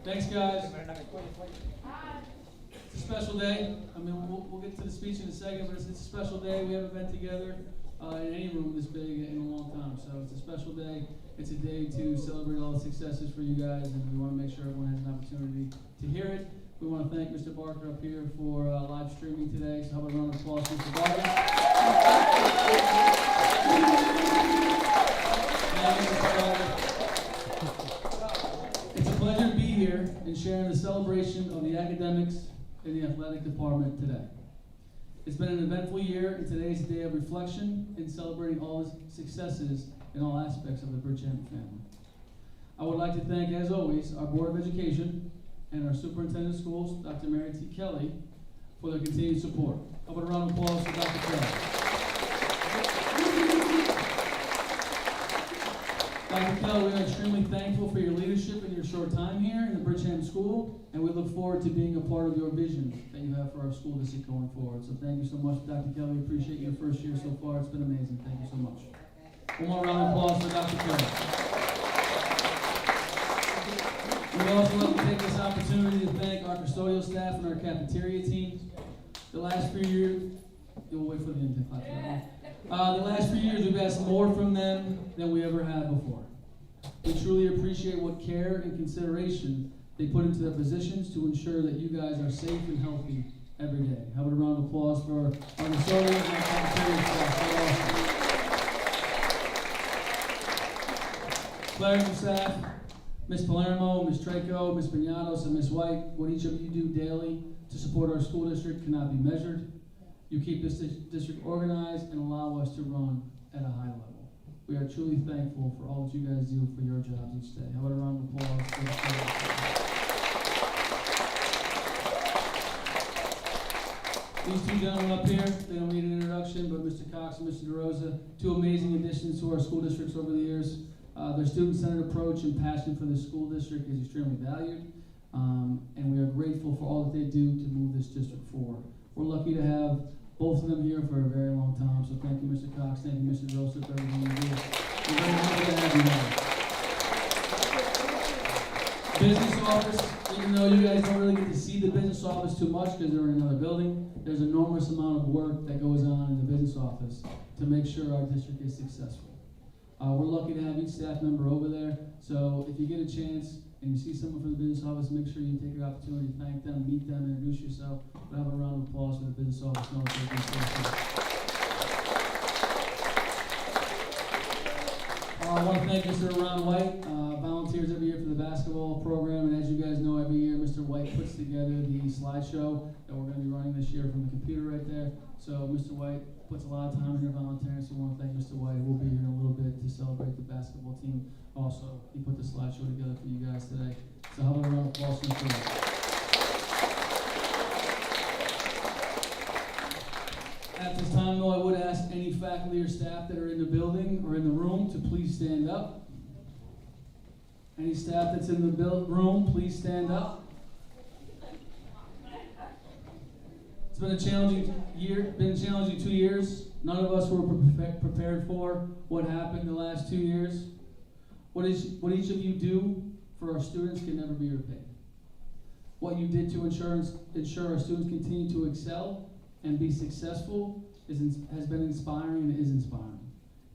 Thanks, guys. It's a special day. I mean, we'll get to the speech in a second, but it's a special day. We haven't been together in any room this big in a long time. So it's a special day. It's a day to celebrate all the successes for you guys, and we want to make sure everyone has an opportunity to hear it. We want to thank Mr. Barker up here for live streaming today. So how about a round of applause for Mr. Barker? It's a pleasure to be here and sharing the celebration of the academics in the athletic department today. It's been an eventful year, and today is a day of reflection and celebrating all the successes in all aspects of the Bridgehampton family. I would like to thank, as always, our Board of Education and our Superintendent of Schools, Dr. Mary T. Kelly, for their continued support. How about a round of applause for Dr. Kelly? Dr. Kelly, we are extremely thankful for your leadership in your short time here in the Bridgehampton School, and we look forward to being a part of your vision that you have for our school district going forward. So thank you so much, Dr. Kelly. We appreciate your first year so far. It's been amazing. Thank you so much. One more round of applause for Dr. Kelly. We'd also like to take this opportunity to thank our custodial staff and our cafeteria team. The last few years, you'll wait for the end to clap for that one. The last few years, we've asked more from them than we ever had before. We truly appreciate what care and consideration they put into their positions to ensure that you guys are safe and healthy every day. How about a round of applause for our custodial and our cafeteria staff? Clerical staff, Ms. Palermo, Ms. Traco, Ms. Pinatos, and Ms. White, what each of you do daily to support our school district cannot be measured. You keep this district organized and allow us to run at a high level. We are truly thankful for all that you guys do for your jobs each day. How about a round of applause for the These two gentlemen up here, they don't need an introduction, but Mr. Cox and Mr. DeRosa, two amazing additions to our school districts over the years. Their student-centered approach and passion for the school district is extremely valued, and we are grateful for all that they do to move this district forward. We're lucky to have both of them here for a very long time, so thank you, Mr. Cox, thank you, Mr. DeRosa, for everything you do. We're very happy to have you here. Business office, even though you guys don't really get to see the business office too much because they're in another building, there's an enormous amount of work that goes on in the business office to make sure our district is successful. We're lucky to have each staff member over there, so if you get a chance and you see someone from the business office, make sure you take your opportunity to thank them, meet them, introduce yourself. But have a round of applause for the business office. I want to thank Mr. Ron White, volunteers every year for the basketball program, and as you guys know, every year Mr. White puts together the slideshow that we're going to be running this year from the computer right there. So Mr. White puts a lot of time in your volunteering, so we want to thank Mr. White. We'll be here in a little bit to celebrate the basketball team. Also, he put the slideshow together for you guys today. So how about a round of applause for Mr. White? At this time, though, I would ask any faculty or staff that are in the building or in the room to please stand up. Any staff that's in the room, please stand up. It's been a challenging year, been a challenging 2 years. None of us were prepared for what happened the last 2 years. What each of you do for our students can never be repaid. What you did to ensure our students continue to excel and be successful has been inspiring and is inspiring.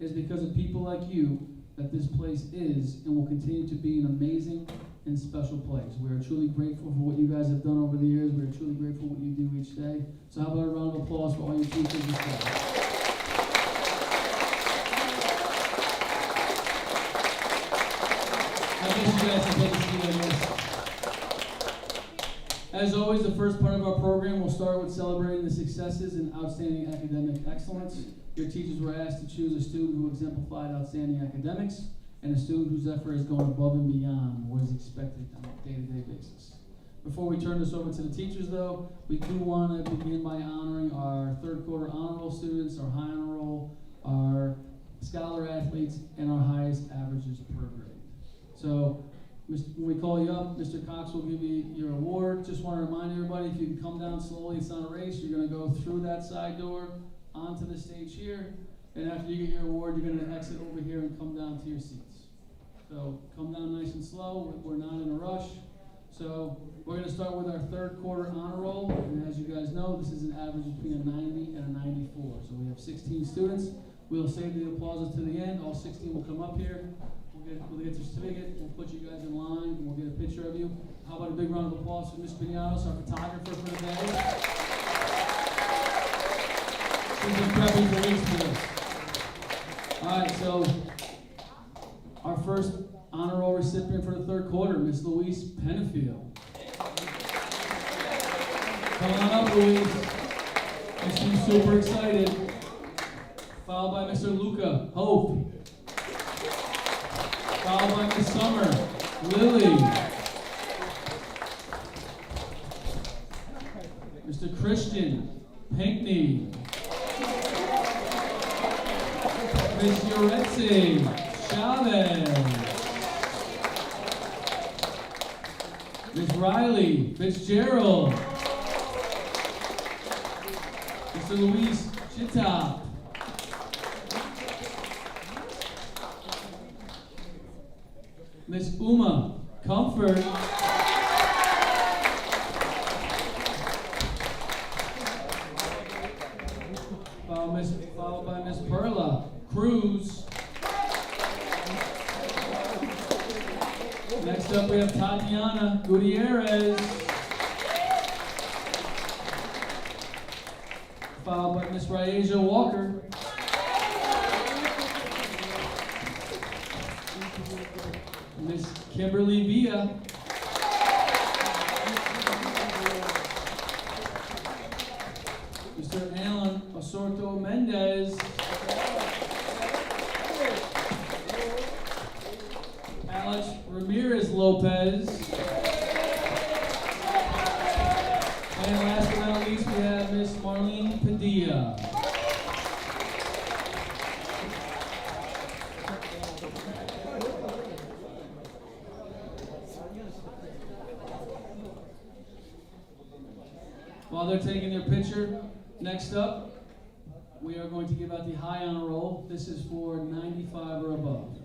It is because of people like you that this place is and will continue to be an amazing and special place. We are truly grateful for what you guys have done over the years. We are truly grateful for what you do each day. So how about a round of applause for all your teachers and staff. I guess you guys can take a seat, I guess. As always, the first part of our program will start with celebrating the successes and outstanding academic excellence. Your teachers were asked to choose a student who exemplified outstanding academics and a student whose effort has gone above and beyond what is expected on a day-to-day basis. Before we turn this over to the teachers, though, we do want to begin by honoring our third quarter honor roll students, our high honor roll, our scholar athletes, and our highest averages per grade. So, when we call you up, Mr. Cox will give you your award. Just want to remind everybody, if you can come down slowly, it's not a race. You're going to go through that side door onto the stage here, and after you get your award, you're going to exit over here and come down to your seats. So come down nice and slow. We're not in a rush. So we're going to start with our third quarter honor roll, and as you guys know, this is an average between a 90 and a 94. So we have 16 students. We'll save the applauses to the end. All 16 will come up here. We'll get your certificate. We'll put you guys in line, and we'll get a picture of you. How about a big round of applause for Ms. Pinatos, our photographer for the day? She's been prepping for weeks for this. All right, so our first honor roll recipient for the third quarter, Miss Louise Penfield. Come on up, Louise. You seem super excited. Followed by Mr. Luca Hope. Followed by Miss Summer Lily. Mr. Christian Pinkney. Miss Yoretzi Chavez. Miss Riley Fitzgerald. Mr. Luis Chitop. Miss Uma Comfort. Followed by Miss Perla Cruz. Next up we have Tatiana Gutierrez. Followed by Miss Ryasia Walker. Miss Kimberly Villa. Mr. Alan Osorto Mendez. Alex Ramirez Lopez. And last but not least, we have Miss Marlene Padilla. While they're taking their picture, next up, we are going to give out the high honor roll. This is for 95 or above.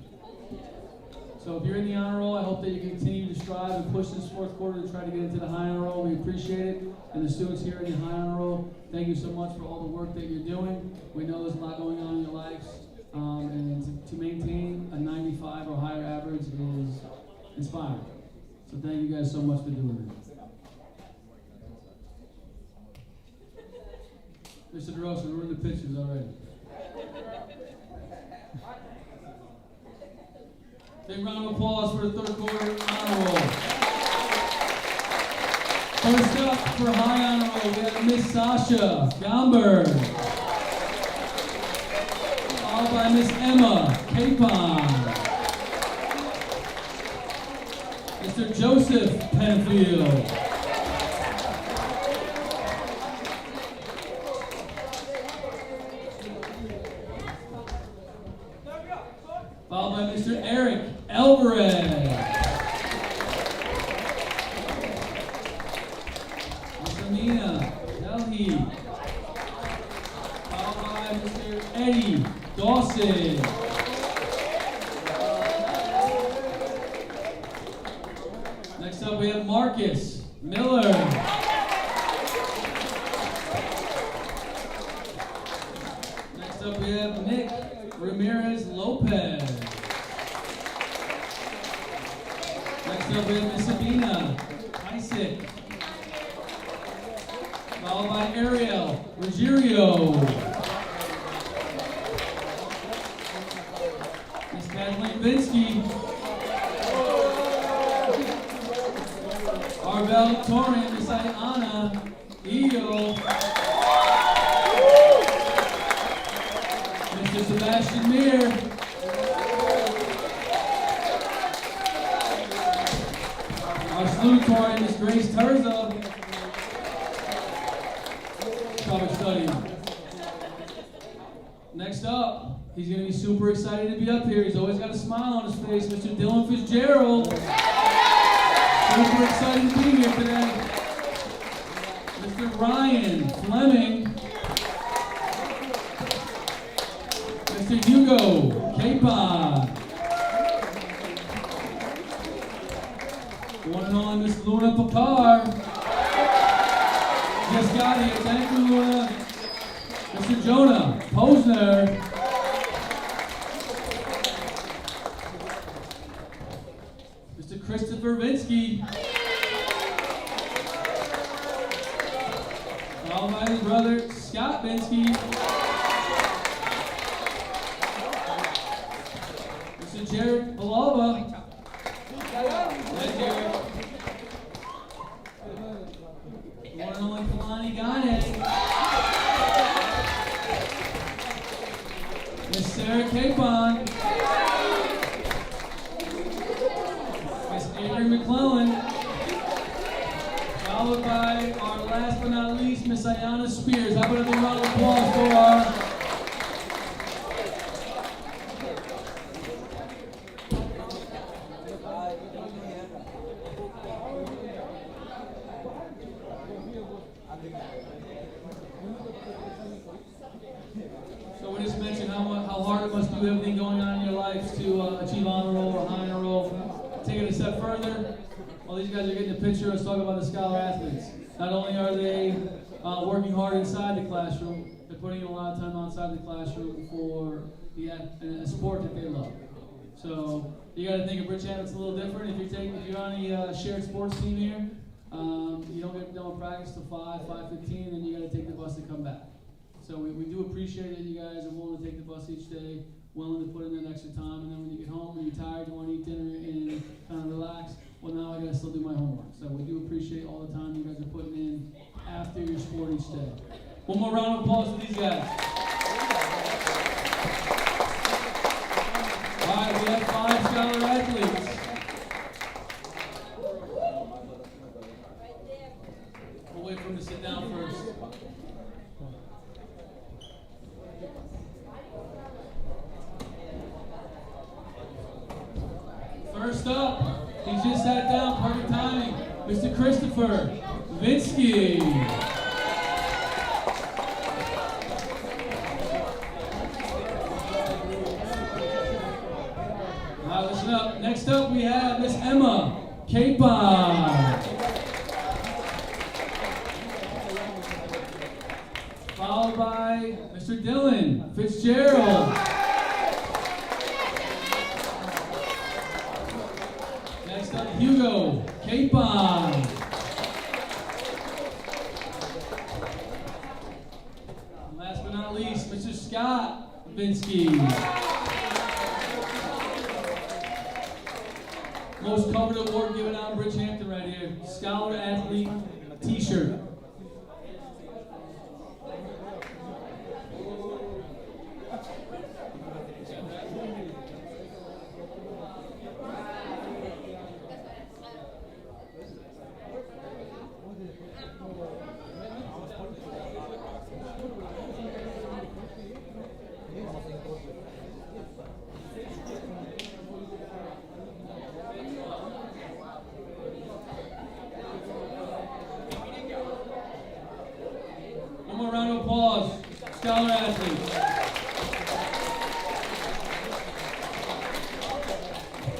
So if you're in the honor roll, I hope that you continue to strive and push this fourth quarter to try to get into the high honor roll. We appreciate it. And the students here in the high honor roll, thank you so much for all the work that you're doing. We know there's a lot going on in your lives. And to maintain a 95 or higher average is inspiring. So thank you guys so much for doing it. Mr. DeRosa, we're in the pictures already. Big round of applause for the third quarter honor roll. First up for high honor roll, we have Miss Sasha Gomberg. Followed by Miss Emma Capon. Mr. Joseph Penfield. Followed by Mr. Eric Alvarez. Miss Amina Delhi. Followed by Mr. Eddie Dawson. Next up we have Marcus Miller. Next up we have Nick Ramirez Lopez. Next up we have Miss Sabina Isaac. Followed by Ariel Ruggiero. Miss Kathleen Vinsky. Arvel Torrent, Miss Anna Eagle. Mr. Sebastian Meir. Our salutatorian, Miss Grace Terza. Cover study. Next up, he's going to be super excited to be up here. He's always got a smile on his face. Mr. Dylan Fitzgerald. Super excited to be here today. Mr. Ryan Fleming. Mr. Hugo Capon. One and only Miss Luna Picard. Just got here. Thank you, Luna. Mr. Jonah Posner. Mr. Christopher Vinsky. Followed by his brother, Scott Vinsky. Mr. Jared Balova. That's Jared. The one and only Kalani Gane. Miss Sarah Capon. Miss Avery McClellan. Followed by our last but not least, Miss Ayanna Spears. How about a big round of applause for our So we just mentioned how hard it must do everything going on in your life to achieve honor roll or high honor roll. Take it a step further. While these guys are getting a picture, let's talk about the scholar athletes. Not only are they working hard inside the classroom, they're putting in a lot of time outside the classroom for a sport that they love. So you got to think of Bridgehampton's a little different. If you're on a shared sports team here, you don't get done with practice till 5:15, then you got to take the bus to come back. So we do appreciate that you guys are willing to take the bus each day, willing to put in that extra time, and then when you get home and you're tired, you want to eat dinner and kind of relax, well now I got to still do my homework. So we do appreciate all the time you guys are putting in after your sport each day. One more round of applause for these guys. All right, we have 5 scholar athletes. We'll wait for them to sit down first. First up, he just sat down, perfect timing, Mr. Christopher Vinsky. Now listen up. Next up we have Miss Emma Capon. Followed by Mr. Dylan Fitzgerald. Next up, Hugo Capon. And last but not least, Mr. Scott Vinsky. Most covered award given out in Bridgehampton right here. Scholar Athlete T-shirt. One more round of applause, scholar athletes.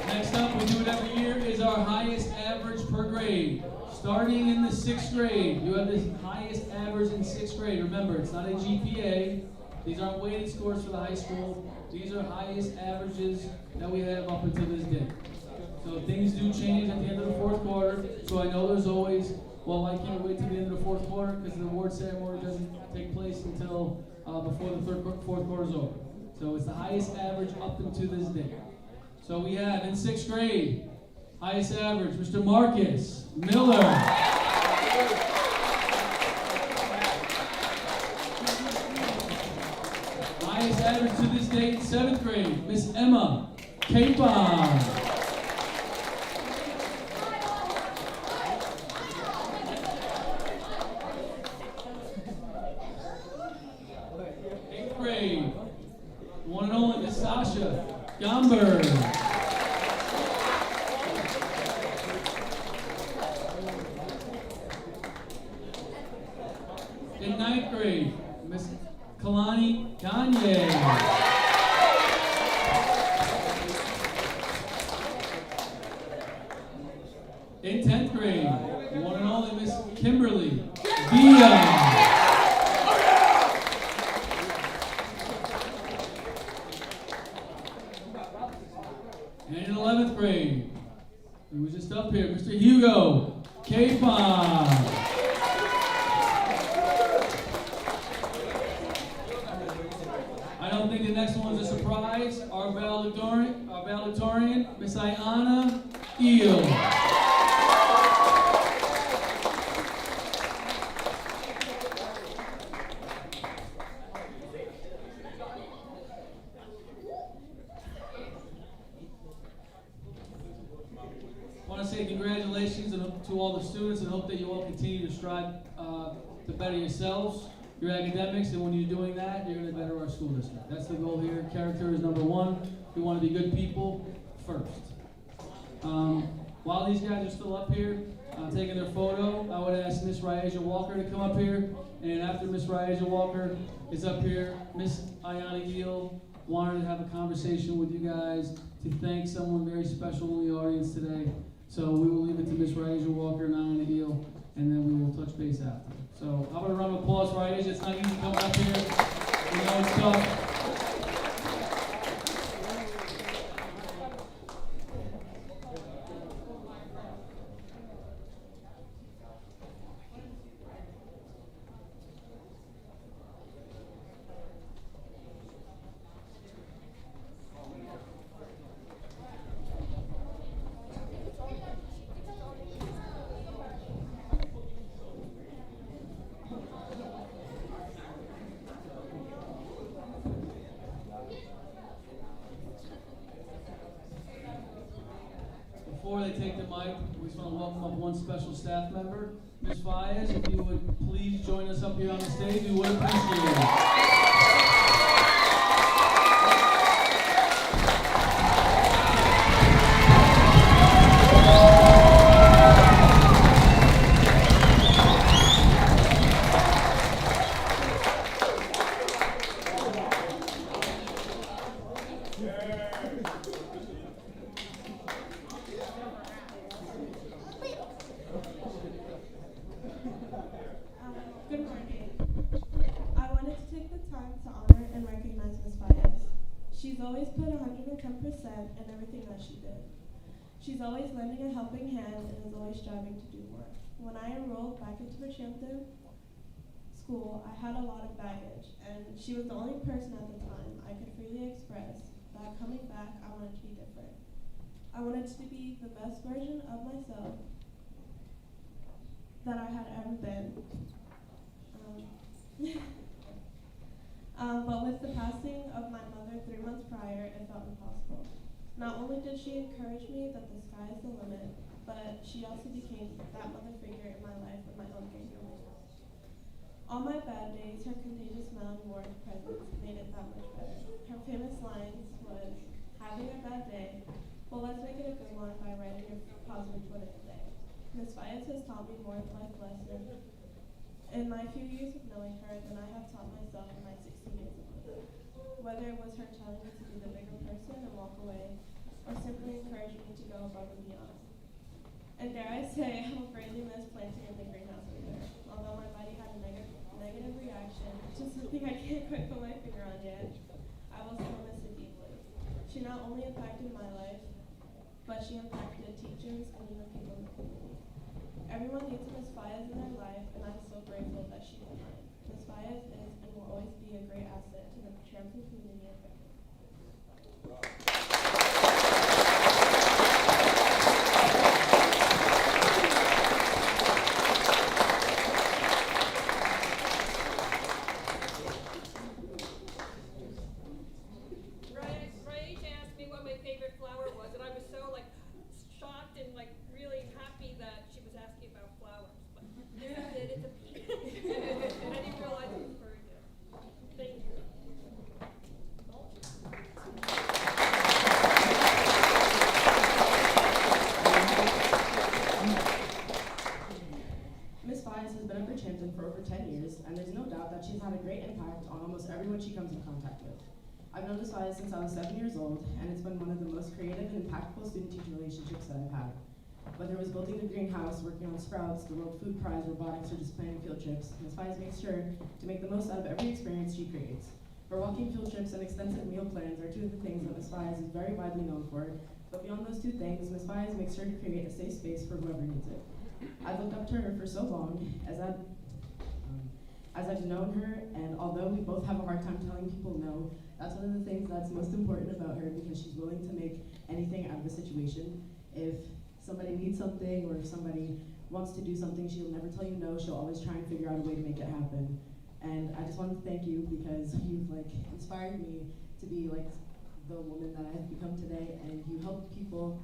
Next up, we do it every year, is our highest average per grade. Starting in the 6th grade, you have the highest average in 6th grade. Remember, it's not a GPA. These aren't weighted scores for the high school. These are highest averages that we have up until this day. So things do change at the end of the 4th quarter. So I know there's always, well, I can't wait till the end of the 4th quarter because the award ceremony doesn't take place until before the 4th quarter is over. So it's the highest average up until this day. So we have in 6th grade, highest average, Mr. Marcus Miller. Highest average to this date, 7th grade, Miss Emma Capon. Grade, one and only Miss Sasha Gomberg. In 9th grade, Miss Kalani Gagne. In 10th grade, grade, one and only Miss Kimberly Villa. And in 11th grade, who was just up here, Mr. Hugo Capon. I don't think the next one's a surprise. Our valedictorian, Miss Ayana Eel. I want to say congratulations to all the students and hope that you all continue to strive to better yourselves, your academics, and when you're doing that, you're going to better our school district. That's the goal here. Character is number one. We want to be good people first. While these guys are still up here taking their photo, I would ask Miss Ryasia Walker to come up here, and after Miss Ryasia Walker is up here, Miss Ayana Eel wanted to have a conversation with you guys to thank someone very special in the audience today. So we will leave it to Miss Ryasia Walker and Ayana Eel, and then we will touch base after. So how about a round of applause for Ryasia? It's not easy coming up here. We know it's tough. Before they take the mic, we just want to welcome up one special staff member, Ms. Fayez. If you would please join us up here on the stage, we would appreciate it. Good morning. I wanted to take the time to honor and recognize Ms. Fayez. She's always put 110% in everything that she did. She's always lending a helping hand and is always striving to do more. When I enrolled back into Bridgehampton school, I had a lot of baggage, and she was the only person at the time I could freely express that coming back, I wanted to be different. I wanted to be the best version of myself that I had ever been. But with the passing of my mother 3 months prior, it felt impossible. Not only did she encourage me that the sky is the limit, but she also became that mother figure in my life when my own came to me. On my bad days, her contagious smile and warm presence made it that much better. Her famous lines was, "Having a bad day? Well, let's make it a good one by writing a positive one today." Ms. Fayez has taught me more life lessons in my few years of knowing her than I have taught myself in my 16 years of living. Whether it was her telling me to be the bigger person and walk away, or simply encouraging me to go above and beyond. And dare I say, I will greatly miss planting in the greenhouse with her. Although my body had a negative reaction to something I can't quite put my finger on yet, I will still miss it deeply. She not only impacted my life, but she impacted teachers and even people in the community. Everyone needs a Ms. Fayez in their life, and I'm so grateful that she is mine. Ms. Fayez is and will always be a great asset to the Bridgehampton community and family. Ryasia asked me what my favorite flower was, and I was so shocked and really happy that she was asking about flowers. But it's a peach. I didn't realize it was very good. Thank you. Ms. Fayez has been at Bridgehampton for over 10 years, and there's no doubt that she's had a great impact on almost everyone she comes in contact with. I've known Ms. Fayez since I was 7 years old, and it's been one of the most creative and impactful student-teacher relationships that I've had. Whether it was building a greenhouse, working on sprouts, the World Food Prize, robotics, or just planning field trips, Ms. Fies makes sure to make the most out of every experience she creates. Her walking field trips and extensive meal plans are two of the things that Ms. Fies is very widely known for, but beyond those two things, Ms. Fies makes sure to create a safe space for whoever needs it. I've looked up to her for so long, as I've known her, and although we both have a hard time telling people no, that's one of the things that's most important about her, because she's willing to make anything out of a situation. If somebody needs something, or if somebody wants to do something, she'll never tell you no. She'll always try and figure out a way to make it happen. And I just wanted to thank you, because you've inspired me to be the woman that I have become today, and you help people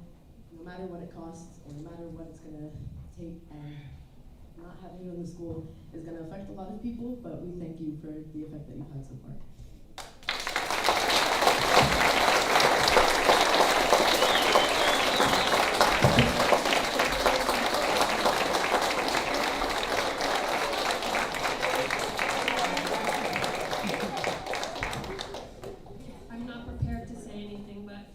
no matter what it costs, or no matter what it's gonna take. And not having you in the school is gonna affect a lot of people, but we thank you for the effect that you've had so far. I'm not prepared to say anything, but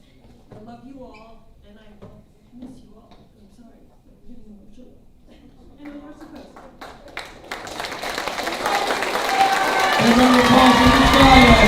I love you all, and I will miss you all. I'm sorry, I'm getting emotional. And I'm not supposed to. Everybody applause for Ms. Fies.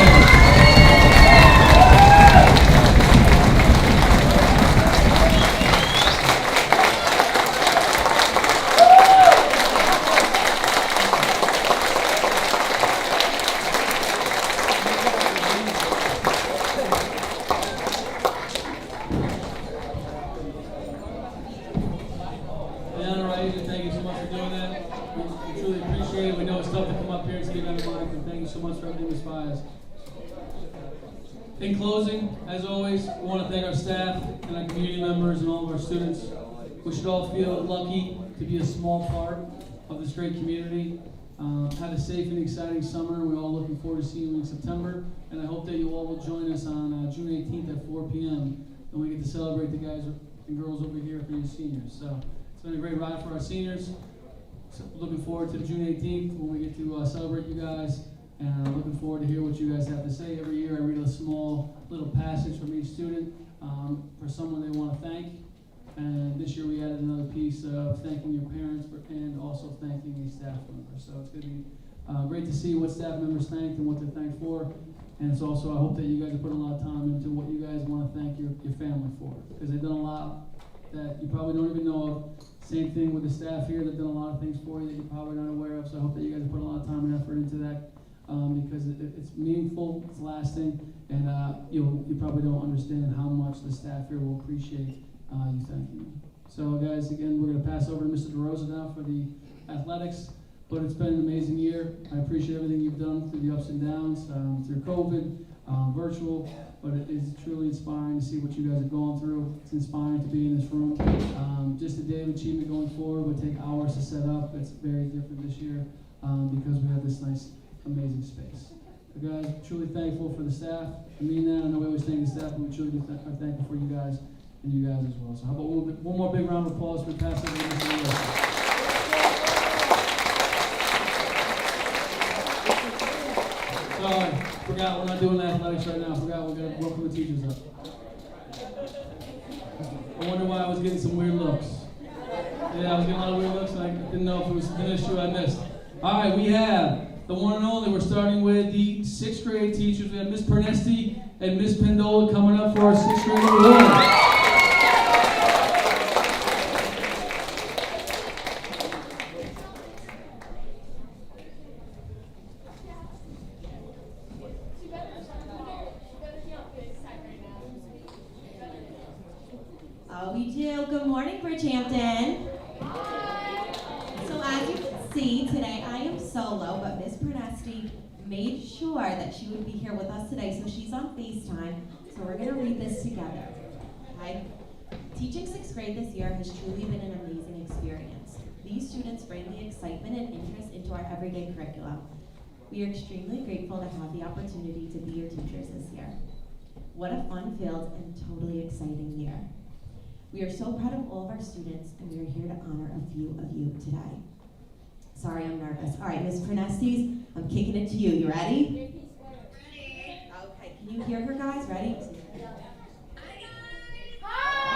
Thank you so much for doing that. We truly appreciate it. We know it's tough to come up here and speak on the mic, and thank you so much for everything, Ms. Fies. In closing, as always, we want to thank our staff and our community members and all of our students. We should all feel lucky to be a small part of this great community. Have a safe and exciting summer. We're all looking forward to seeing you in September, and I hope that you all will join us on June 18th at 4 p.m. and we get to celebrate the guys and girls over here for your seniors. So it's been a great ride for our seniors. So looking forward to June 18th when we get to celebrate you guys, and looking forward to hear what you guys have to say. Every year I read a small little passage from each student for someone they want to thank. And this year we added another piece of thanking your parents and also thanking a staff member. So it's going to be great to see what staff members thanked and what they're thanked for. And it's also, I hope that you guys are putting a lot of time into what you guys want to thank your family for, because they've done a lot that you probably don't even know of. Same thing with the staff here. They've done a lot of things for you that you're probably not aware of. So I hope that you guys are putting a lot of time and effort into that because it's meaningful, it's lasting, and you probably don't understand how much the staff here will appreciate you thanking them. So guys, again, we're going to pass over to Mr. DeRosa now for the athletics. But it's been an amazing year. I appreciate everything you've done through the ups and downs, through COVID, virtual, but it is truly inspiring to see what you guys are going through. It's inspiring to be in this room. Just a day of achievement going forward would take hours to set up. It's very different this year because we have this nice, amazing space. So guys, truly thankful for the staff. I mean that. I know we always thank the staff, but we truly are thankful for you guys and you guys as well. So how about one more big round of applause for the past 7 years. Sorry, forgot we're not doing athletics right now. Forgot we're going to welcome the teachers up. I wonder why I was getting some weird looks. Yeah, I was getting a lot of weird looks, and I didn't know if it was an issue I missed. All right, we have the one and only. We're starting with the 6th grade teachers. We have Miss Pernesti and Miss Pendola coming up for our 6th grade award. We do. Good morning, Bridgehampton. So as you can see, today I am solo, but Miss Pernesti made sure that she would be here with us today, so she's on FaceTime. So we're going to read this together. Okay? Teaching 6th grade this year has truly been an amazing experience. These students bring the excitement and interest into our everyday curriculum. We are extremely grateful to have the opportunity to be your teachers this year. What a fun-filled and totally exciting year. We are so proud of all of our students, and we are here to honor a few of you today. Sorry, I'm nervous. All right, Miss Pernesti, I'm kicking it to you. You ready? Ready. Okay, can you hear her, guys? Ready? Hi, guys. Hi.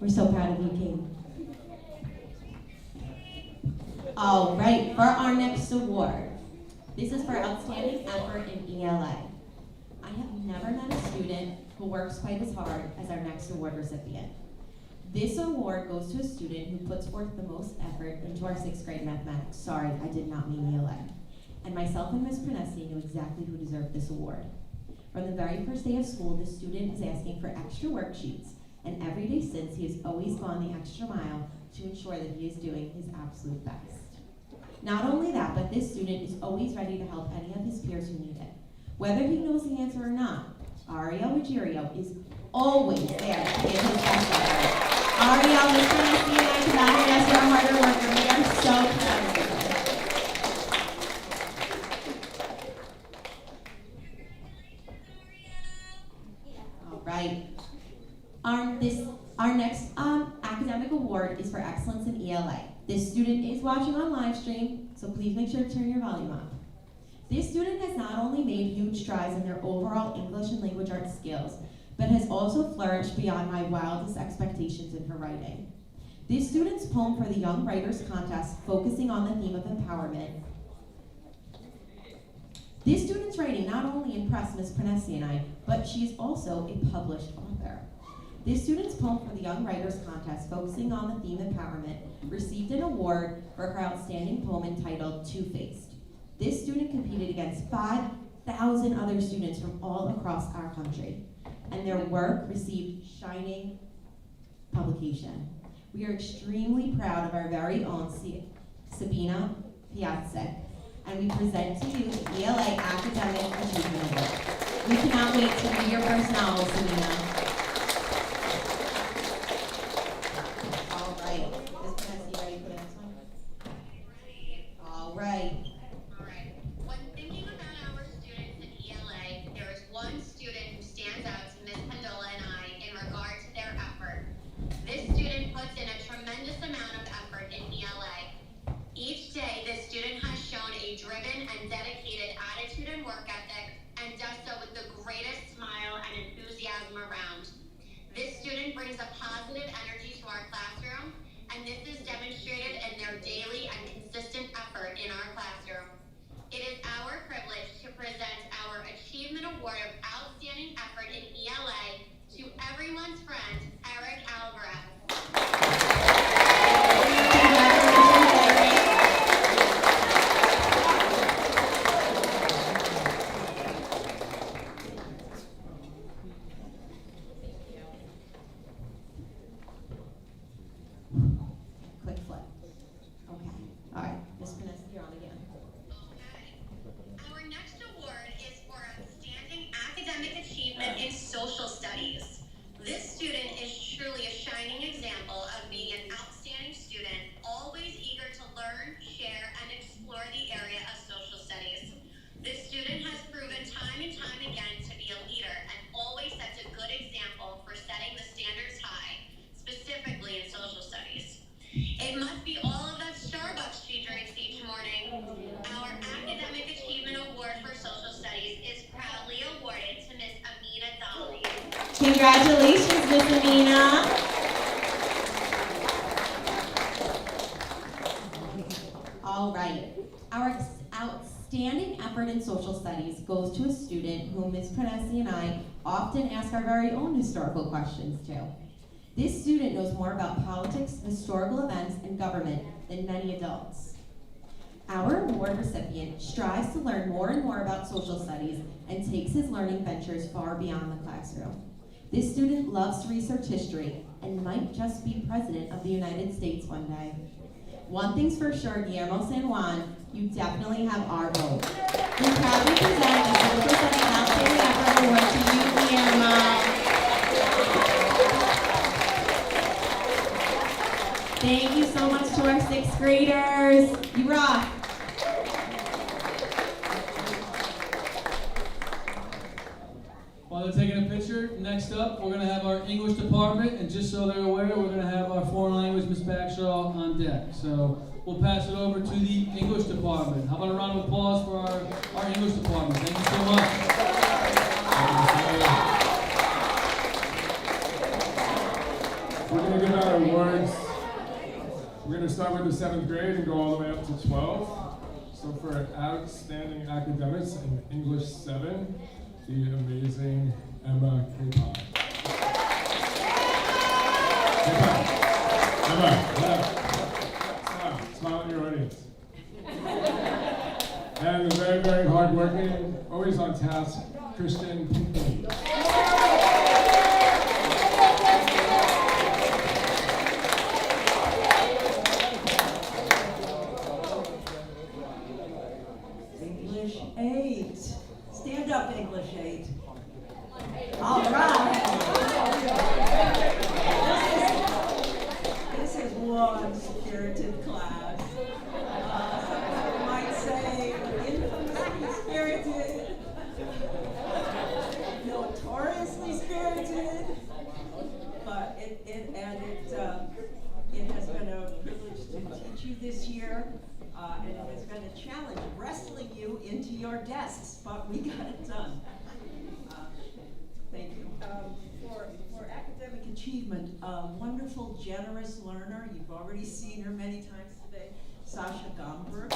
We're so proud of you, King. All right, for our next award. This is for outstanding effort in ELA. I have never met a student who works quite as hard as our next award recipient. This award goes to a student who puts forth the most effort into our 6th grade mathematics. Sorry, I did not mean ELA. And myself and Ms. Prenesti knew exactly who deserved this award. From the very first day of school, the student is asking for extra worksheets, and every day since, he has always gone the extra mile to ensure that he is doing his absolute best. Not only that, but this student is always ready to help any of his peers who need it. Whether he knows the answer or not, Ariel Ruggiero is always there to give his best effort. Ariel, Ms. Prenesti, and I cannot stress your harder worker. We are so proud of you. Right. Our next academic award is for excellence in ELA. This student is watching on live stream, so please make sure to turn your volume up. This student has not only made huge strides in their overall English and language arts skills, but has also flourished beyond my wildest expectations in her writing. This student's poem for the Young Writers Contest, focusing on the theme of empowerment. This student's writing not only impressed Ms. Prenesti and I, but she is also a published author. This student's poem for the Young Writers Contest, focusing on the theme empowerment, received an award for her outstanding poem entitled Two-Faced. This student competed against 5,000 other students from all across our country, and their work received shining publication. We are extremely proud of our very own Sabina Piazza, and we present to you the ELA Academic Achievement Award. We cannot wait to read your first novel, Sabina. All right. Ms. Prenesti, ready for the next one? All right. All right. When thinking about our students in ELA, there is one student who stands out to Ms. Pendola and I in regard to their effort. This student puts in a tremendous amount of effort in ELA. Each day, this student has shown a driven and dedicated attitude and work ethic, and does so with the greatest smile and enthusiasm around. This student brings a positive energy to our classroom, and this is demonstrated in their daily and consistent effort in our classroom. It is our privilege to present our Achievement Award of Outstanding Effort in ELA to everyone's friend, Eric Alvarez. Quick flip. Okay. All right. Ms. Prenesti, you're on again. Okay. Our next award is for outstanding academic achievement in social studies. This student is truly a shining example of being an outstanding student, always eager to learn, share, and explore the area of social studies. This student has proven time and time again to be a leader and always sets a good example for setting the standards high, specifically in social studies. It must be all of that Starbucks she drinks each morning. Our Academic Achievement Award for Social Studies is proudly awarded to Ms. Amina Dali. Congratulations, Ms. Amina. All right. Our outstanding effort in social studies goes to a student whom Ms. Prenesti and I often ask our very own historical questions to. This student knows more about politics, historical events, and government than many adults. Our award recipient strives to learn more and more about social studies and takes his learning ventures far beyond the classroom. This student loves to research history and might just be president of the United States one day. One thing's for sure, Guillermo San Juan, you definitely have our vote. We proudly present the Social Studies Outstanding Effort Award to you, Guillermo. Thank you so much to our 6th graders. You rock. While they're taking a picture, next up, we're going to have our English department, and just so they're aware, we're going to have our foreign language, Ms. Bagshaw, on deck. So we'll pass it over to the English department. How about a round of applause for our English department? Thank you so much. We're going to give out awards. We're going to start with the 7th grade and go all the way up to 12. So for outstanding academics in English 7, the amazing Emma Kapon. Emma, left. Smile at your audience. And the very, very hardworking, always on task, Christian Pinkley. English 8. Stand up, English 8. All right. This is one spirited class. Some people might say infamously spirited, notoriously spirited, but it has been a privilege to teach you this year. And it has been a challenge wrestling you into your desks, but we got it done. Thank you. For academic achievement, a wonderful, generous learner, you've already seen her many times today, Sasha Gomberg.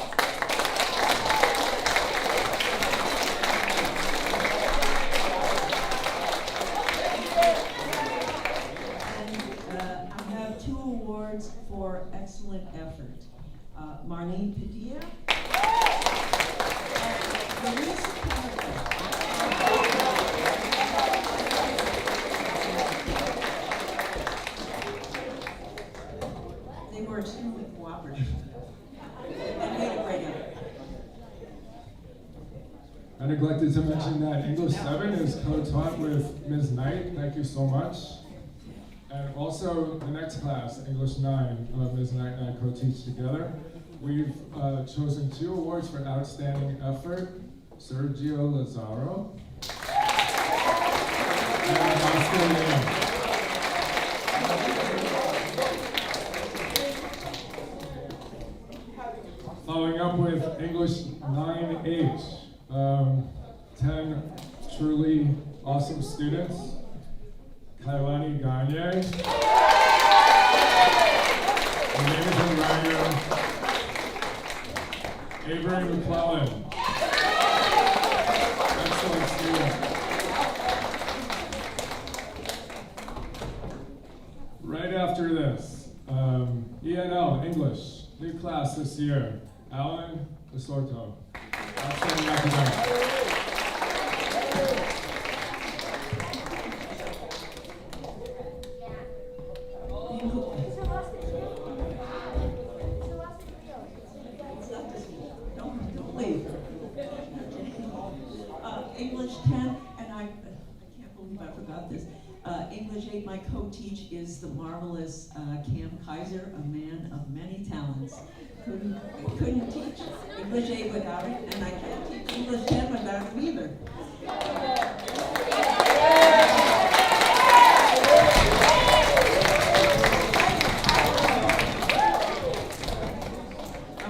And I have 2 awards for excellent effort. Marlene Padilla and Larissa Canada. They were extremely cooperative and made a great effort. I neglected to mention that English 7 is co-taught with Ms. Knight. Thank you so much. And also the next class, English 9, Ms. Knight and I co-teach together. We've chosen 2 awards for outstanding effort, Sergio Lazaro and Oscar Leon. Following up with English 9H, 10 truly awesome students, Kailani Gagne, Amazing Ryan, Avery McClellan. Excellent student. Right after this, ENL, English, new class this year, Alan Osorto. Outstanding academic. Don't leave. English 10, and I can't believe I forgot this. English 8, my co-teach is the marvelous Cam Kaiser, a man of many talents. Couldn't teach English 8 without him, and I can't teach English 10 without him either.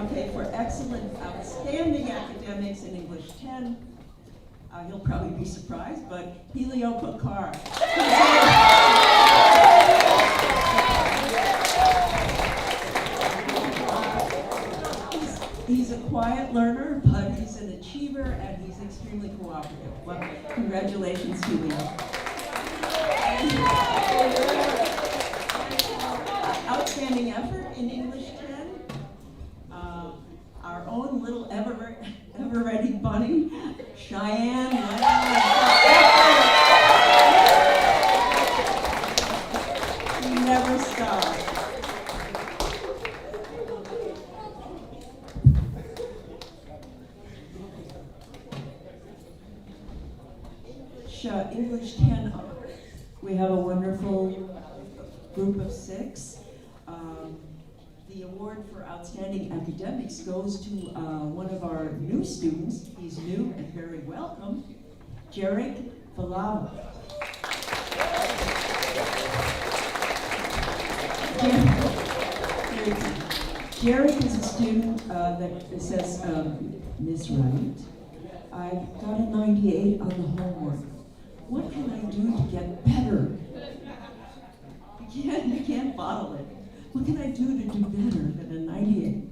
Okay, for excellent, outstanding academics in English 10, you'll probably be surprised, but Helio Picard. He's a quiet learner, but he's an achiever and he's extremely cooperative. Well, congratulations, Helio. Outstanding effort in English 10. Our own little ever-ready bunny, Cheyenne. She never stops. English 10, we have a wonderful group of 6. The award for outstanding academics goes to one of our new students. He's new and very welcome, Jarek Valava. Jarek is a student that says, Ms. Wright, I got a 98 on the homework. What can I do to get better? You can't what can I do to do better than a 98?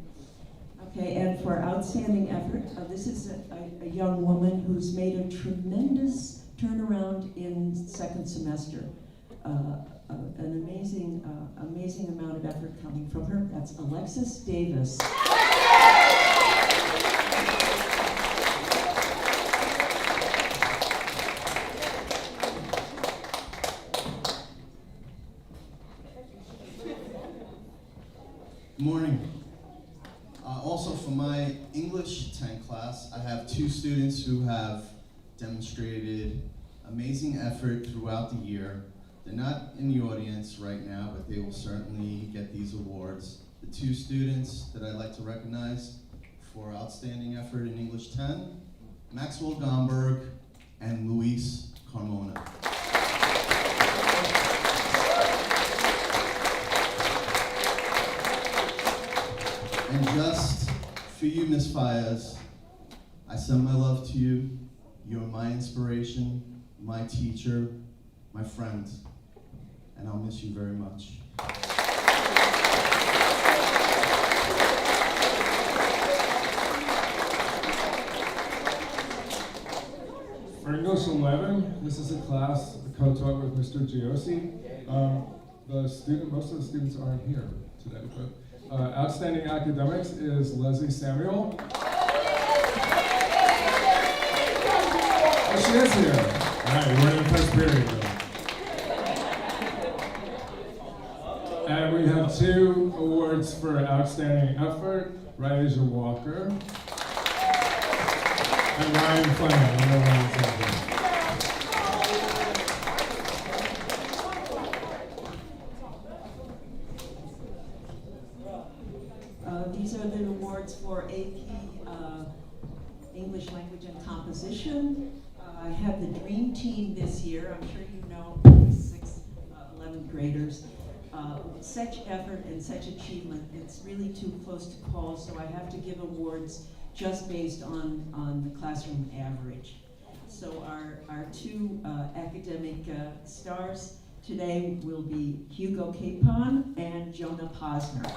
Okay, and for outstanding effort, this is a young woman who's made a tremendous turnaround in second semester. An amazing amount of effort coming from her. That's Alexis Davis. Good morning. Also for my English 10 class, I have two students who have demonstrated amazing effort throughout the year. They're not in the audience right now, but they will certainly get these awards. The two students that I'd like to recognize for outstanding effort in English 10, Maxwell Gomberg and Luis Carmona. And just for you, Miss Fayez, I send my love to you. You're my inspiration, my teacher, my friend, and I'll miss you very much. For English 11, this is a class co-taught with Mr. Giosi. Most of the students aren't here today, but outstanding academics is Leslie Samuel. Oh, she is here. All right, we're in the first period though. And we have two awards for outstanding effort, Ryder Walker and Ryan Fleming. I know Ryan's not here. These are the awards for AP English Language and Composition. I have the Dream Team this year. I'm sure you know these 11th graders. Such effort and such achievement, it's really too close to call, so I have to give awards just based on the classroom average. So our two academic stars today will be Hugo Capon and Jonah Posner.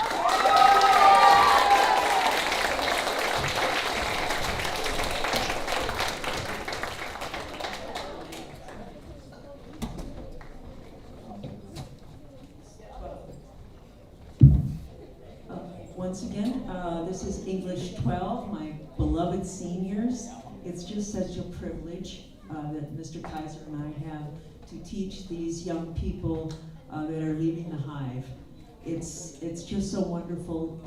Once again, this is English 12, my beloved seniors. It's just such a privilege that Mr. Kaiser and I have to teach these young people that are leaving the hive. It's just so wonderful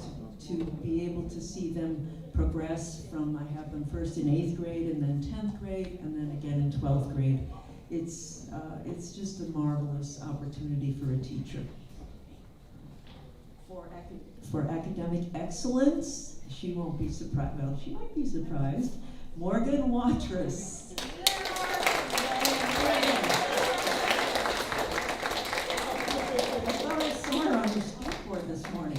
to be able to see them progress from, I have them first in 8th grade and then 10th grade and then again in 12th grade. It's just a marvelous opportunity for a teacher. For academic excellence, she won't be surprised. Well, she might be surprised. Morgan Watrous. I thought I saw her on the skateboard this morning.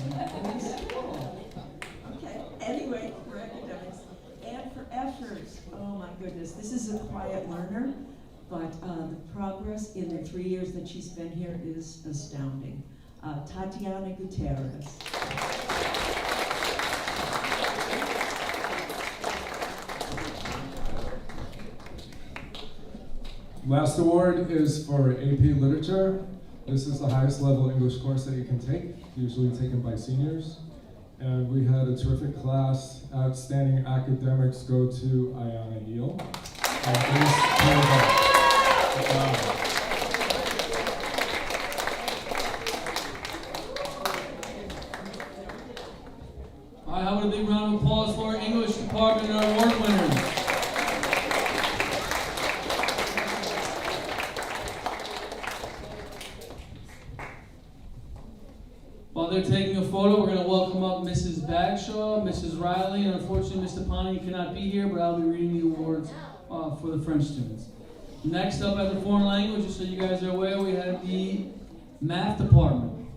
Okay. Anyway, for academics and for effort. Oh my goodness, this is a quiet learner, but the progress in the 3 years that she's been here is astounding. Tatiana Gutierrez. Last award is for AP Literature. This is the highest level English course that you can take, usually taken by seniors. And we had a terrific class. Outstanding academics go to Ayana Neal. All right, how about a big round of applause for our English department and our award winners. While they're taking a photo, we're going to welcome up Mrs. Bagshaw, Mrs. Riley, and unfortunately Mr. Pani cannot be here, but I'll be reading the awards for the French students. Next up at the foreign language, just so you guys are aware, we have the math department.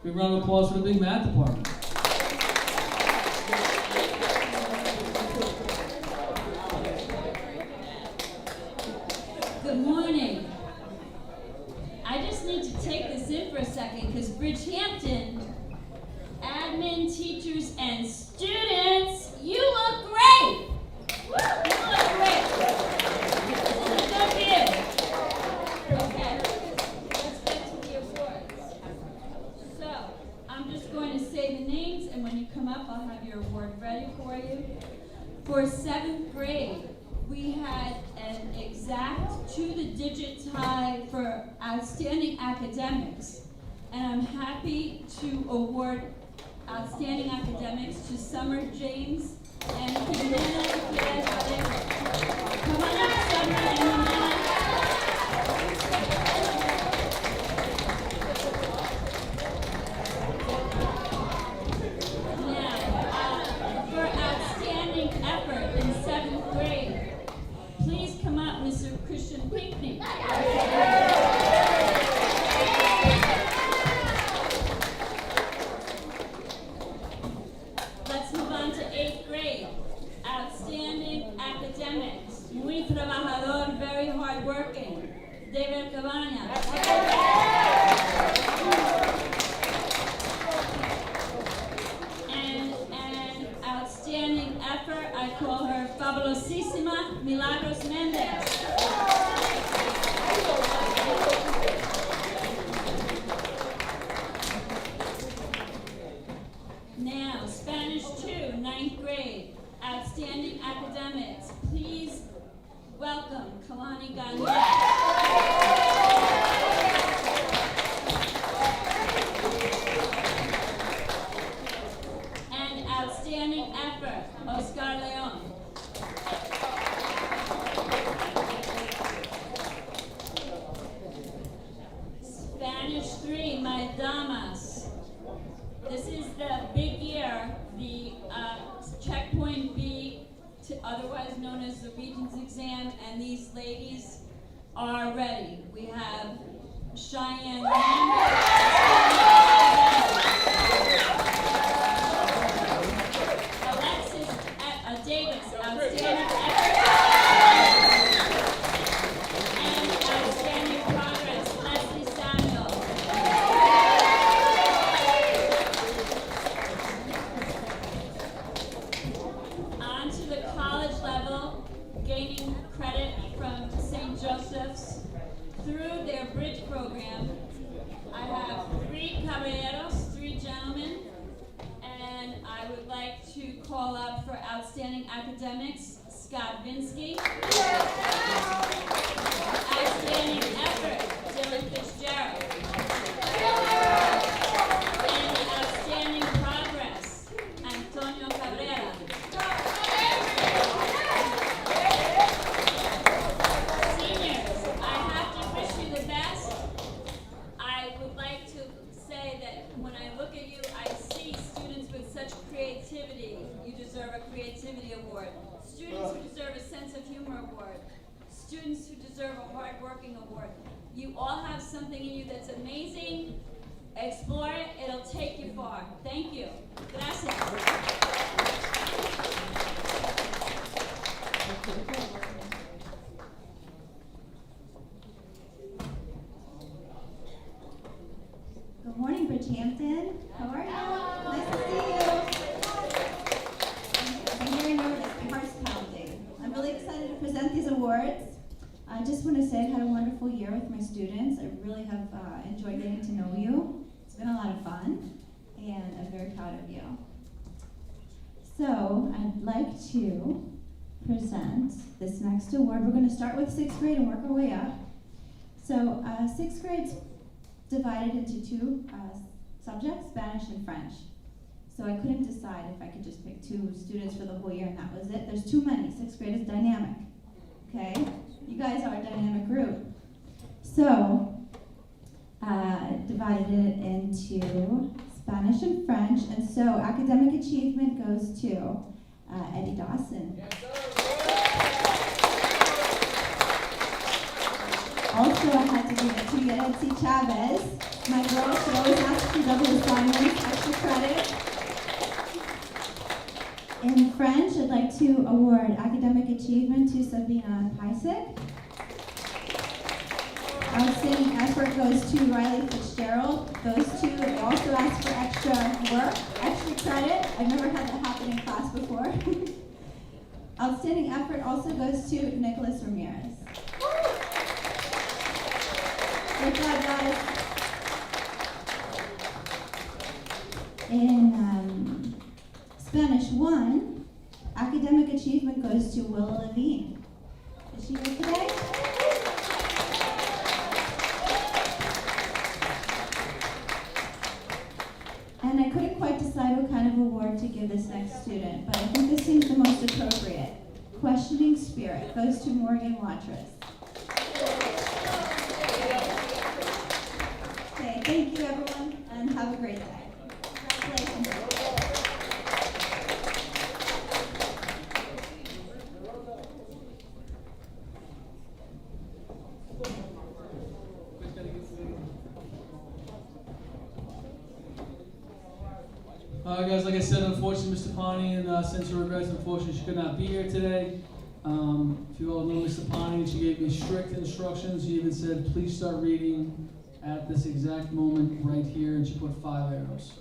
Big round of applause for the big math department. Good morning. I just need to take this in for a second because Bridgehampton admin, teachers, and students, you look great! You look great! This is a good view. Okay, let's get to the awards. So, I'm just going to say the names, and when you come up, I'll have your award ready for you. For 7th grade, we had an exact to-the-digit tie for outstanding academics. And I'm happy to award outstanding academics to Summer James and Jimena Gutierrez. Come on up, Summer and Jimena. Now, for outstanding effort in 7th grade, please come up, Mr. Christian Pinckney. Let's move on to 8th grade. Outstanding academics. Muy trabajador, very hardworking. David Cabañas. And outstanding effort, I call her Fabulosísima Milagros Mendez. Now, Spanish 2, 9th grade, outstanding academics. Please welcome Kalani Gagnon. And outstanding effort, Oscar Leon. Spanish 3, my damas. This is the big year, the checkpoint B, otherwise known as the Regents exam, and these ladies are ready. We have Cheyenne Lim, Alexis Davis, outstanding effort, and outstanding progress, Leslie Samuel. On to the college level, gaining credit from St. Joseph's through their bridge program. I have 3 caballeros, 3 gentlemen, and I would like to call up for outstanding academics, Scott Vinsky. Outstanding effort, Dylan Fitzgerald. And outstanding progress, Antonio Cabrera. Seniors, I have to wish you the best. I would like to say that when I look at you, I see students with such creativity. You deserve a creativity award. Students who deserve a sense of humor award. Students who deserve a hard-working award. You all have something in you that's amazing. Explore it, it'll take you far. Thank you. Gracias. Good morning, Bridgehampton. How are you? Nice to see you. I'm hearing nervous, my heart's pounding. I'm really excited to present these awards. I just want to say I had a wonderful year with my students. I really have enjoyed getting to know you. It's been a lot of fun, and I'm very proud of you. So I'd like to present this next award. We're going to start with 6th grade and work our way up. So 6th grade's divided into 2 subjects, Spanish and French. So I couldn't decide if I could just pick 2 students for the whole year and that was it. There's too many. 6th grade is dynamic. Okay? You guys are a dynamic group. So divided it into Spanish and French, and so academic achievement goes to Eddie Dawson. Also, I had to give it to Yeretsi Chavez. My girl, she always asks for double assignments, extra credit. In French, I'd like to award academic achievement to Sabina Paisik. Outstanding effort goes to Riley Fitzgerald. Those two, they also asked for extra work, extra credit. I've never had that happen in class before. Outstanding effort also goes to Nicholas Ramirez. Good job, guys. In Spanish 1, academic achievement goes to Willa Levine. Is she here today? And I couldn't quite decide what kind of award to give this next student, but I think this seems the most appropriate. Questioning spirit goes to Morgan Watrous. Okay, thank you everyone, and have a great day. Congratulations. Guys, like I said, unfortunately, Mr. Pani, and since her regrets, unfortunately, she could not be here today. If you all know Mr. Pani, she gave me strict instructions. She even said, please start reading at this exact moment right here, and she put 5 arrows.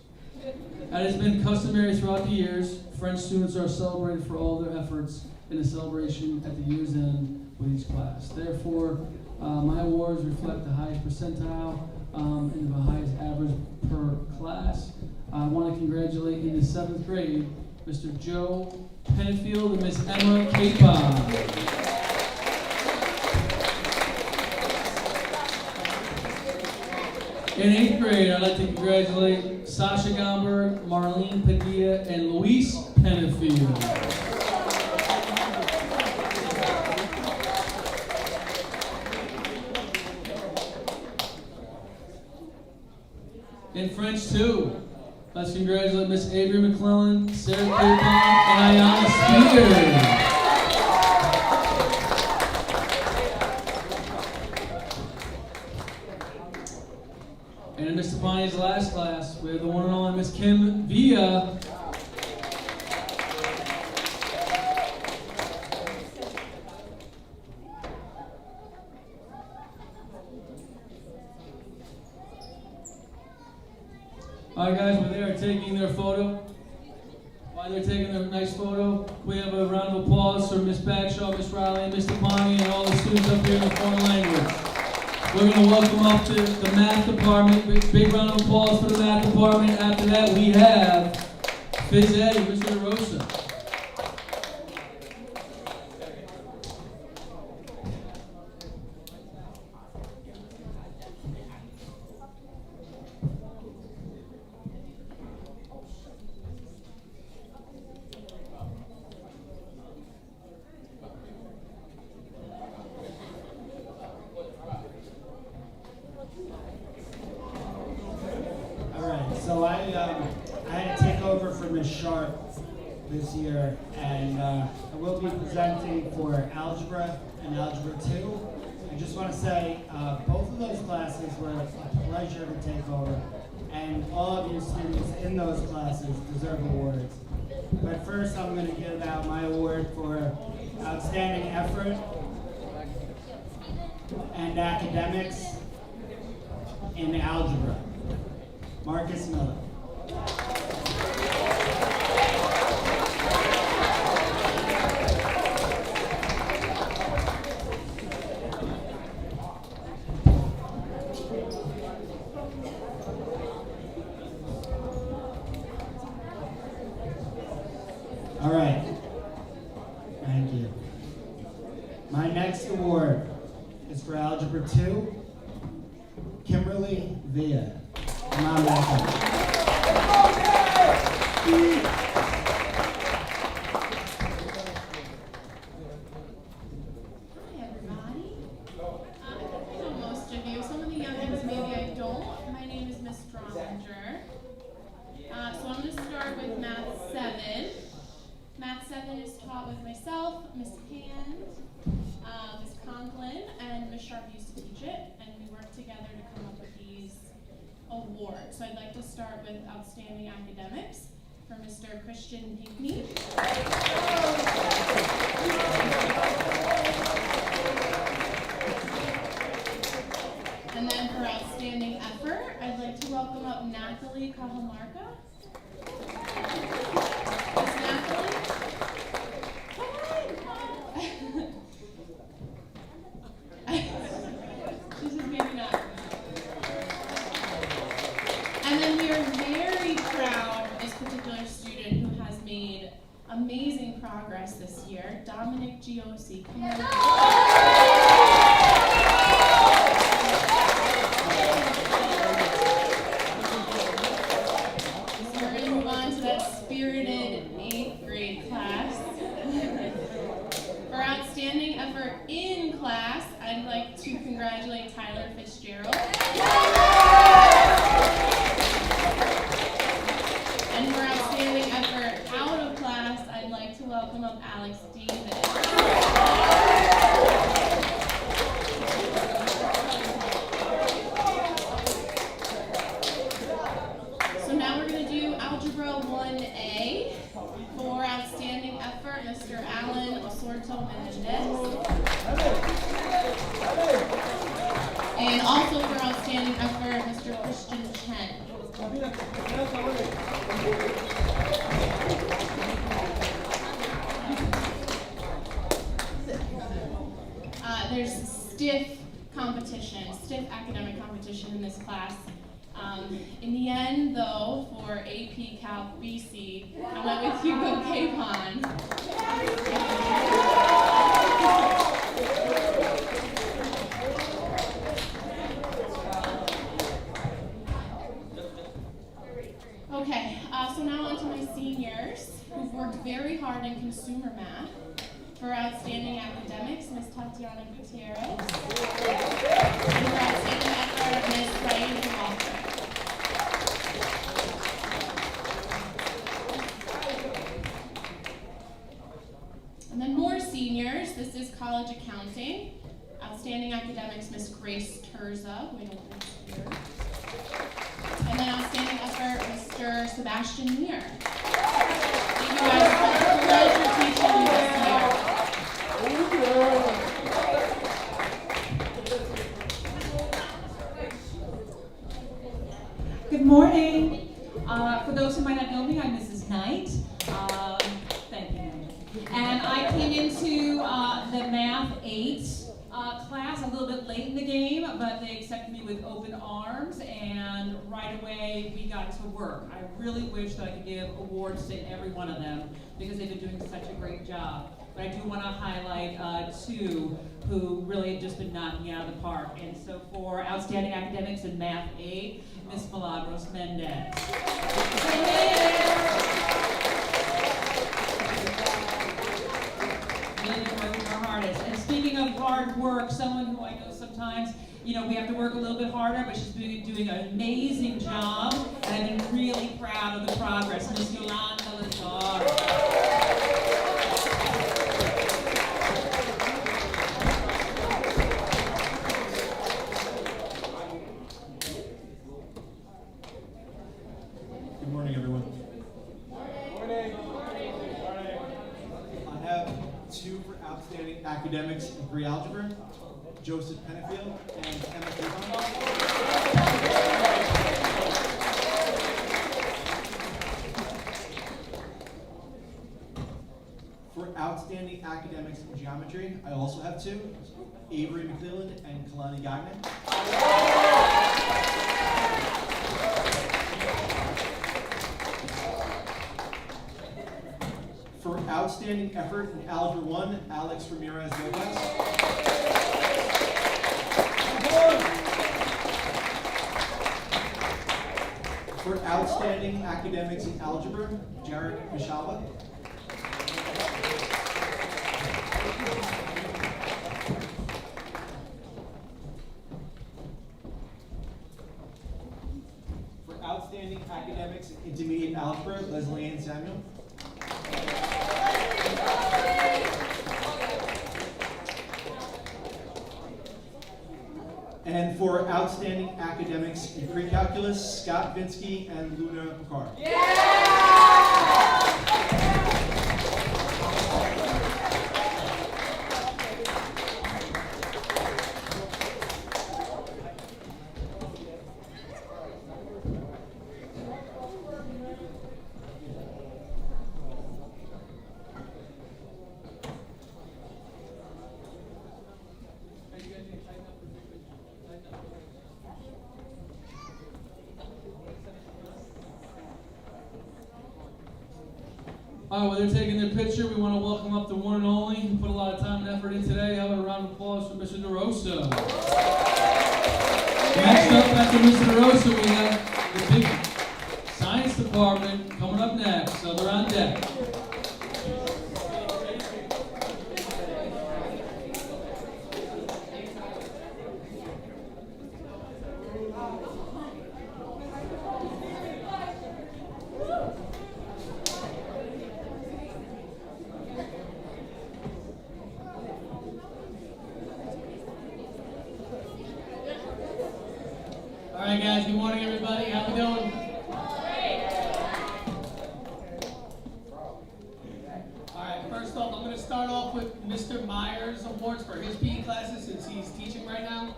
As has been customary throughout the years, French students are celebrated for all their efforts in a celebration at the year's end with each class. Therefore, my awards reflect the highest percentile and the highest average per class. I want to congratulate in the 7th grade, Mr. Joe Penfield and Miss Emma Capon. In 8th grade, I'd like to congratulate Sasha Gomberg, Marlene Padilla, and Luis Penfield. In French 2, let's congratulate Miss Avery McClellan, Sarah Capon, and Ayana Spears. And in Mr. Pani's last class, we have the one and only Miss Kim Villa. Alright guys, when they are taking their photo, while they're taking their nice photo, we have a round of applause for Miss Bagshaw, Miss Riley, and Mr. Pani, and all the students up here in the foreign language. We're going to welcome up to the math department. Big round of applause for the math department. After that, we have Phys Ed, Mr. DeRosa. So I had to take over for Ms. Sharp this year, and I will be presenting for Algebra and Algebra 2. I just want to say both of those classes were a pleasure to take over, and all of you students in those classes deserve awards. But first I'm going to give out my award for outstanding effort and academics in algebra. Marcus Miller. All right. Thank you. My next award is for Algebra 2, Kimberly Villa. Come on back up. Hi, everybody. I know most of you. Some of the young ones maybe I don't. My name is Miss Strominger. So I'm going to start with Math 7. Math 7 is taught with myself, Miss Hand, Miss Conklin, and Miss Sharp used to teach it, and we worked together to come up with these awards. So I'd like to start with Outstanding Academics for Mr. Christian Pinkney. I'd like to welcome up Nathalie Cajamarca. Miss Nathalie? Come on! She's just maybe not. And then we are very proud of this particular student who has made amazing progress this year, Dominic Giosi. Come on. Spirited 8th grade class. For outstanding effort in class, I'd like to congratulate Tyler Fitzgerald. And for outstanding effort out of class, I'd like to welcome up Alex Davis. So now we're going to do Algebra 1A. For outstanding effort, Mr. Alan Osorto Menendez. And also for outstanding effort, Mr. Christian Chen. There's stiff academic competition in this class. In the end, though, for AP Calc BC, I went with Hugo Capon. Okay, so now on to my seniors, who've worked very hard in consumer math. For outstanding academics, Ms. Tatiana Gutierrez. And for outstanding effort, Ms. Raina Walker. And then more seniors, this is college accounting. Outstanding academics, Ms. Grace Terza, who I don't think is here. And then outstanding effort, Mr. Sebastian Muir. Thank you guys for the pleasure teaching you this year. Good morning. For those who might not know me, I'm Mrs. Knight. Thank you. And I came into the Math 8 class a little bit late in the game, but they accepted me with open arms, and right away we got to work. I really wish that I could give awards to every one of them because they've been doing such a great job. But I do want to highlight two who really have just been knocking it out of the park. And so for outstanding academics in Math 8, Ms. Milagros Mendez. Really working our hardest. And speaking of hard work, someone who I know sometimes, we have to work a little bit harder, but she's doing an amazing job, and I've been really proud of the progress. Ms. Yolanda Lazar. Good morning, everyone. I have two for outstanding academics in pre-algebra, Joseph Pennefield and Emma Kivon. For outstanding academics in geometry, I also have two, Avery McClelland and Kalani Gagnon. For outstanding effort in Algebra 1, Alex Ramirez Lopez. For outstanding academics in algebra, Jared Mishaba. For outstanding academics in intermediate algebra, Leslie Ann Samuel. And for outstanding academics in pre-calculus, Scott Vinsky and Luna Picard. All right, well, they're taking their picture. We want to welcome up the one and only who put a lot of time and effort in today. How about a round of applause for Mr. DeRosa? Next up after Mr. DeRosa, we have the big science department coming up next. So they're on deck. All right, guys. Good morning, everybody. How we doing? All right. First off, I'm going to start off with Mr. Myers' awards for his PE classes since he's teaching right now.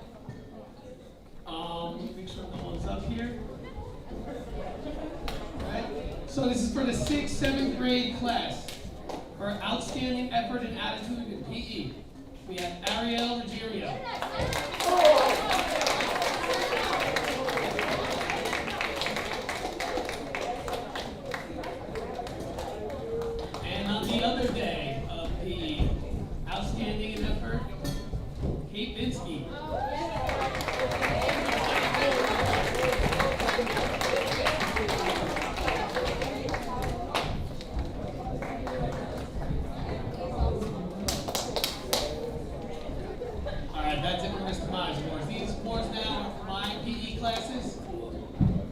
Make sure no one's up here. All right. So this is for the 6th, 7th grade class for outstanding effort and attitude in PE. We have Ariel Ruggiero. And on the other day of PE, outstanding in effort, Kate Binsky. Alright, that's it for Mr. Myers awards. These awards now are for my PE classes.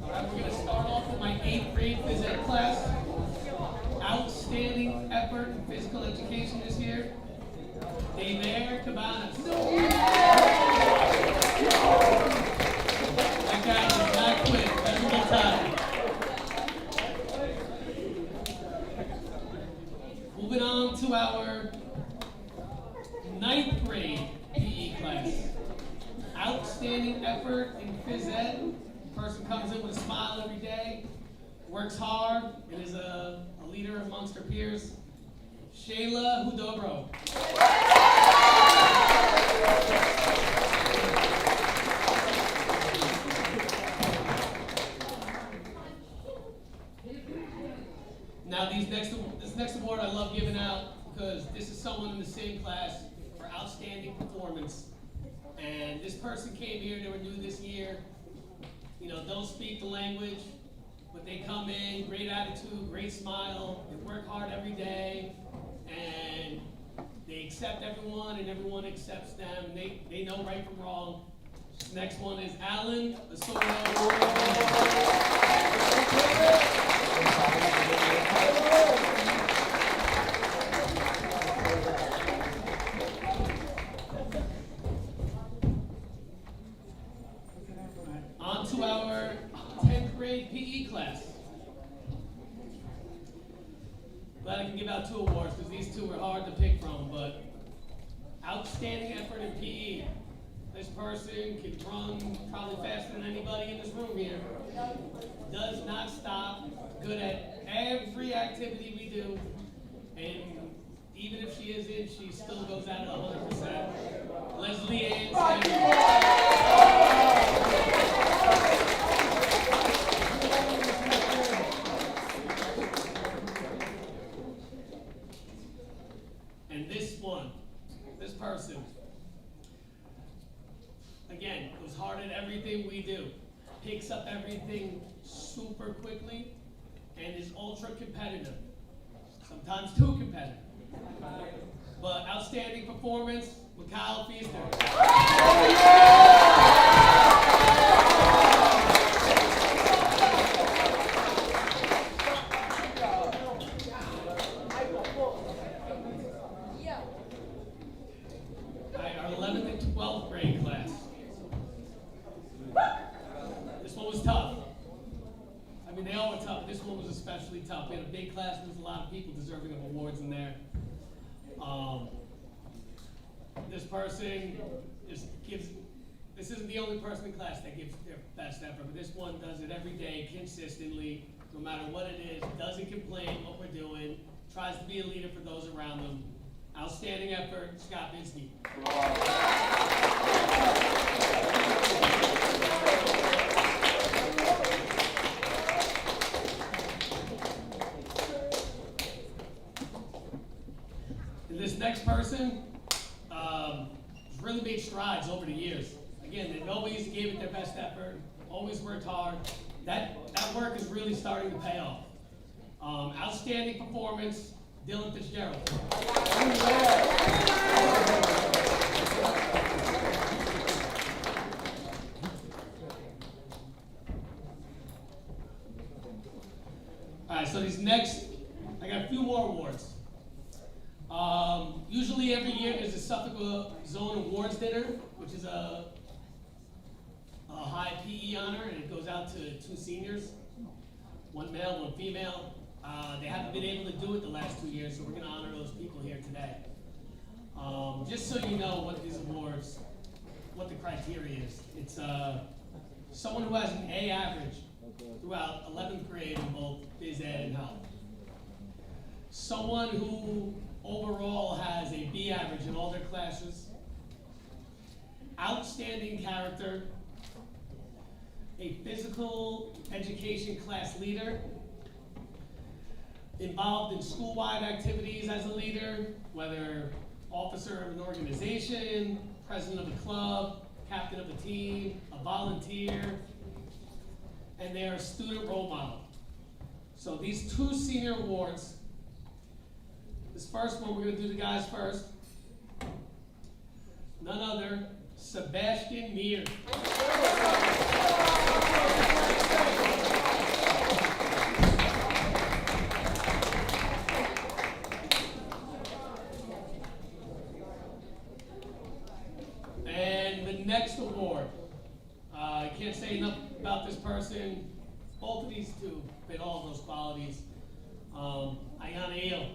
Alright, we're going to start off with my 8th grade phys ed class. Outstanding effort in physical education this year. David Cabanas. That guy does not quit. Doesn't get tired. Moving on to our 9th grade PE class. Outstanding effort in phys ed. Person comes in with a smile every day, works hard, and is a leader amongst her peers. Shayla Hudobro. Now this next award I love giving out because this is someone in the same class for outstanding performance. And this person came here, they were new this year, don't speak the language, but they come in, great attitude, great smile, they work hard every day, and they accept everyone, and everyone accepts them, and they know right from wrong. This next one is Alan Asoro. On to our 10th grade PE class. Glad I can give out 2 awards because these 2 were hard to pick from, but outstanding effort in PE. This person can run probably faster than anybody in this room here. Does not stop. Good at every activity we do. And even if she isn't, she still goes at it 100%. Leslie Ann Sanders. And this person, again, goes hard at everything we do, picks up everything super quickly, and is ultra competitive, sometimes too competitive. But outstanding performance, Mikhail Feaster. Our 11th and 12th grade class. This one was tough. I mean, they all were tough. This one was especially tough. We had a big class. There was a lot of people deserving of awards in there. This person just gives. This isn't the only person in class that gives their best effort, but this one does it every day, consistently, no matter what it is. Doesn't complain what we're doing. Tries to be a leader for those around them. Outstanding effort, Scott Binsky. person has really made strides over the years. Again, they always gave it their best effort, always worked hard. That work is really starting to pay off. Outstanding performance, Dylan Fitzgerald. All right, so these next, I got a few more awards. Usually every year there's a Suffolk Zone Awards dinner, which is a high PE honor, and it goes out to 2 seniors, 1 male, 1 female. They haven't been able to do it the last 2 years, so we're going to honor those people here today. Just so you know what these awards, what the criteria is. It's someone who has an A average throughout 11th grade in both phys ed and health. Someone who overall has a B average in all their classes. Outstanding character. A physical education class leader. Involved in school-wide activities as a leader, whether officer of an organization, president of a club, captain of a team, a volunteer, and they're a student role model. So these 2 senior awards, this first one, we're going to do the guys first. None other, Sebastian Meir. And the next award, I can't say enough about this person. Both of these 2 fit all of those qualities. Ayana Eel.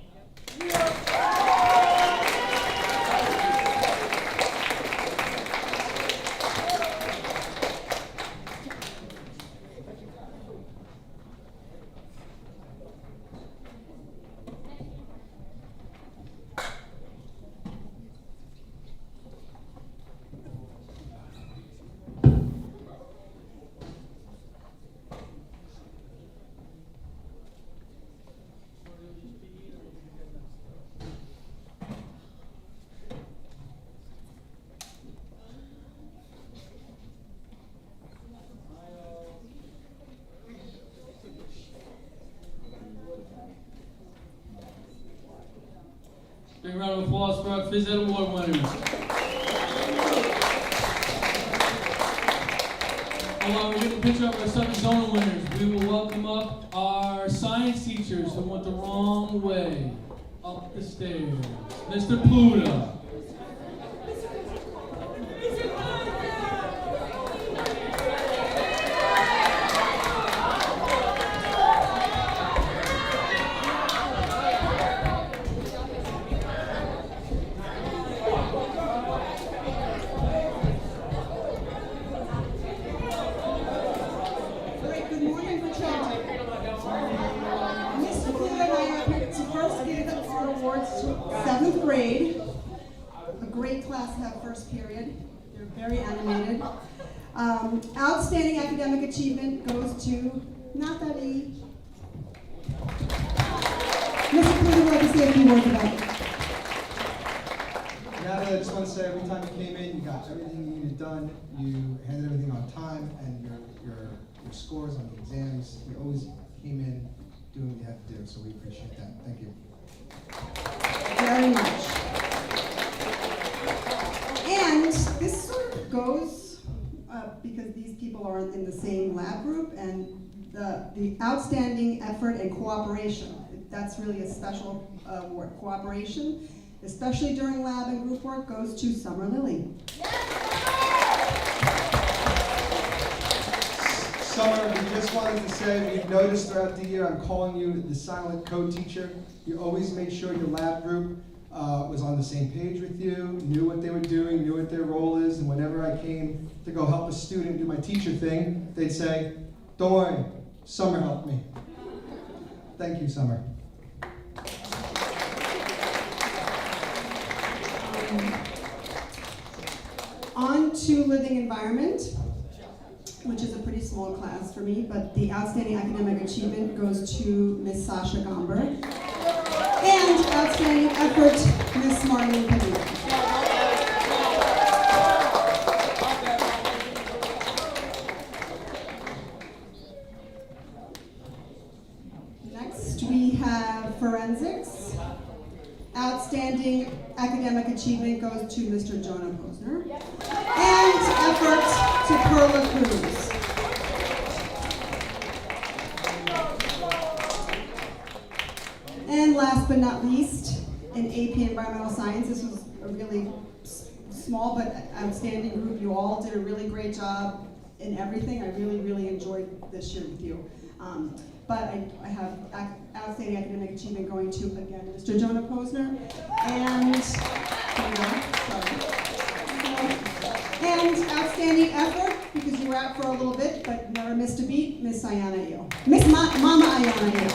Big round of applause for our Phys Ed Award winners. While we get the picture of our Suffolk Zone winners, we will welcome up our science teachers who went the wrong way up the stairs. Mr. Pluta. Seventh grade, a great class to have first period. They're very animated. Outstanding academic achievement goes to, not that E. Mr. Pluta would like to say a few words about it. Natalie, I just want to say every time you came in, you got everything you needed done. You handed everything on time, and your scores on the exams, you always came in doing what you had to do, so we appreciate that. Thank you. Very much. And this sort of goes, because these people are in the same lab group, and the outstanding effort and cooperation. That's really a special award. Cooperation, especially during lab and group work, goes to Summer Lilly. Summer, we just wanted to say, we've noticed throughout the year, I'm calling you the silent co-teacher. You always made sure your lab group was on the same page with you, knew what they were doing, knew what their role is, and whenever I came to go help a student do my teacher thing, they'd say, "Don't worry, Summer helped me." Thank you, Summer. On to living environment, which is a pretty small class for me, but the outstanding academic achievement goes to Miss Sasha Gomber. And outstanding effort, Miss Marlene Padilla. Next, we have forensics. Outstanding academic achievement goes to Mr. Jonah Posner. And effort to Perla Cruz. And last but not least, in AP Environmental Science, this was a really small but outstanding group. You all did a really great job in everything. I really, really enjoyed this year with you. But I have outstanding academic achievement going to, again, Mr. Jonah Posner, and outstanding effort, because you were out for a little bit, but never missed a beat, Miss Ayana Eo. Miss Mama Ayana Eo.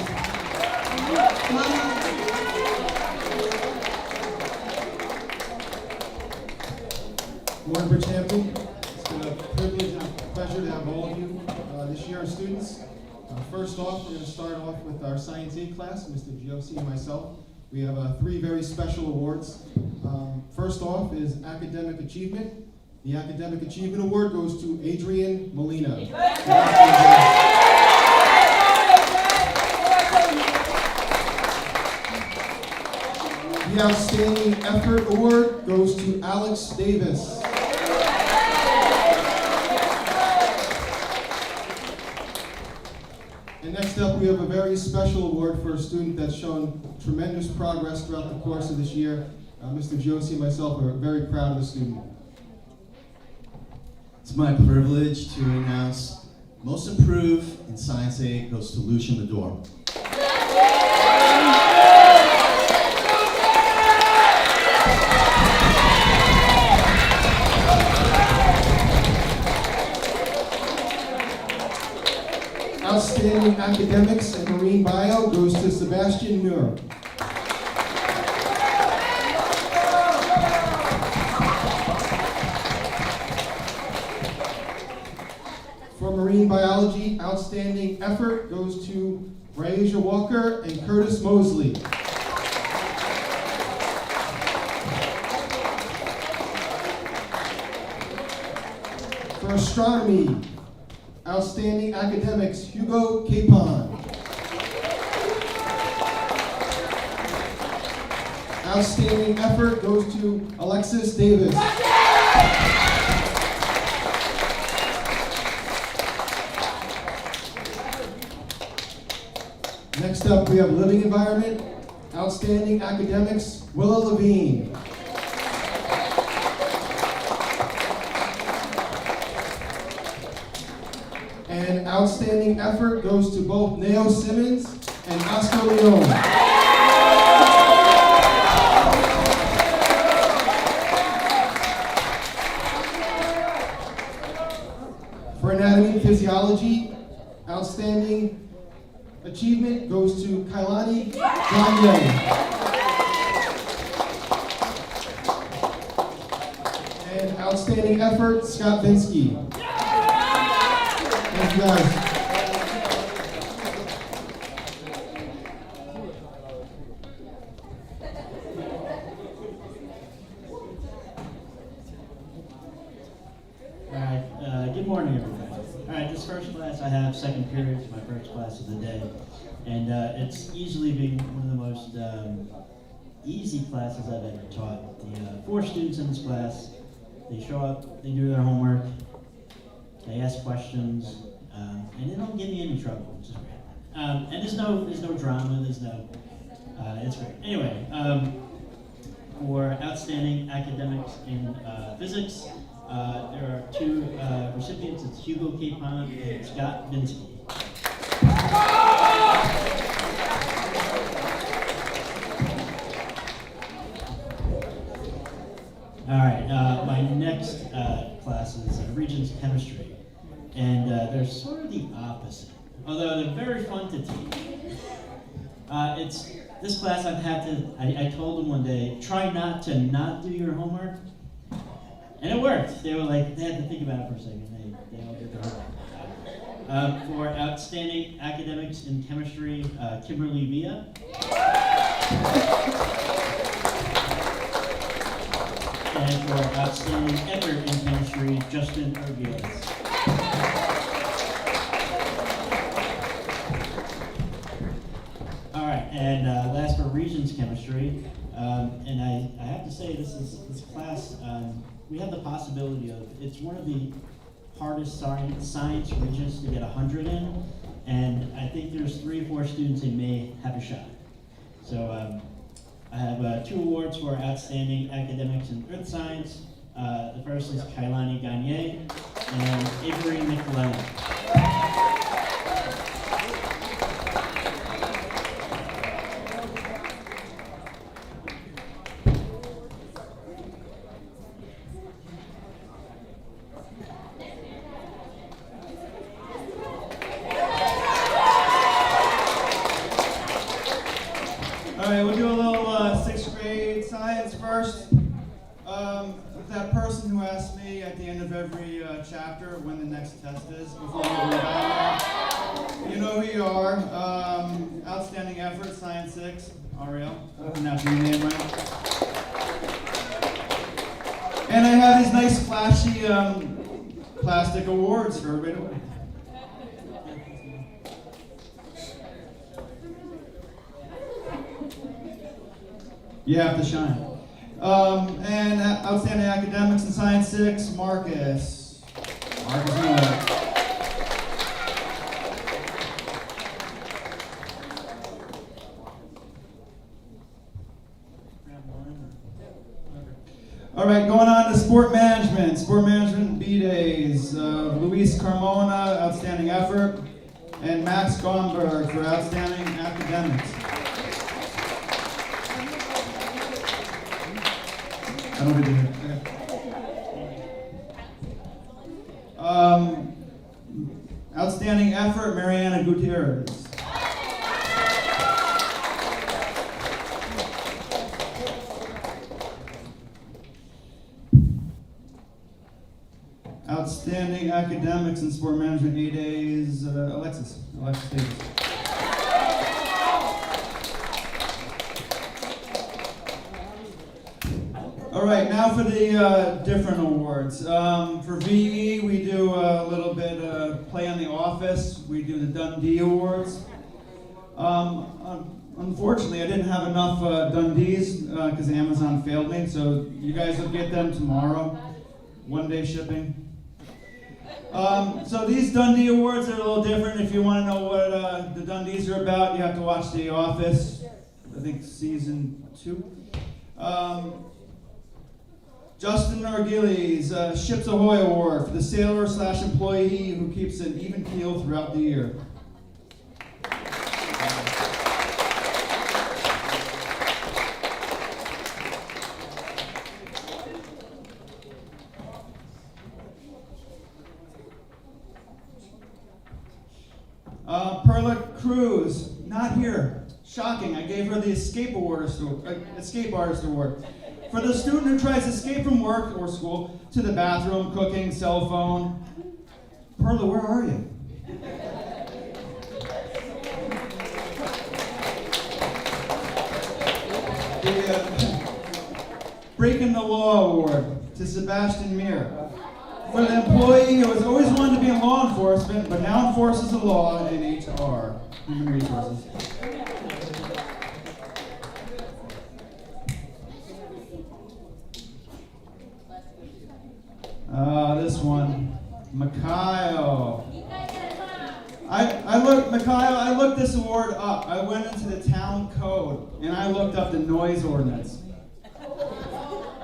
Morning, Bridgehampton. It's been a privilege and a pleasure to have all of you this year as students. First off, we're going to start off with our Science 8 class, Mr. Giosi and myself. We have 3 very special awards. First off is Academic Achievement. The Academic Achievement Award goes to Adrian Molina. The Outstanding Effort Award goes to Alex Davis. And next up, we have a very special award for a student that's shown tremendous progress throughout the course of this year. Mr. Giosi and myself are very proud of the student. It's my privilege to announce Most Improved in Science 8 goes to Lucia Medor. Outstanding Academics and Marine Bio goes to Sebastian Muir. For Marine Biology, Outstanding Effort goes to Raisha Walker and Curtis Mosley. For Astronomy, Outstanding Academics, Hugo Capon. Outstanding Effort goes to Alexis Davis. Next up, we have Living Environment, Outstanding Academics, Willow Levine. And outstanding effort goes to both Nao Simmons and Oscar Leone. For Anatomy and Physiology, outstanding achievement goes to Kailani Gagne. And outstanding effort, Scott Vinsky. Thank you guys. Good morning, everybody. All right, this first class I have, second period, is my first class of the day. And it's easily been one of the most easy classes I've ever taught. The 4 students in this class, they show up, they do their homework, they ask questions, and they don't give me any trouble, which is great. And there's no drama, it's great. Anyway, for outstanding academics in physics, there are 2 recipients. It's Hugo Capon and Scott Vinsky. All right, my next class is Regents Chemistry. And they're sort of the opposite, although they're very fun to teach. This class I told them one day, try not to not do your homework. And it worked. They were like, they had to think about it for a second. They all did their homework. For outstanding academics in chemistry, Kimberly Villa. And for outstanding effort in chemistry, Justin Urbias. All right, and last for Regents chemistry, and I have to say this class, we have the possibility of, it's one of the hardest science Regents to get 100 in, and I think there's 3 or 4 students who may have a shot. So I have 2 awards for outstanding academics in earth science. The first is Kailani Gagne and Avery McLennan. All right, we'll do a little 6th grade science first. That person who asked me at the end of every chapter when the next test is, before we go down, you know who you are. Outstanding effort, science 6, Ariel. I pronounced your name right. And I have these nice flashy plastic awards for everybody to win. You have to shine. And outstanding academics in science 6, Marcus. Marcus Miller. All right, going on to sport management. Sport management B-Days. Luis Carmona, outstanding effort. And Max Gomberg for outstanding academics. I don't get to hear. Okay. Outstanding effort, Mariana Gutierrez. Outstanding academics in sport management A-Days, Alexis Davis. All right, now for the different awards. For VE, we do a little bit of play on the office. We do the Dundee Awards. Unfortunately, I didn't have enough Dundees because Amazon failed me, so you guys will get them tomorrow. 1-day shipping. So these Dundee Awards are a little different. If you want to know what the Dundees are about, you have to watch The Office, I think season 2. Justin Nargilli's Ships Ahoy Award for the sailor/employee who keeps an even keel throughout the year. Perla Cruz, not here. Shocking, I gave her the Escape Artist Award. For the student who tries to escape from work or school to the bathroom, cooking, cell phone. Perla, where are you? The Breaking the Law Award to Sebastian Mir. For the employee who has always wanted to be in law enforcement, but now enforces the law in HR, Human Resources. This one, Mikhail. I looked this award up. I went into the town code and I looked up the noise ordinance.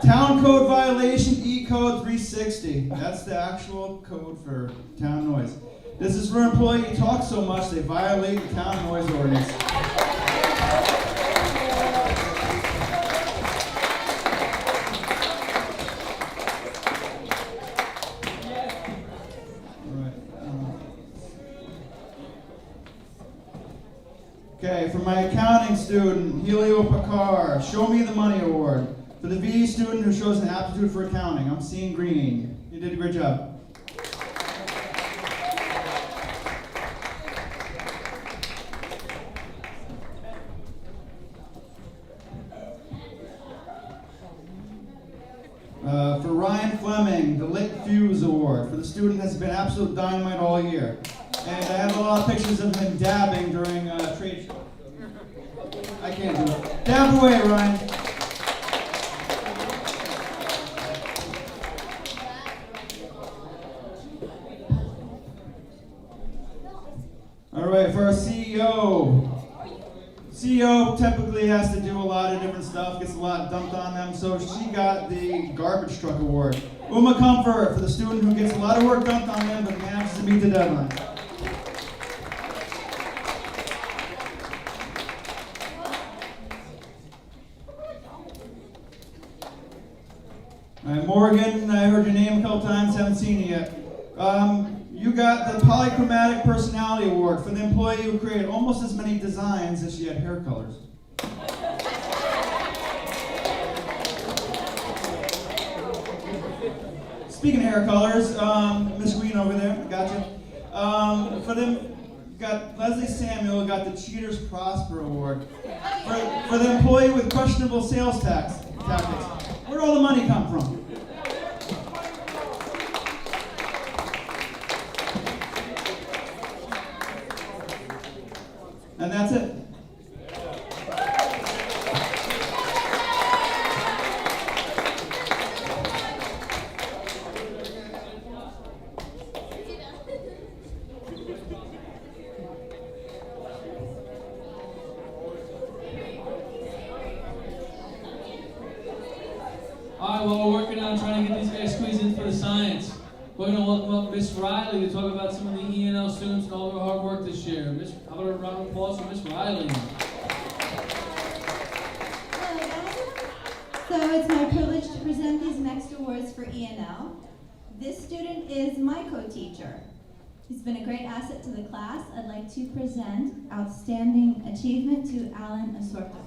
Town code violation, E-code 360. That's the actual code for town noise. This is for employee who talks so much they violate the town noise ordinance. Okay, for my accounting student, Helio Picard, Show Me the Money Award. For the VE student who shows an aptitude for accounting, I'm seeing green. You did a great job. For Ryan Fleming, the Lit Fuse Award for the student that's been absolute dynamite all year. And I have a lot of pictures of him dabbing during trade show. I can't do it. Dab away, Ryan. All right, for our CEO. CEO typically has to do a lot of different stuff, gets a lot dumped on them, so she got the Garbage Truck Award. Uma Comfort for the student who gets a lot of work dumped on them but manages to meet the deadline. All right, Morgan, I heard your name a couple times, haven't seen you yet. You got the Polychromatic Personality Award for the employee who created almost as many designs as she had hair colors. Speaking of hair colors, Miss Green over there, gotcha. For them, got Leslie Samuel got the Cheaters Prosper Award for the employee with questionable sales tactics. Where'd all the money come from? And that's it. Alright, well, we're working on trying to get these guys squeezed in for the science. We're going to welcome up Miss Riley to talk about some of the E&L students and all their hard work this year. Miss, how about a round of applause for Miss Riley? So it's my privilege to present these next awards for E&L. This student is my co-teacher. He's been a great asset to the class. I'd like to present Outstanding Achievement to Alan Asorto.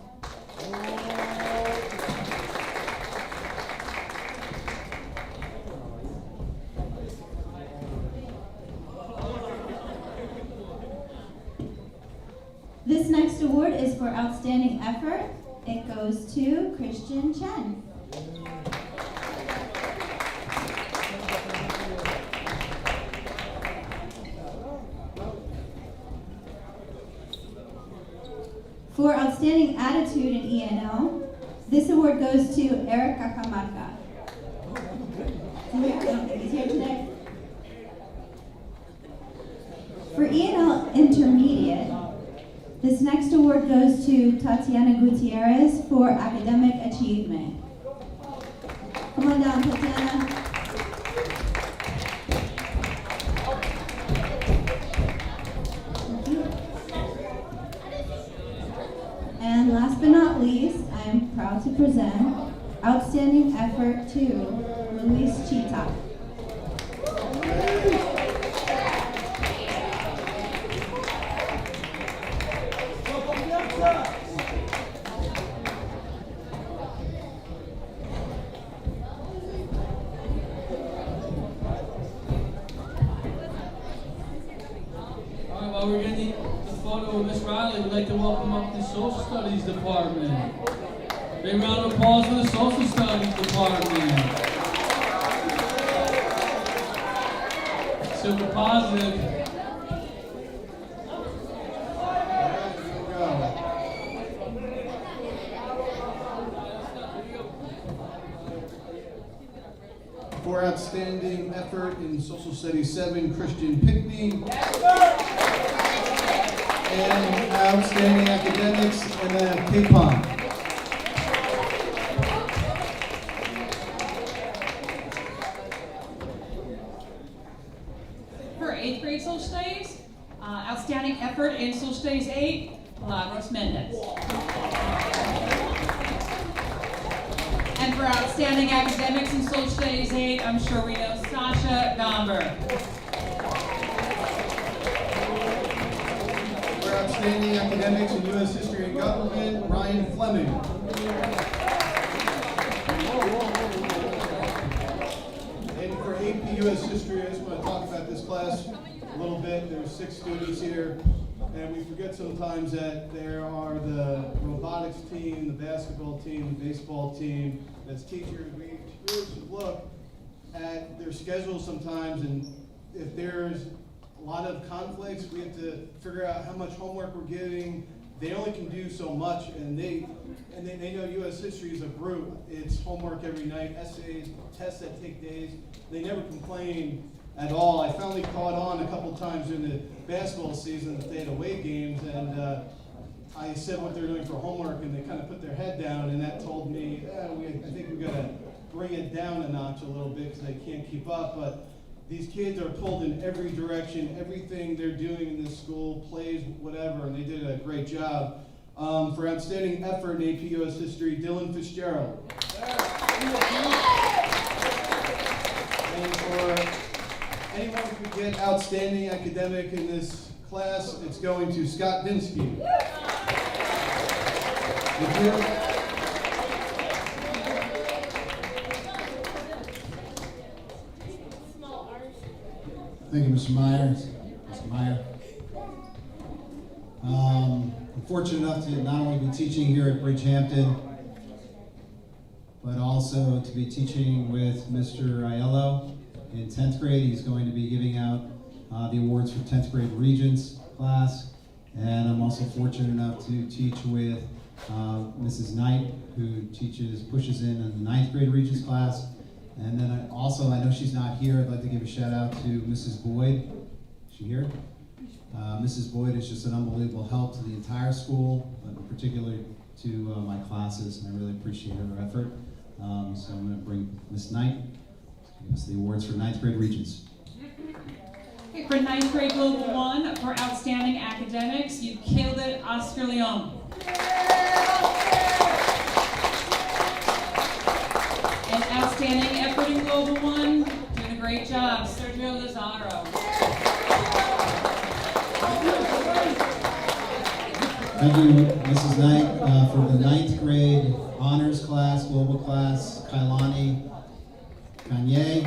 This next award is for outstanding effort. It goes to Christian Chen. For outstanding attitude in E&L, this award goes to Erica Camarga. I don't think he's here today. For E&L Intermediate, this next award goes to Tatiana Gutierrez for academic achievement. Come on down, Tatiana. Thank you. And last but not least, I am proud to present outstanding effort to Luis Chita. While we're getting the photo of Miss Riley, we'd like to welcome up the Social Studies Department. Big round of applause for the Social Studies Department. Super positive. For outstanding effort in Social Studies 7, Christian Pickney. And outstanding academics, Emma Capon. For 8th grade Social Studies, outstanding effort in Social Studies 8, Milagros Mendez. And for outstanding academics in Social Studies 8, I'm sure we know Sasha Gomber. For outstanding academics in U.S. History and Government, Ryan Fleming. And for AP U.S. History, I just want to talk about this class a little bit. There's 6 students here, and we forget sometimes that there are the robotics team, the basketball team, the baseball team. As teachers, we really look at their schedule sometimes, and if there's a lot of conflicts, we have to figure out how much homework we're giving. They only can do so much, and they know U.S. history is a brute. It's homework every night, essays, tests that take days. They never complain at all. I finally caught on a couple times in the basketball season that they had away games, and I said what they're doing for homework, and they kind of put their head down, and that told me, I think we got to bring it down a notch a little bit because they can't keep up. But these kids are pulled in every direction. Everything they're doing in this school, plays, whatever, and they did a great job. For outstanding effort in AP US History, Dylan Fitzgerald. And for anyone who could get outstanding academic in this class, it's going to Scott Dinsky. Thank you. Thank you, Mr. Meyer. I'm fortunate enough to not only be teaching here at Bridgehampton, but also to be teaching with Mr. Aiello in 10th grade. He's going to be giving out the awards for 10th grade Regents class. And I'm also fortunate enough to teach with Mrs. Knight, who pushes in the 9th grade Regents class. And then I know she's not here, I'd like to give a shout out to Mrs. Boyd. Is she here? Mrs. Boyd is just an unbelievable help to the entire school, but particularly to my classes, and I really appreciate her effort. So I'm going to bring Ms. Knight to give us the awards for 9th grade Regents. Okay, for 9th grade Global 1, for outstanding academics, you killed it, Oscar Leon. And outstanding effort in Global 1, doing a great job, Sergio Lazaro. Thank you, Mrs. Knight, for the 9th grade honors class, global class, Kailani Kanye.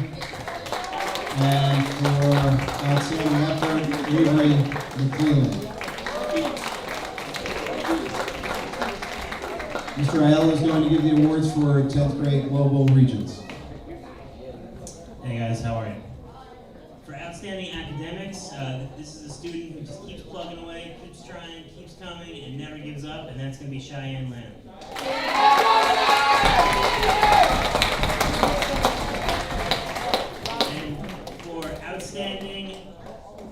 And for outstanding effort, Avery McClellan. Mr. Aiello is going to give the awards for 10th grade global Regents. Hey guys, how are you? For outstanding academics, this is a student who just keeps plugging away, keeps trying, keeps coming, and never gives up, and that's going to be Cheyenne Lamb. And for outstanding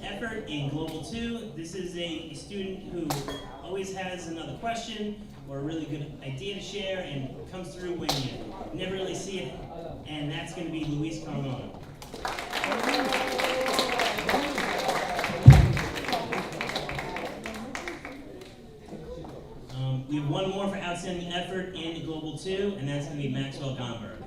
effort in Global 2, this is a student who always has another question or a really good idea to share and comes through when you never really see it, and that's going to be Luis Carmona. We have one more for outstanding effort in Global 2, and that's going to be Maxwell Gomberg.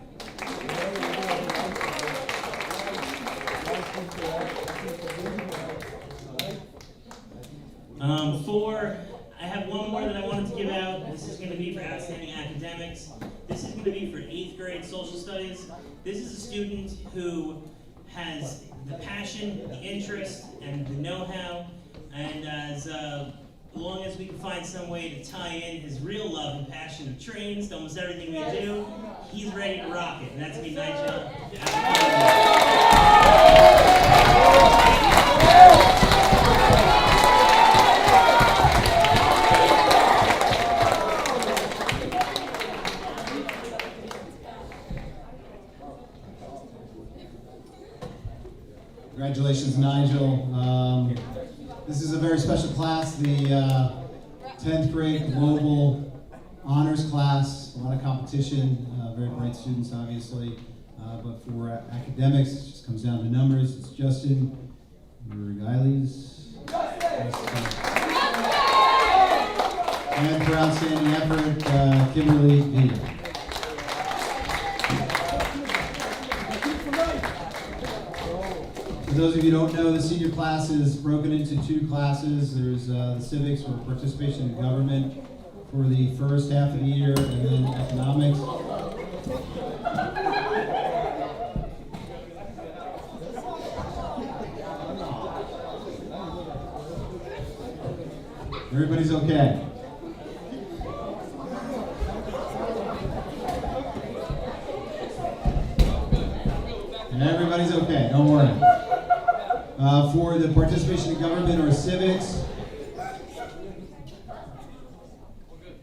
I have one more that I wanted to give out. This is going to be for outstanding academics. This is going to be for 8th grade social studies. This is a student who has the passion, the interest, and the know-how, and as long as we can find some way to tie in his real love and passion of trains to almost everything we do, he's ready to rock it, and that's me, Nigel. Congratulations, Nigel. This is a very special class, the 10th grade global honors class. A lot of competition, very bright students, obviously. But for academics, it just comes down to numbers. It's Justin Vergailes. And for outstanding effort, Kimberly Peter. For those of you who don't know, the senior class is broken into two classes. There's the civics or participation in government for the first half of the year, and then economics. Everybody's okay. For the participation in government or civics.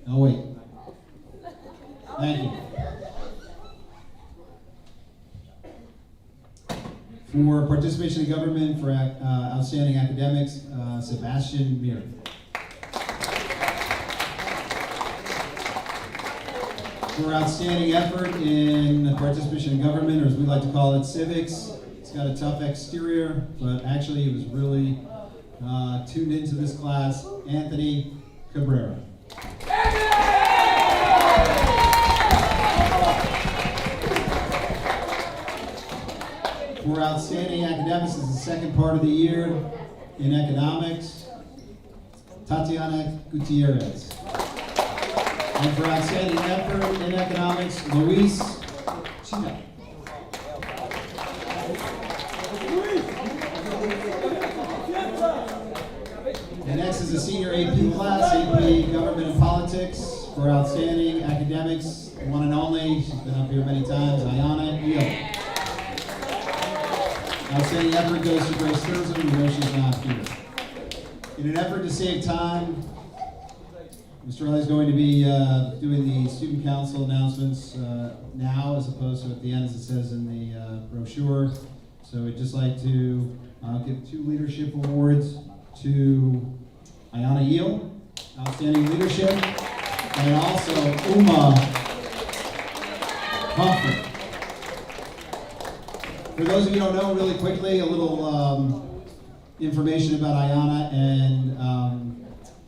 Oh, wait. Thank you. For participation in government for outstanding academics, Sebastian Mir. For outstanding effort in participation in government, or as we like to call it, civics. It's got a tough exterior, but actually he was really tuned into this class, Anthony Cabrera. For outstanding academics, this is the second part of the year in economics, Tatiana Gutierrez. And for outstanding effort in economics, Luis Chino. And next is a senior AP class, AP Government and Politics. For outstanding academics, the one and only, she's been up here many times, Ayana Eo. Outstanding effort goes to Grace Thurston, where she's not here. In an effort to save time, Mr. Riley is going to be doing the student council announcements now, as opposed to at the end, as it says in the brochure. So we'd just like to give 2 leadership awards to Ayana Yeo, outstanding leadership, and also Uma Humphrey. For those of you who don't know, really quickly, a little information about Ayana and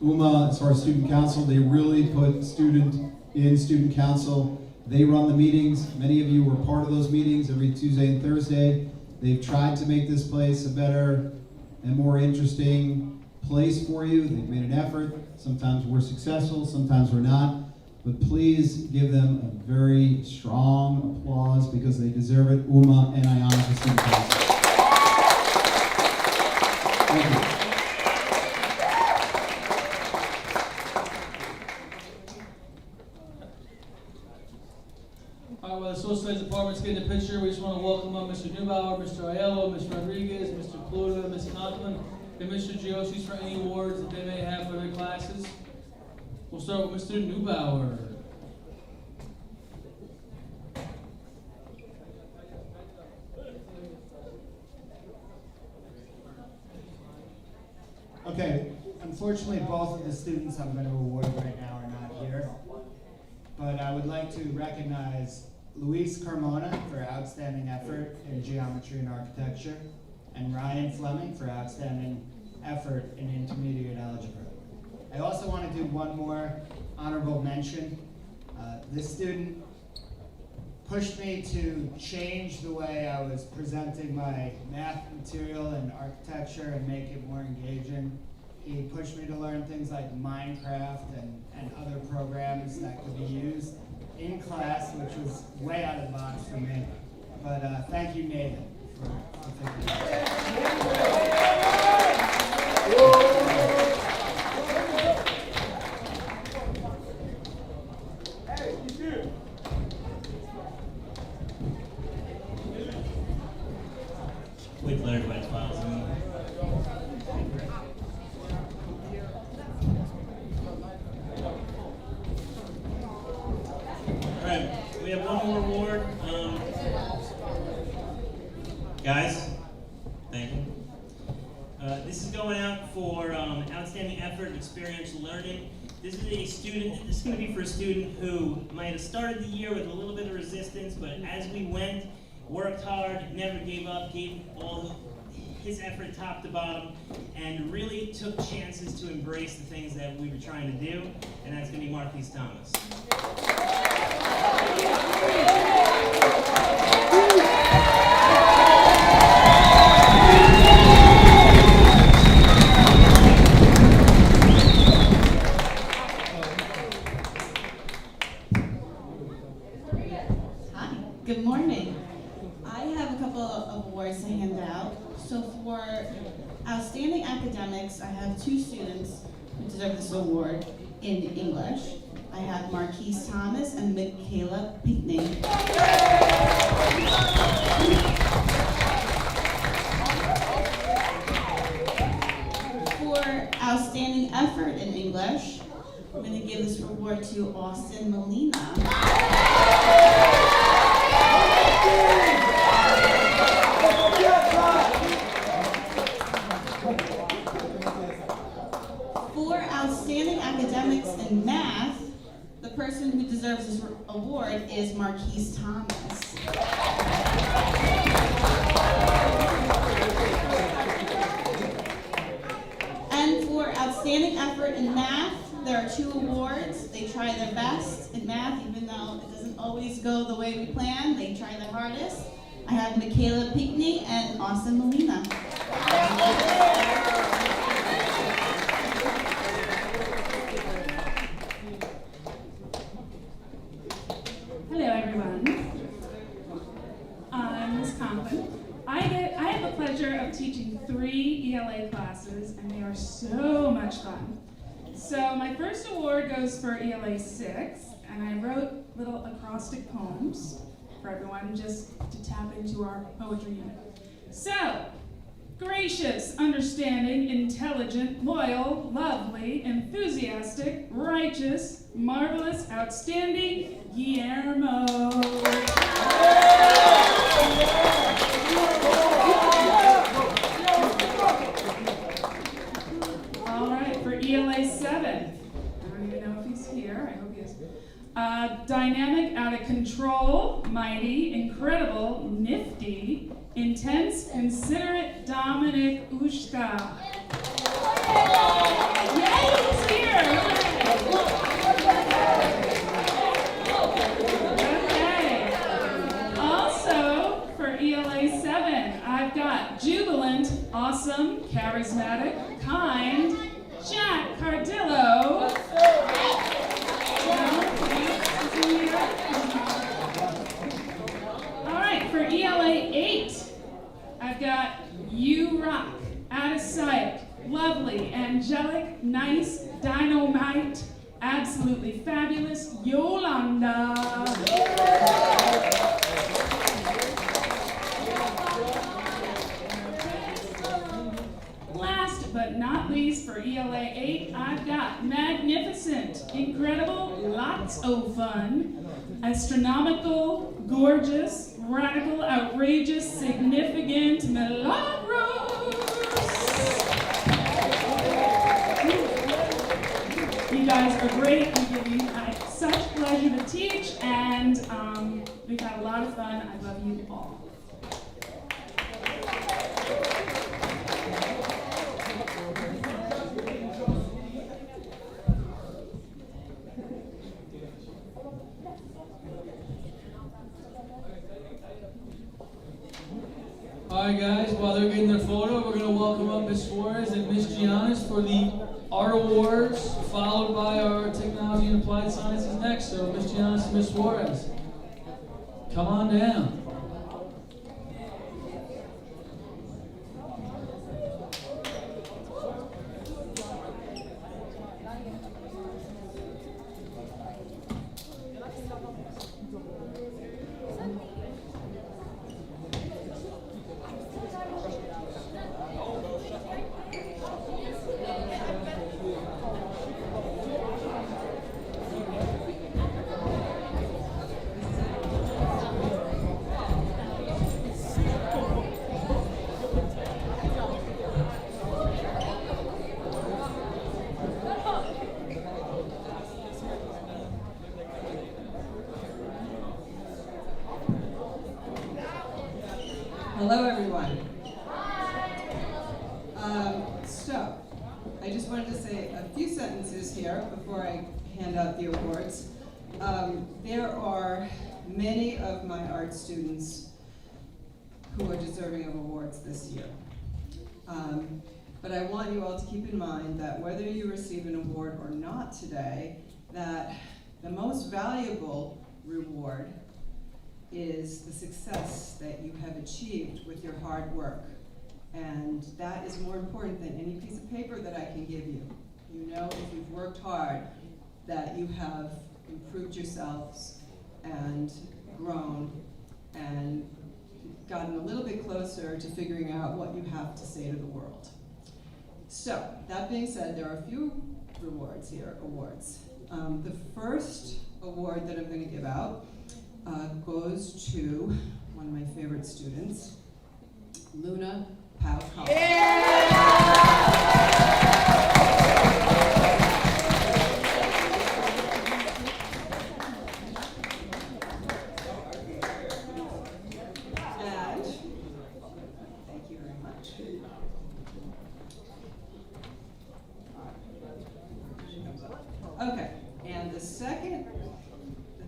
Uma as far as student council. They really put student in student council. They run the meetings. Many of you were part of those meetings every Tuesday and Thursday. They've tried to make this place a better and more interesting place for you. They've made an effort. Sometimes we're successful, sometimes we're not. But please give them a very strong applause because they deserve it. Uma and Ayana for student council. Thank you. All right, well, the social studies department's getting the picture. We just want to welcome up Mr. Neubauer, Mr. Aiello, Ms. Rodriguez, Mr. Pluta, Ms. Conklin, and Mr. Giosis for any awards that they may have for their classes. We'll start with Mr. Neubauer. Okay, unfortunately, both of the students I'm going to award right now are not here. But I would like to recognize Luis Carmona for outstanding effort in geometry and architecture, and Ryan Fleming for outstanding effort in intermediate algebra. I also want to do one more honorable mention. This student pushed me to change the way I was presenting my math material and architecture and make it more engaging. He pushed me to learn things like Minecraft and other programs that could be used in class, which was way out of the box for me. But thank you, Nathan, for thinking about Wait till everybody's files in. Alright, we have one more award. Guys, thank you. This is going out for outstanding effort and experiential learning. This is going to be for a student who might have started the year with a little bit of resistance, but as we went, worked hard, never gave up, gave all his effort top to bottom, and really took chances to embrace the things that we were trying to do, and that's going to be Marquise Thomas. Hi, good morning. I have a couple of awards to hand out. So for outstanding academics, I have 2 students who deserve this award in English. I have Marquise Thomas and Michaela Pinckney. outstanding effort in English, I'm going to give this reward to Austin Molina. For outstanding academics in math, the person who deserves this award is Marquise Thomas. And for outstanding effort in math, there are 2 awards. They try their best in math, even though it doesn't always go the way we plan. They try their hardest. I have Michaela Pinckney and Austin Molina. Hello, everyone. I'm Ms. Conklin. I have the pleasure of teaching 3 ELA classes, and they are so much fun. So my first award goes for ELA 6, and I wrote little acrostic poems for everyone just to tap into our poetry unit. So, gracious, understanding, intelligent, loyal, lovely, enthusiastic, righteous, marvelous, outstanding, Guillermo. All right, for ELA 7, I don't even know if he's here, I hope he is. Dynamic, out of control, mighty, incredible, nifty, intense, considerate, Dominic Ushka. Yay, he's here! Okay. Also, for ELA 7, I've got jubilant, awesome, charismatic, kind, Jack Cardillo. All right, for ELA 8, I've got You Rock, Out of Sight, Lovely, Angelic, Nice, Dynamite, Absolutely Fabulous, Yolanda. Last but not least, for ELA 8, I've got Magnificent, Incredible, Lots of Fun, Astronomical, Gorgeous, Radical, Outrageous, Significant, Milagros. You guys are great. You give me such pleasure to teach, and we've had a lot of fun. I love you all. Alright guys, while they're getting their photo, we're going to welcome up Ms. Suarez and Ms. Giannis for the Art Awards, followed by our Technology and Applied Sciences next. So Ms. Giannis and Ms. Suarez, come on down. Hello, everyone. So, I just wanted to say a few sentences here before I hand out the awards. There are many of my art students who are deserving of awards this year. But I want you all to keep in mind that whether you receive an award or not today, that the most valuable reward is the success that you have achieved with your hard work. And that is more important than any piece of paper that I can give you. You know, if you've worked hard, that you have improved yourselves and grown and gotten a little bit closer to figuring out what you have to say to the world. So, that being said, there are a few awards. The first award that I'm going to give out goes to one of my favorite students, Luna Powell. And thank you very much. Okay, and the second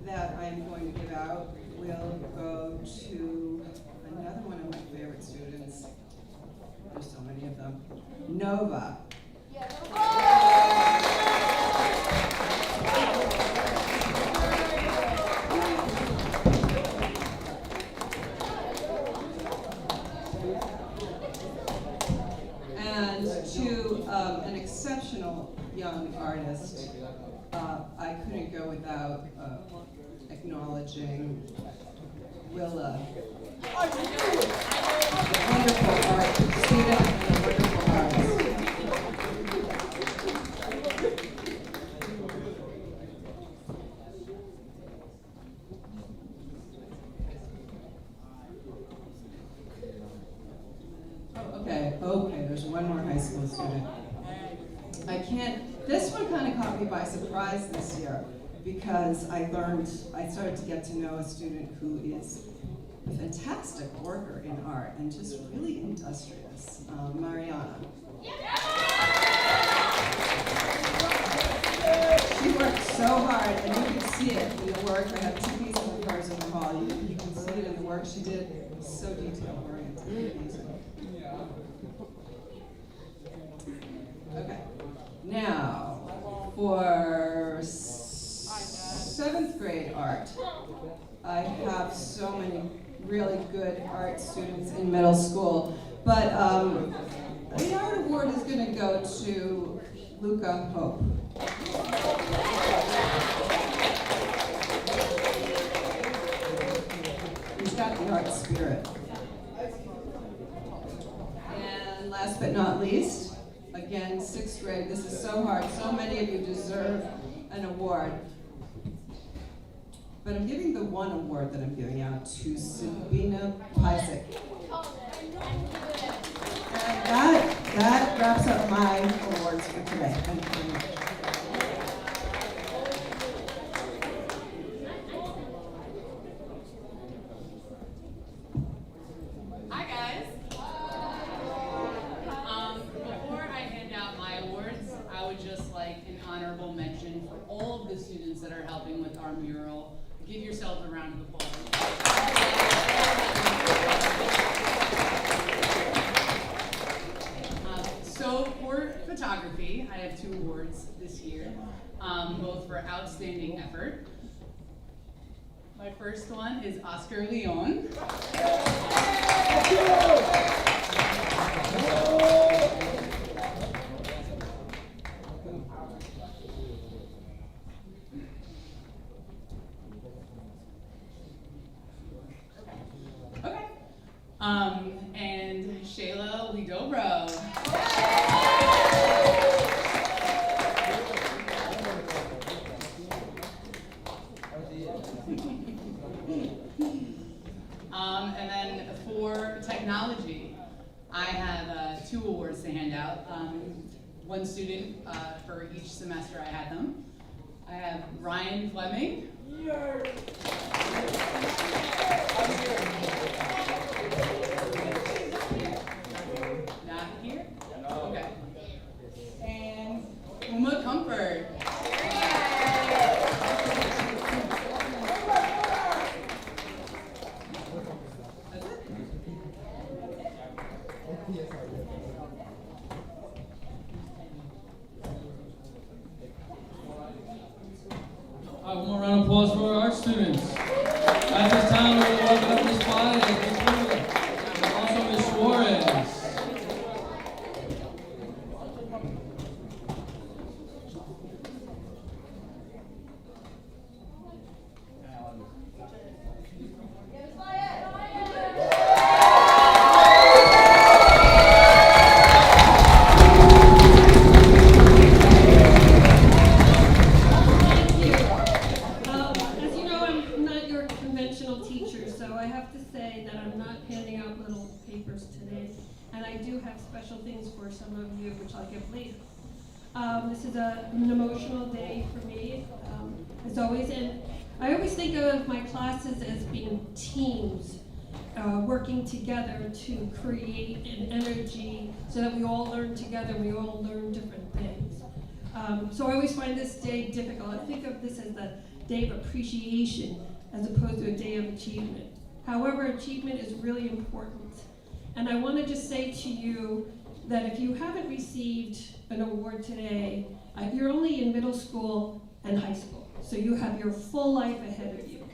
that I'm going to give out will go to another one of my favorite students. There's so many of them. Nova. And to an exceptional young artist, I couldn't go without acknowledging Willa, a wonderful art student and a wonderful artist. Okay, there's one more high school student. This one kind of caught me by surprise this year because I started to get to know a student who is a fantastic worker in art and just really industrious, Mariana. She worked so hard, and you can see it in the work. I have two pieces of hers in the hall. You can see it in the work she did. So detail-oriented, amazing. Okay, now for 7th grade art, I have so many really good art students in middle school, but the art award is going to go to Luca Hope. He's got the art spirit. And last but not least, again, 6th grade, this is so hard. So many of you deserve an award. But I'm giving the one award that I'm giving out to Sabina Pisek. And that wraps up my awards for today. Thank you very much. Hi guys. Before I hand out my awards, I would just like an honorable mention for all of the students that are helping with our mural. Give yourselves a round of applause. So for photography, I have 2 awards this year, both for outstanding effort. My first one is Oscar Leon. Okay. And Shayla Lidobro. And then for technology, I have 2 awards to hand out. One student for each semester I had them. I have Ryan Fleming. Not here? Okay. And Uma Comfort. One more round of applause for our art students. At this time, we're going to welcome up Ms. Baez, Ms. Lula, and also Ms. Suarez. I do have special things for some of you, which I'll give later. This is an emotional day for me, as always, and I always think of my classes as being teams, working together to create an energy so that we all learn together, we all learn different things. So I always find this day difficult. I think of this as the day of appreciation as opposed to a day of achievement. However, achievement is really important. And I want to just say to you that if you haven't received an award today, you're only in middle school and high school. So you have your full life ahead of you.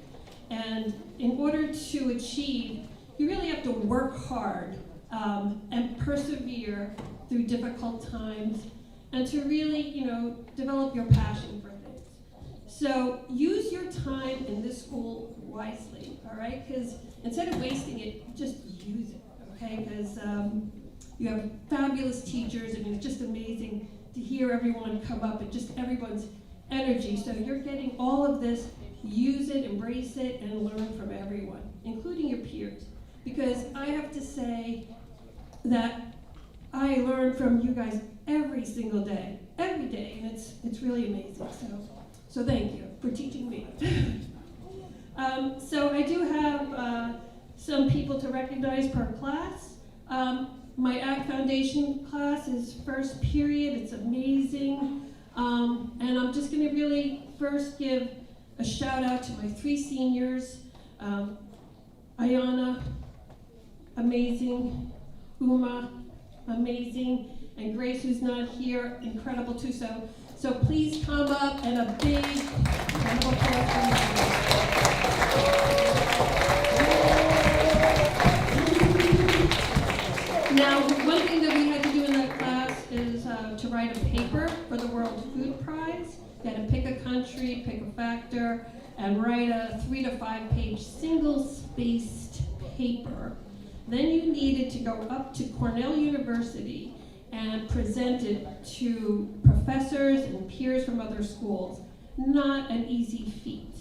And in order to achieve, you really have to work hard and persevere through difficult times and to really, develop your passion for things. So use your time in this school wisely, all right? Because instead of wasting it, just use it, okay? Because you have fabulous teachers. I mean, it's just amazing to hear everyone come up and just everyone's energy. So you're getting all of this. Use it, embrace it, and learn from everyone, including your peers. Because I have to say that I learn from you guys every single day, and it's really amazing. So thank you for teaching me. So I do have some people to recognize per class. My ACT Foundation class is first period. It's amazing. And I'm just going to really first give a shout out to my 3 seniors. Ayana, amazing. Uma, amazing. And Grace, who's not here, incredible too. So please come up and a big round of applause for you. Now, one thing that we had to do in that class is to write a paper for the World Food Prize. You had to pick a country, pick a factor, and write a 3 to 5 page single-spaced paper. Then you needed to go up to Cornell University and present it to professors and peers from other schools. Not an easy feat.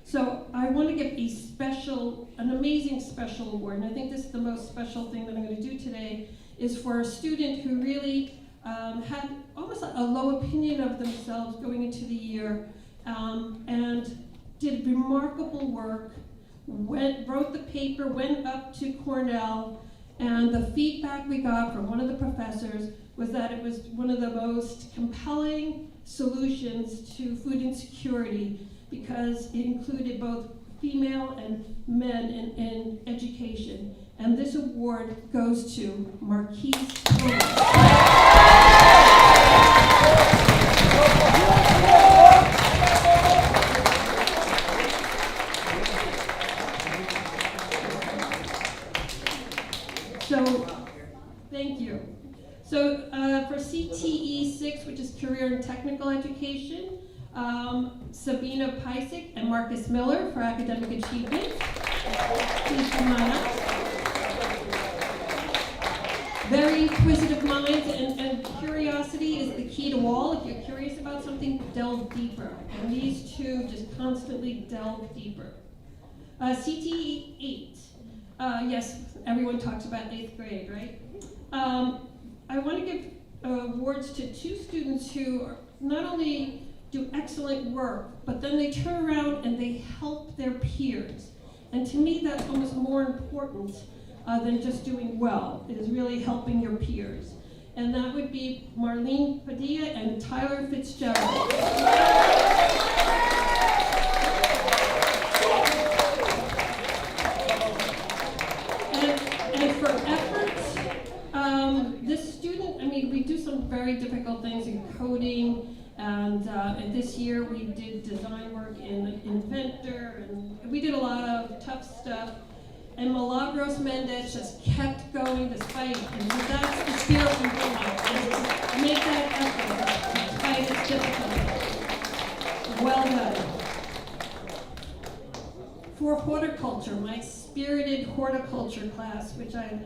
So I want to give an amazing special award, and I think this is the most special thing that I'm going to do today, is for a student who really had almost a low opinion of themselves going into the year, and did remarkable work, wrote the paper, went up to Cornell, and the feedback we got from one of the professors was that it was one of the most compelling solutions to food insecurity because it included both female and men in education. And this award goes to Marquise Thomas. So, thank you. So for CTE 6, which is Career and Technical Education, Sabina Pysick and Marcus Miller for Academic Achievement. Please come on up. Very inquisitive minds, and curiosity is the key to all. If you're curious about something, delve deeper. And these two just constantly delve deeper. CTE 8. Yes, everyone talks about 8th grade, right? I want to give awards to 2 students who not only do excellent work, but then they turn around and they help their peers. And to me, that's almost more important than just doing well. It is really helping your peers. And that would be Marlene Padilla and Tyler Fitzgerald. And for effort, this student, we do some very difficult things in coding, and this year we did design work in Inventor, and we did a lot of tough stuff. And Milagros Mendez just kept going despite, and so that's the spirit we want. Make that effort despite its difficulty. Well done. For horticulture, my spirited horticulture class, which I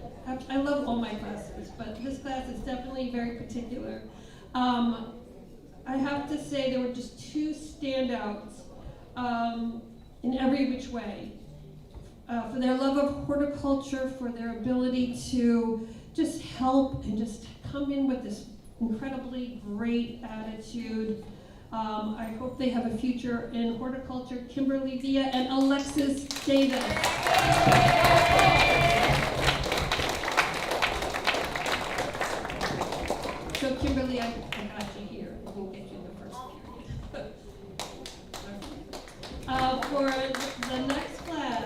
love all my classes, but this class is definitely very particular. I have to say there were just 2 standouts in every which way. For their love of horticulture, for their ability to just help and just come in with this incredibly great attitude. I hope they have a future in horticulture. Kimberly Villa and Alexis Davis. So Kimberly, I got you here. I won't get you in the first period. For the next class,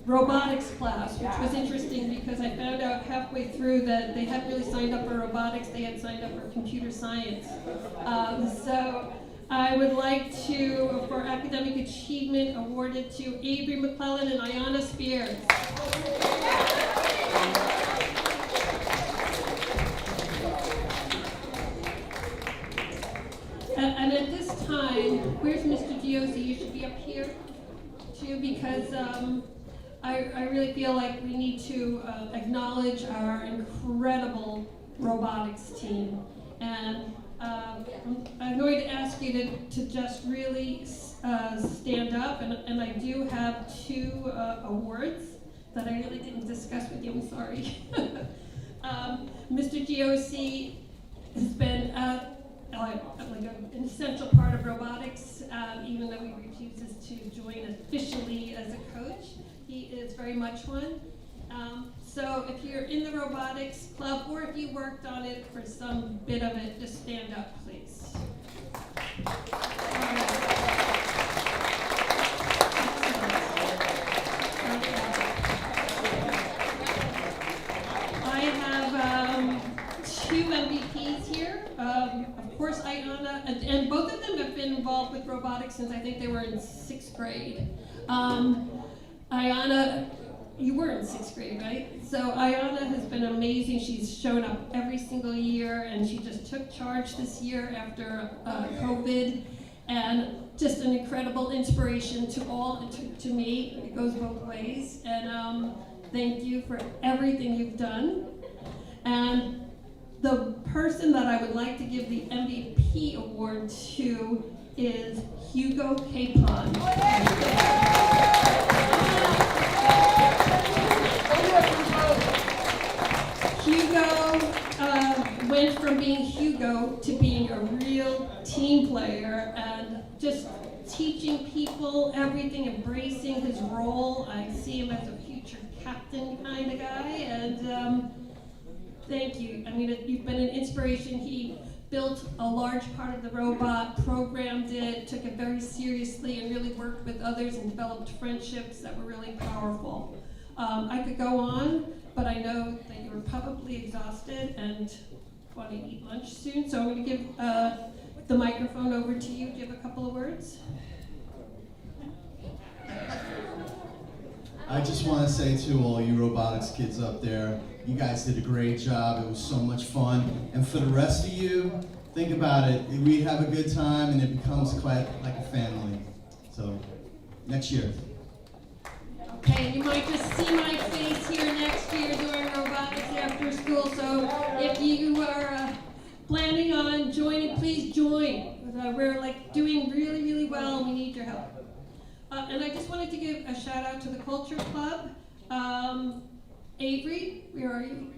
robotics class, which was interesting because I found out halfway through that they hadn't really signed up for robotics, they had signed up for computer science. So I would like to, for academic achievement, awarded to Avery McClellan and Ayanna Spears. And at this time, where's Mr. Giosi? You should be up here too, because I really feel like we need to acknowledge our incredible robotics team. And I'm going to ask you to just really stand up. And I do have 2 awards that I really didn't discuss with you. I'm sorry. Mr. Giosi has been like an essential part of robotics, even though he refuses to join officially as a coach. He is very much one. So if you're in the robotics club, or if you worked on it for some bit of it, just stand up, please. I have 2 MVPs here. Of course, Ayanna, and both of them have been involved with robotics since I think they were in 6th grade. Ayanna, you were in 6th grade, right? So Ayanna has been amazing. She's shown up every single year, and she just took charge this year after COVID, and just an incredible inspiration to all, and to me. It goes both ways. And thank you for everything you've done. And the person that I would like to give the MVP award to is Hugo Capon. Hugo went from being Hugo to being a real team player and just teaching people everything, embracing his role. I see him as a future captain kind of guy, and thank you. I mean, you've been an inspiration. He built a large part of the robot, programmed it, took it very seriously, and really worked with others and developed friendships that were really powerful. I could go on, but I know that you're probably exhausted and want to eat lunch soon, so I'm going to give the microphone over to you. Do you have a couple of words? I just want to say to all you robotics kids up there, you guys did a great job. It was so much fun. And for the rest of you, think about it. We have a good time and it becomes quite like a family. So, next year. Okay, and you might just see my face here next year doing robotics after school. So if you are planning on joining, please join. We're like doing really, really well, and we need your help. And I just wanted to give a shout out to the Culture Club. Avery, where are you?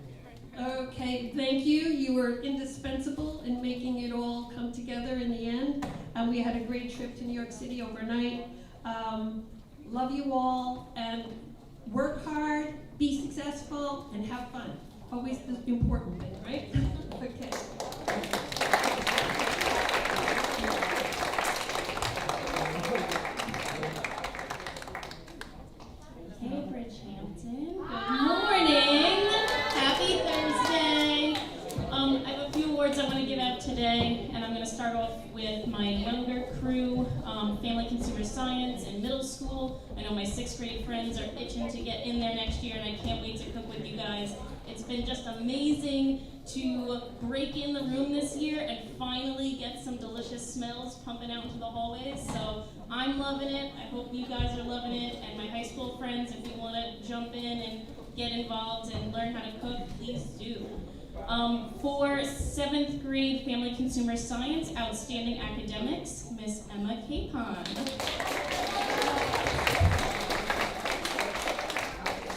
Okay, thank you. You were indispensable in making it all come together in the end. We had a great trip to New York City overnight. Love you all, and work hard, be successful, and have fun. Always the important thing, right? Okay. Hey, Bridgehampton. Good morning. Happy Thursday. I have a few awards I want to give out today, and I'm going to start off with my younger crew, Family Consumer Science in middle school. I know my 6th grade friends are itching to get in there next year, and I can't wait to cook with you guys. It's been just amazing to break in the room this year and finally get some delicious smells pumping out into the hallways. So I'm loving it. I hope you guys are loving it. And my high school friends, if you want to jump in and get involved and learn how to cook, please do. For 7th grade Family Consumer Science, Outstanding Academics, Miss Emma Capon.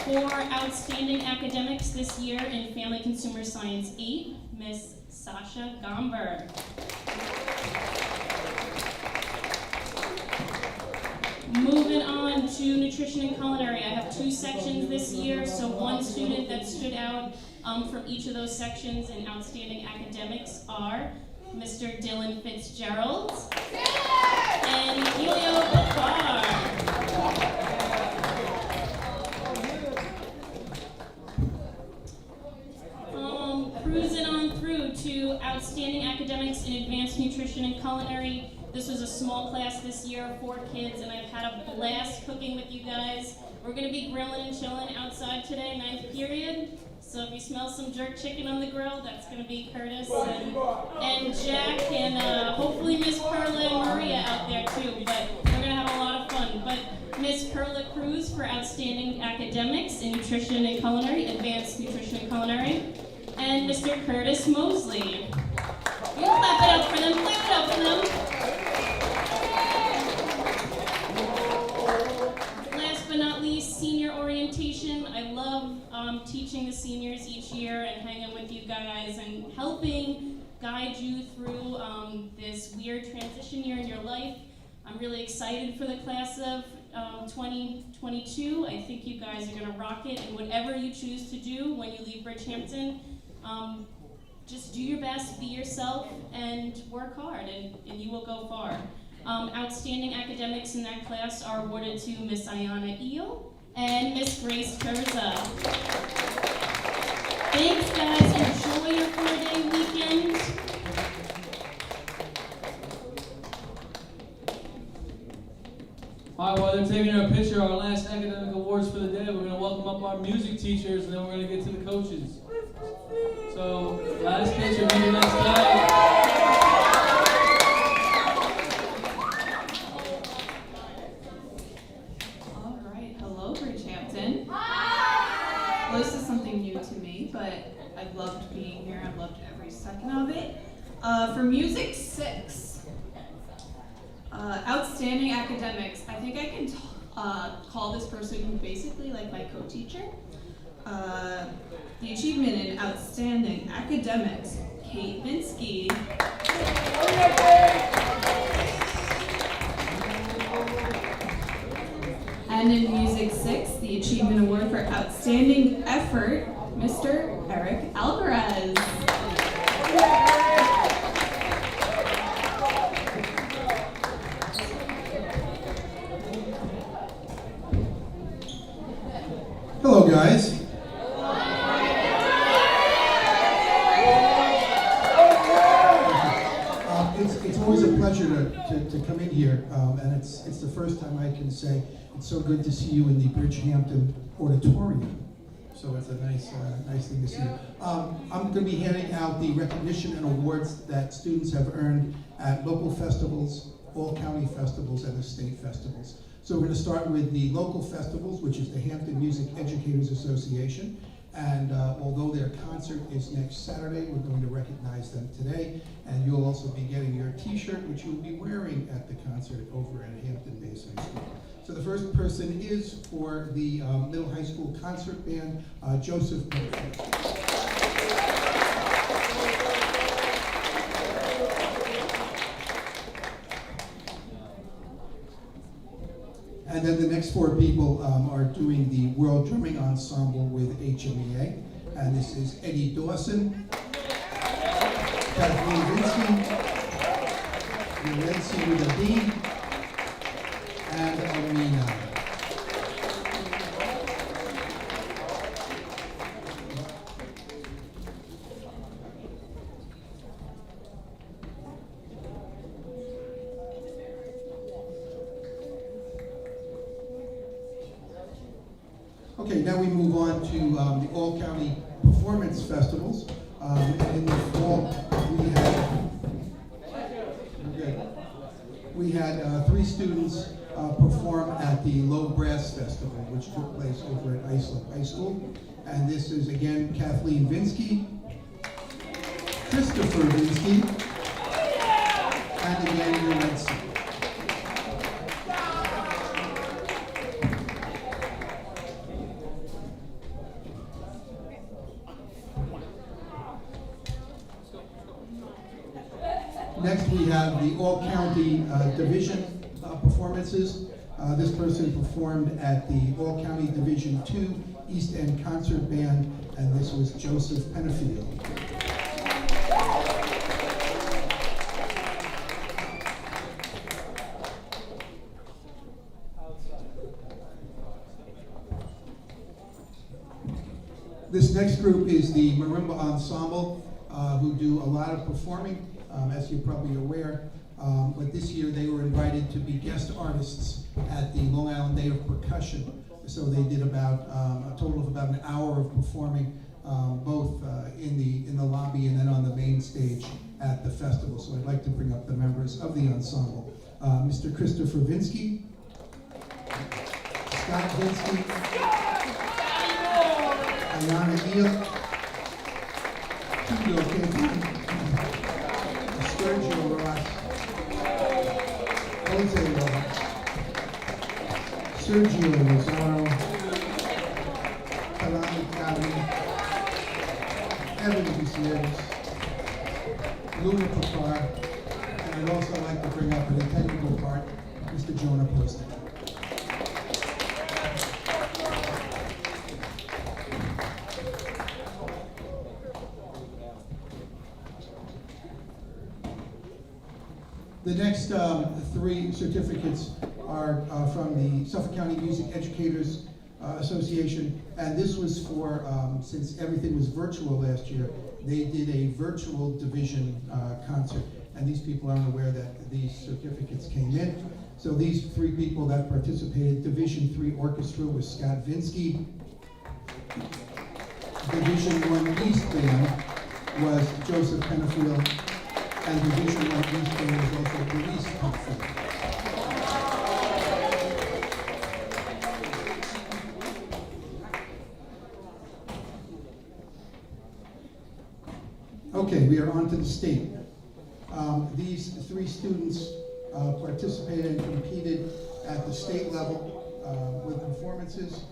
For outstanding academics this year in Family Consumer Science 8, Miss Sasha Gomberg. Moving on to nutrition and culinary, I have 2 sections this year, so one student that stood out from each of those sections in outstanding academics are Mr. Dylan Fitzgerald and Helio Bakar. Cruising on through to outstanding academics in advanced nutrition and culinary. This was a small class this year, 4 kids, and I've had a blast cooking with you guys. We're gonna be grilling and chilling outside today, 9th period. So if you smell some jerk chicken on the grill, that's gonna be Curtis and Jack and hopefully Miss Perla and Maria out there too, but we're gonna have a lot of fun. But Miss Perla Cruz for outstanding academics in nutrition and culinary, advanced nutrition and culinary, and Mr. Curtis Mosley. You clap it up for them, clap it up for them. Last but not least, senior orientation. I love teaching the seniors each year and hanging with you guys and helping guide you through this weird transition year in your life. I'm really excited for the class of 2022. I think you guys are gonna rock it, and whatever you choose to do when you leave Bridgehampton, just do your best, be yourself, and work hard, and you will go far. Outstanding academics in that class are awarded to Miss Ayana Eel and Miss Grace Terza. Thanks, guys. Enjoy your 4-day weekend. All right, while they're taking our picture, our last academic awards for the day, we're going to welcome up our music teachers, and then we're going to get to the coaches. So, last picture, be the next guy. All right, hello Bridgehampton. Hi! Well, this is something new to me, but I've loved being here. I've loved every second of it. For music 6, outstanding academics. I think I can call this person basically like my co-teacher. The achievement in outstanding academics, Kate Minsky. And in music 6, the achievement award for outstanding effort, Mr. Eric Alvarez. Hello, guys. It's always a pleasure to come in here, and it's the first time I can say it's so good to see you in the Bridgehampton Auditorium. So it's a nice thing to see. I'm going to be handing out the recognition and awards that students have earned at local festivals, all county festivals, and the state festivals. So we're going to start with the local festivals, which is the Hampton Music Educators Association. And although their concert is next Saturday, we're going to recognize them today. And you'll also be getting your t-shirt, which you'll be wearing at the concert over at Hampton Bays High School. So the first person is for the middle high school concert band, Joseph Murphy. And then the next 4 people are doing the World Drumming Ensemble with HMEA. And this is Eddie Dawson, Kathleen Vinsky, Nancy with a D, and Alina. Okay, now we move on to the all-county performance festivals. In the fall, we had 3 students perform at the Low Brass Festival, which took place over at Islip High School. And this is again Kathleen Vinsky, Christopher Vinsky, and again Nancy. have the all-county division performances. This person performed at the all-county Division II East End Concert Band, and this was Joseph Penafiel. This next group is the Marimba Ensemble, who do a lot of performing, as you're probably aware. But this year they were invited to be guest artists at the Long Island Day of Percussion. So they did about a total of about an hour of performing, both in the lobby and then on the main stage at the festival. So I'd like to bring up the members of the ensemble. Mr. Christopher Vinsky, Scott Vinsky, Ayana Eel, Hugo Quinton, Sergio Ross, Jose Ross, Sergio Rosaro, Kalani Kali, Evan Gutierrez, Luna Papar, and I'd also like to bring up an integral part, Mr. Jonah Poston. The next three certificates are from the Suffolk County Music Educators Association, and this was for, since everything was virtual last year, they did a virtual division concert, and these people aren't aware that these certificates came in. So these three people that participated, Division III Orchestra was Scott Vinsky, Division I East Band was Joseph Penafiel, and Division I East Band was also Luis Penafiel. Okay, we are on to the state. These three students participated and competed at the state level with performances,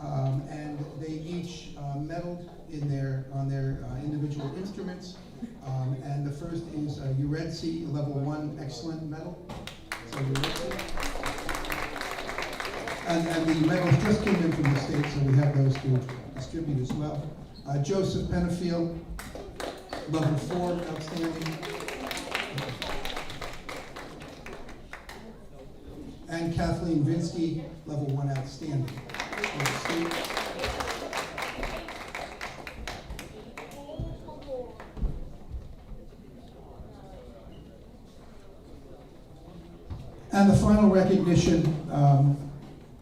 and they each medaled on their individual instruments. And the first is Uredzi, Level 1 Excellent Medal. So Uredzi. And the medals just came in from the state, so we have those to distribute as well. Joseph Penafiel, Level 4 Outstanding. And Kathleen Vinsky, Level 1 Outstanding. And the final recognition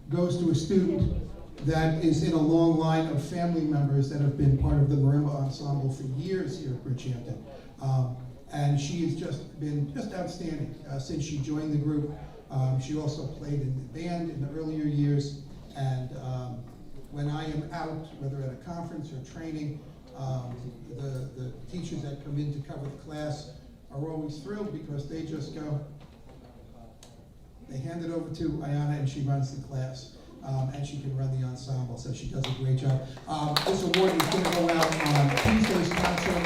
goes to a student that is in a long line of family members that have been part of the marimba ensemble for years here at Bridgehampton. And she has just been outstanding since she joined the group. She also played in the band in the earlier years, and when I am out, whether at a conference or training, the teachers that come in to cover the class are always thrilled because they just go, they hand it over to Ayana and she runs the class. And she can run the ensemble, so she does a great job. This award is going to go out on Tuesday's concert.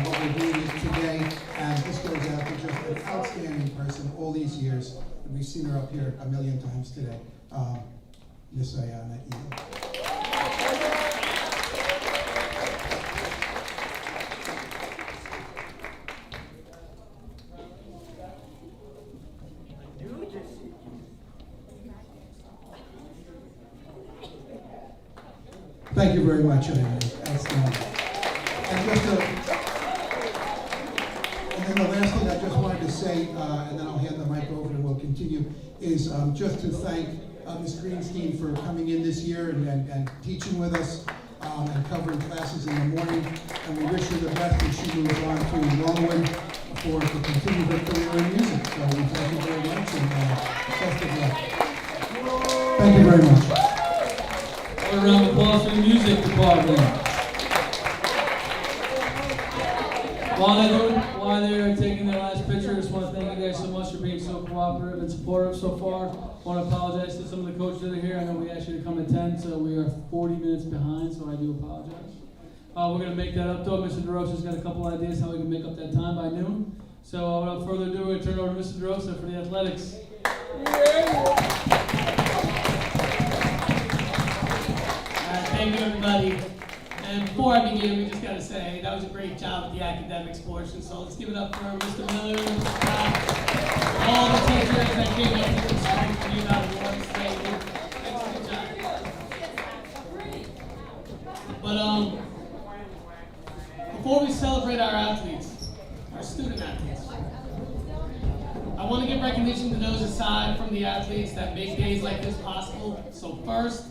What we're doing is today, and this goes out to just an outstanding person all these years. And we've seen her up here a million times today, Miss Ayana Eel. Thank you very much, outstanding. And then the last thing I just wanted to say, and then I'll hand the mic over and we'll continue, is just to thank Ms. Greenstein for coming in this year and teaching with us and covering classes in the morning. And we wish her the best as she moves on to Longwood to continue her career in music. So we thank you very much and best of luck. Thank you very much. A round of applause for the music department. While they're taking their last picture, I just want to thank you guys so much for being so cooperative and supportive so far. I want to apologize to some of the coaches that are here. I know we asked you to come at 10, so we are 40 minutes behind, so I do apologize. We're going to make that up though. Mr. DeRosa's got a couple ideas how we can make up that time by noon. So without further ado, I turn it over to Mrs. DeRosa for the athletics. Thank you, everybody. And before I begin, we just got to say that was a great job with the academics portion. So let's give it up for Mr. Miller, all the teachers that came up here and spoke to you about awards today. Thanks, good job. But before we celebrate our athletes, our student athletes, I want to give recognition to those aside from the athletes that make days like this possible. So first,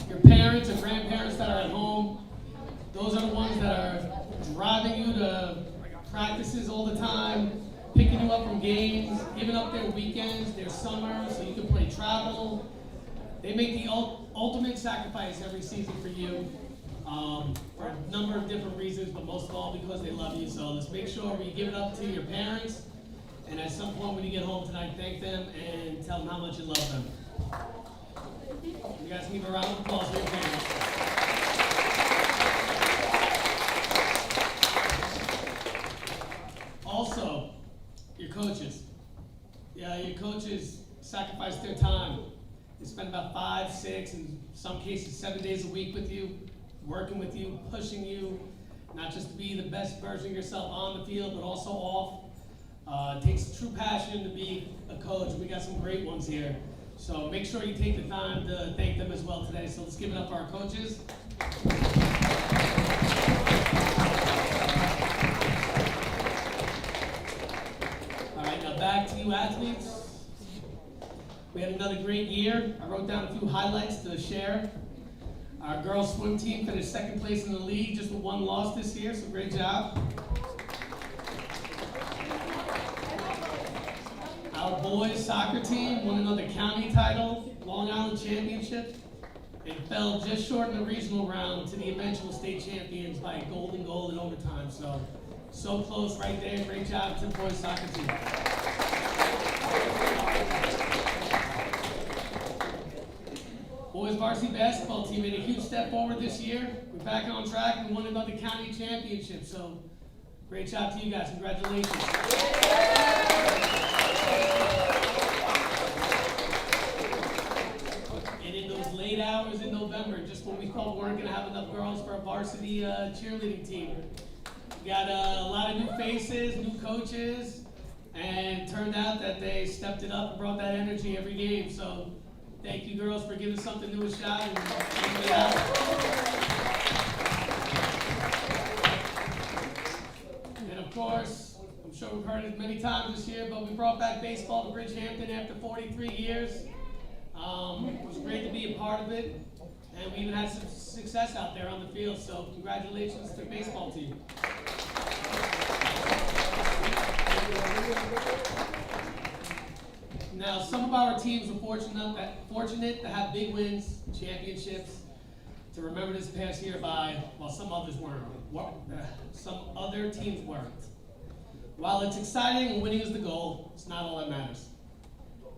your parents and grandparents that are at home, those are the ones that are driving you to practices all the time, picking you up from games, giving up their weekends, their summers, so you can play travel. They make the ultimate sacrifice every season for you, for a number of different reasons, but most of all because they love you. So let's make sure we give it up to your parents, and at some point when you get home tonight, thank them and tell them how much you love them. You guys can give a round of applause for your parents. Also, your coaches. Yeah, your coaches sacrifice their time. They spend about 5, 6, in some cases 7 days a week with you, working with you, pushing you, not just to be the best version of yourself on the field, but also off. It takes true passion to be a coach. We got some great ones here. So make sure you take the time to thank them as well today. So let's give it up for our coaches. All right, now back to you athletes. We had another great year. I wrote down a few highlights to share. Our girls swim team finished second place in the league, just with 1 loss this year, so great job. Our boys soccer team won another county title, Long Island Championship, and fell just short in the regional round to the eventual state champions by a golden goal in overtime. So close right there. Great job to the boys soccer team. Boys varsity basketball team made a huge step forward this year. We're back on track and won another county championship. So great job to you guys. Congratulations. And in those late hours in November, just when we thought we weren't going to have enough girls for our varsity cheerleading team, we got a lot of new faces, new coaches, and it turned out that they stepped it up and brought that energy every game. So thank you, girls, for giving something new a shot and figuring it out. And of course, I'm sure we've heard it many times this year, but we brought back baseball to Bridgehampton after 43 years. It was great to be a part of it, and we even had some success out there on the field, so congratulations to the baseball team. Now, some of our teams were fortunate to have big wins, championships, to remember this past year by, while some others weren't. Some other teams weren't. While it's exciting and winning is the goal, it's not all that matters.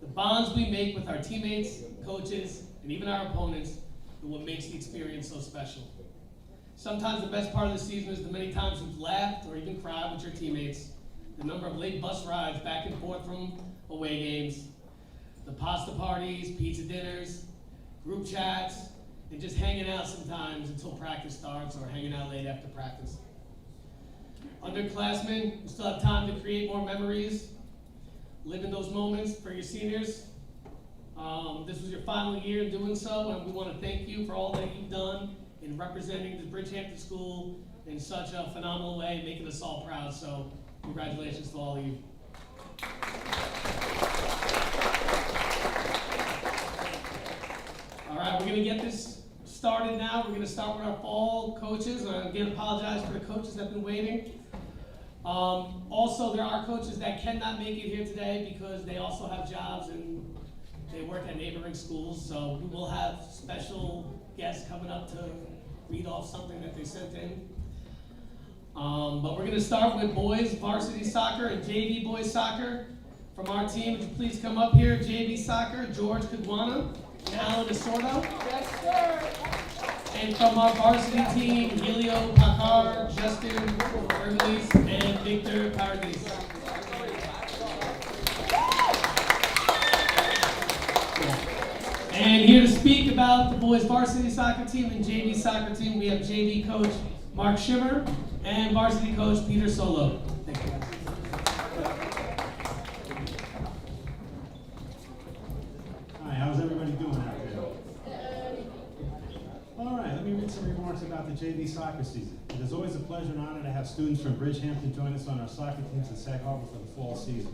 The bonds we make with our teammates, coaches, and even our opponents are what makes the experience so special. Sometimes the best part of the season is the many times you've laughed or even cried with your teammates, the number of late bus rides back and forth from away games, the pasta parties, pizza dinners, group chats, and just hanging out sometimes until practice starts or hanging out late after practice. Underclassmen, you still have time to create more memories, live in those moments for your seniors. This was your final year doing so, and we want to thank you for all that you've done in representing the Bridgehampton School in such a phenomenal way, making us all proud. So congratulations to all of you. All right, we're going to get this started now. We're going to start with our fall coaches. I again apologize for the coaches that have been waiting. Also, there are coaches that cannot make it here today because they also have jobs and they work at neighboring schools. So we will have special guests coming up to read off something that they sent in. But we're going to start with boys varsity soccer and JV boys soccer. From our team, would you please come up here? JV soccer, George Kudwana, Alan Desordo. Yes, sir. And from our varsity team, Helio Pakar, Justin Hercules, and Victor Paradis. And here to speak about the boys varsity soccer team and JV soccer team, we have JV coach Mark Shimmer and varsity coach Peter Solo. Thank you. Hi, how's everybody doing out there? All right, let me read some remarks about the JV soccer season. It is always a pleasure and honor to have students from Bridgehampton join us on our soccer teams in Sag Harbor for the fall season.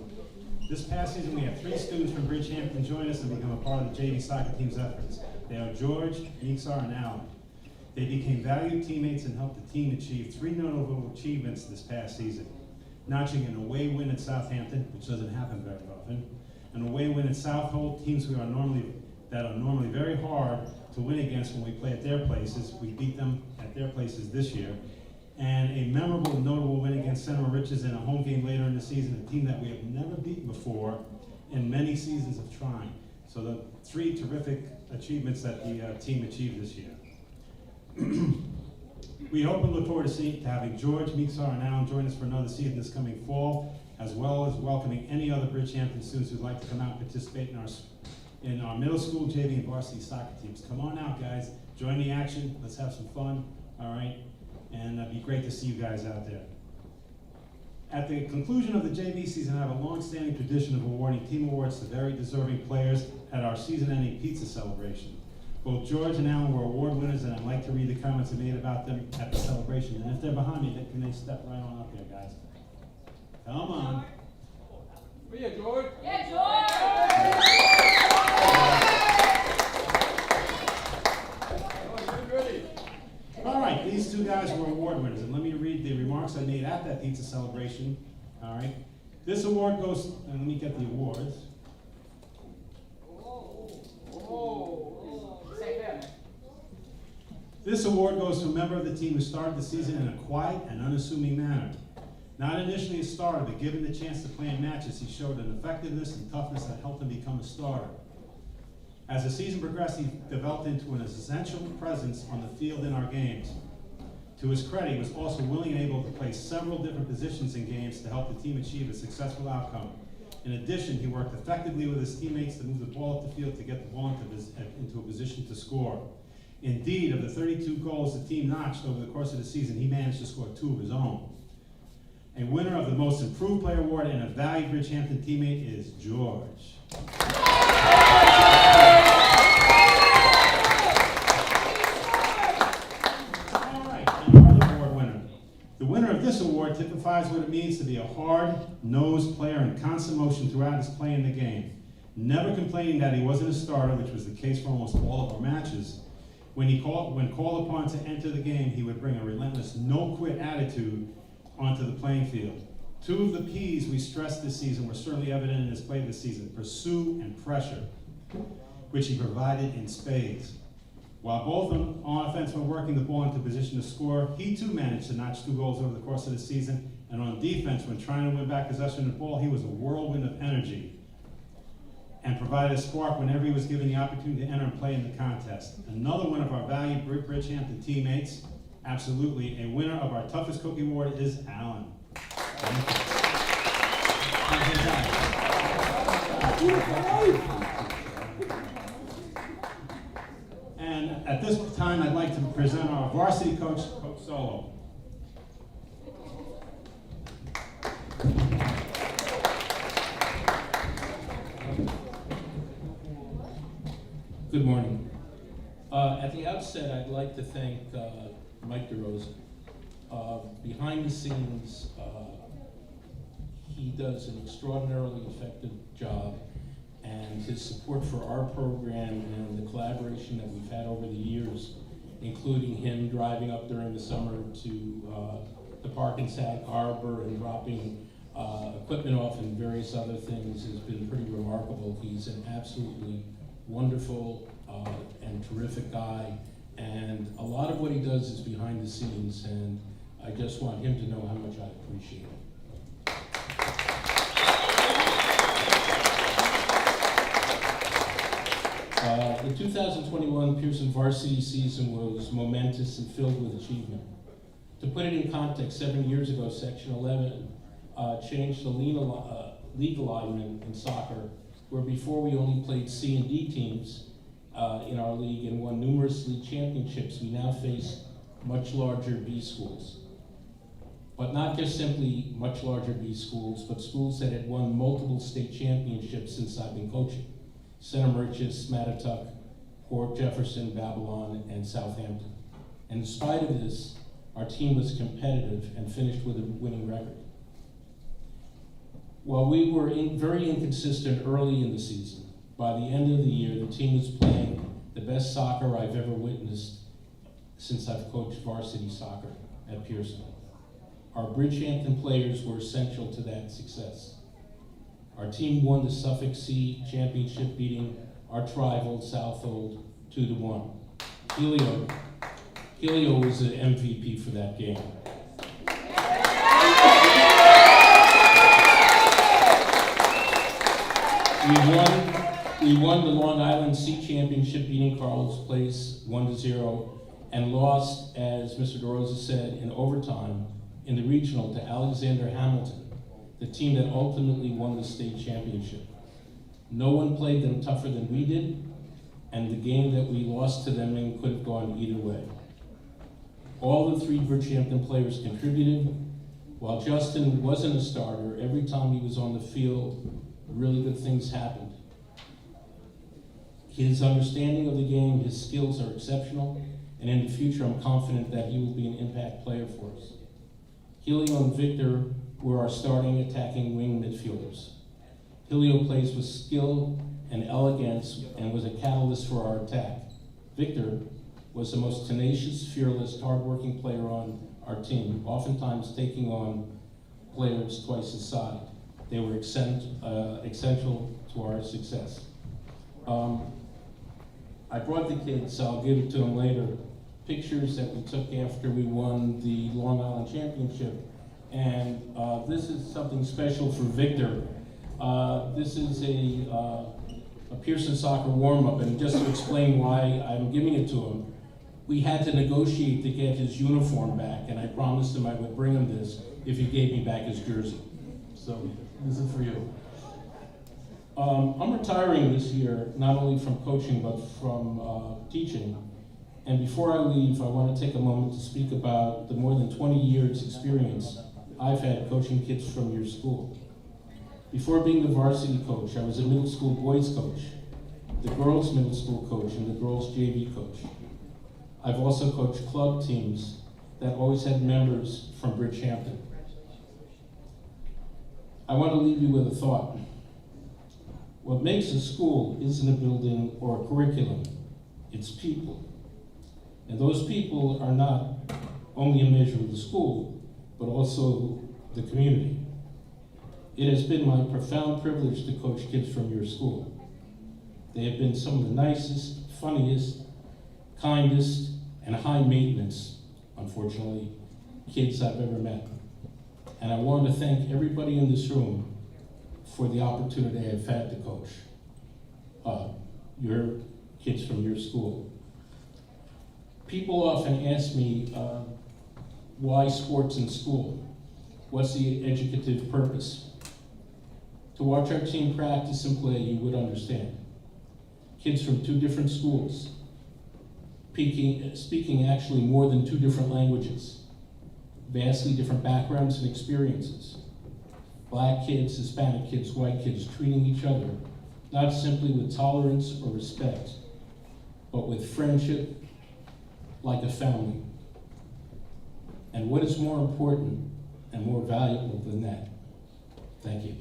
This past season, we had 3 students from Bridgehampton join us and become a part of the JV soccer team's efforts. They are George, Mixar, and Alan. They became valued teammates and helped the team achieve 3 notable achievements this past season. Notching an away win at Southampton, which doesn't happen very often, an away win at Southold, teams that are normally very hard to win against when we play at their places. We beat them at their places this year. And a memorable and notable win against Senator Riches in a home game later in the season, a team that we have never beaten before in many seasons of trying. So the 3 terrific achievements that the team achieved this year. We hope and look forward to having George, Mixar, and Alan join us for another season this coming fall, as well as welcoming any other Bridgehampton students who'd like to come out and participate in our middle school, JV, and varsity soccer teams. Come on out, guys. Join the action. Let's have some fun. All right? And it'd be great to see you guys out there. At the conclusion of the JV season, I have a long-standing tradition of awarding team awards to very deserving players at our season-ending pizza celebration. Both George and Alan were award winners, and I'd like to read the comments I made about them at the celebration. And if they're behind me, can they step right on up there, guys? Come on. Yeah, George. Yeah, George! All right, these 2 guys were award winners, and let me read the remarks I made at that pizza celebration. All right, this award goes, and let me get the awards. This award goes to a member of the team who started the season in a quiet and unassuming manner. Not initially a starter, but given the chance to play in matches, he showed an effectiveness and toughness that helped him become a starter. As the season progressed, he developed into an essential presence on the field in our games. To his credit, he was also willing and able to play several different positions in games to help the team achieve a successful outcome. In addition, he worked effectively with his teammates to move the ball up the field to get the ball into a position to score. Indeed, of the 32 goals the team notched over the course of the season, he managed to score 2 of his own. A winner of the Most Improved Player Award and a valued Bridgehampton teammate is George. The winner of this award typifies what it means to be a hard-nosed player in constant motion throughout his play in the game. Never complaining that he wasn't a starter, which was the case for almost all of our matches. When called upon to enter the game, he would bring a relentless, no-quit attitude onto the playing field. 2 of the P's we stressed this season were certainly evident in his play this season: pursue and pressure, which he provided in spades. While both on offense were working the ball into position to score, he too managed to notch 2 goals over the course of the season. And on defense, when trying to win back possession of the ball, he was a whirlwind of energy and provided a spark whenever he was given the opportunity to enter and play in the contest. Another one of our valued Bridgehampton teammates, absolutely, a winner of our Toughest Cookie Award is Alan. And at this time, I'd like to present our varsity coach, Coach Solo. Good morning. At the outset, I'd like to thank Mike DeRosa. Behind the scenes, he does an extraordinarily effective job, and his support for our program and the collaboration that we've had over the years, including him driving up during the summer to the park in Sag Harbor and dropping equipment off and various other things, has been pretty remarkable. He's an absolutely wonderful and terrific guy, and a lot of what he does is behind the scenes, and I just want him to know how much I appreciate it. The The 2021 Pearson varsity season was momentous and filled with achievement. To put it in context, 7 years ago, Section 11 changed the league alignment in soccer, where before we only played C and D teams in our league and won numerous league championships, we now face much larger B schools. But not just simply much larger B schools, but schools that had won multiple state championships since I've been coaching. Center Mauritius, Mattatuck, Port Jefferson, Babylon, and Southampton. And in spite of this, our team was competitive and finished with a winning record. While we were very inconsistent early in the season, by the end of the year, the team was playing the best soccer I've ever witnessed since I've coached varsity soccer at Pearson. Our Bridgehampton players were essential to that success. Our team won the Suffolk C Championship, beating arch rival Southold 2-1. Helio was the MVP for that game. We won the Long Island C Championship, beating Carl's Place 1-0, and lost, as Mr. DeRosa said, in overtime in the regional to Alexander Hamilton, the team that ultimately won the state championship. No one played them tougher than we did, and the game that we lost to them in could have gone either way. All the three Bridgehampton players contributed. While Justin wasn't a starter, every time he was on the field, really good things happened. His understanding of the game, his skills are exceptional, and in the future I'm confident that he will be an impact player for us. Helio and Victor were our starting attacking wing midfielders. Helio plays with skill and elegance and was a catalyst for our attack. Victor was the most tenacious, fearless, hardworking player on our team, oftentimes taking on players twice his size. They were essential to our success. I brought the kids, I'll give it to them later, pictures that we took after we won the Long Island Championship. And this is something special for Victor. This is a Pearson soccer warm-up, and just to explain why I'm giving it to him, we had to negotiate to get his uniform back, and I promised him I would bring him this if he gave me back his jersey. So this is for you. I'm retiring this year, not only from coaching, but from teaching. And before I leave, I want to take a moment to speak about the more than 20 years experience I've had coaching kids from your school. Before being the varsity coach, I was a middle school boys coach, the girls middle school coach, and the girls JV coach. I've also coached club teams that always had members from Bridgehampton. I want to leave you with a thought. What makes a school isn't a building or a curriculum, it's people. And those people are not only a measure of the school, but also the community. It has been my profound privilege to coach kids from your school. They have been some of the nicest, funniest, kindest, and high maintenance, unfortunately, kids I've ever met. And I want to thank everybody in this room for the opportunity I've had to coach your kids from your school. People often ask me, why sports in school? What's the educative purpose? To watch our team practice and play, you would understand. Kids from two different schools, speaking actually more than two different languages, vastly different backgrounds and experiences. Black kids, Hispanic kids, white kids, treating each other, not simply with tolerance or respect, but with friendship, like a family. And what is more important and more valuable than that? Thank you.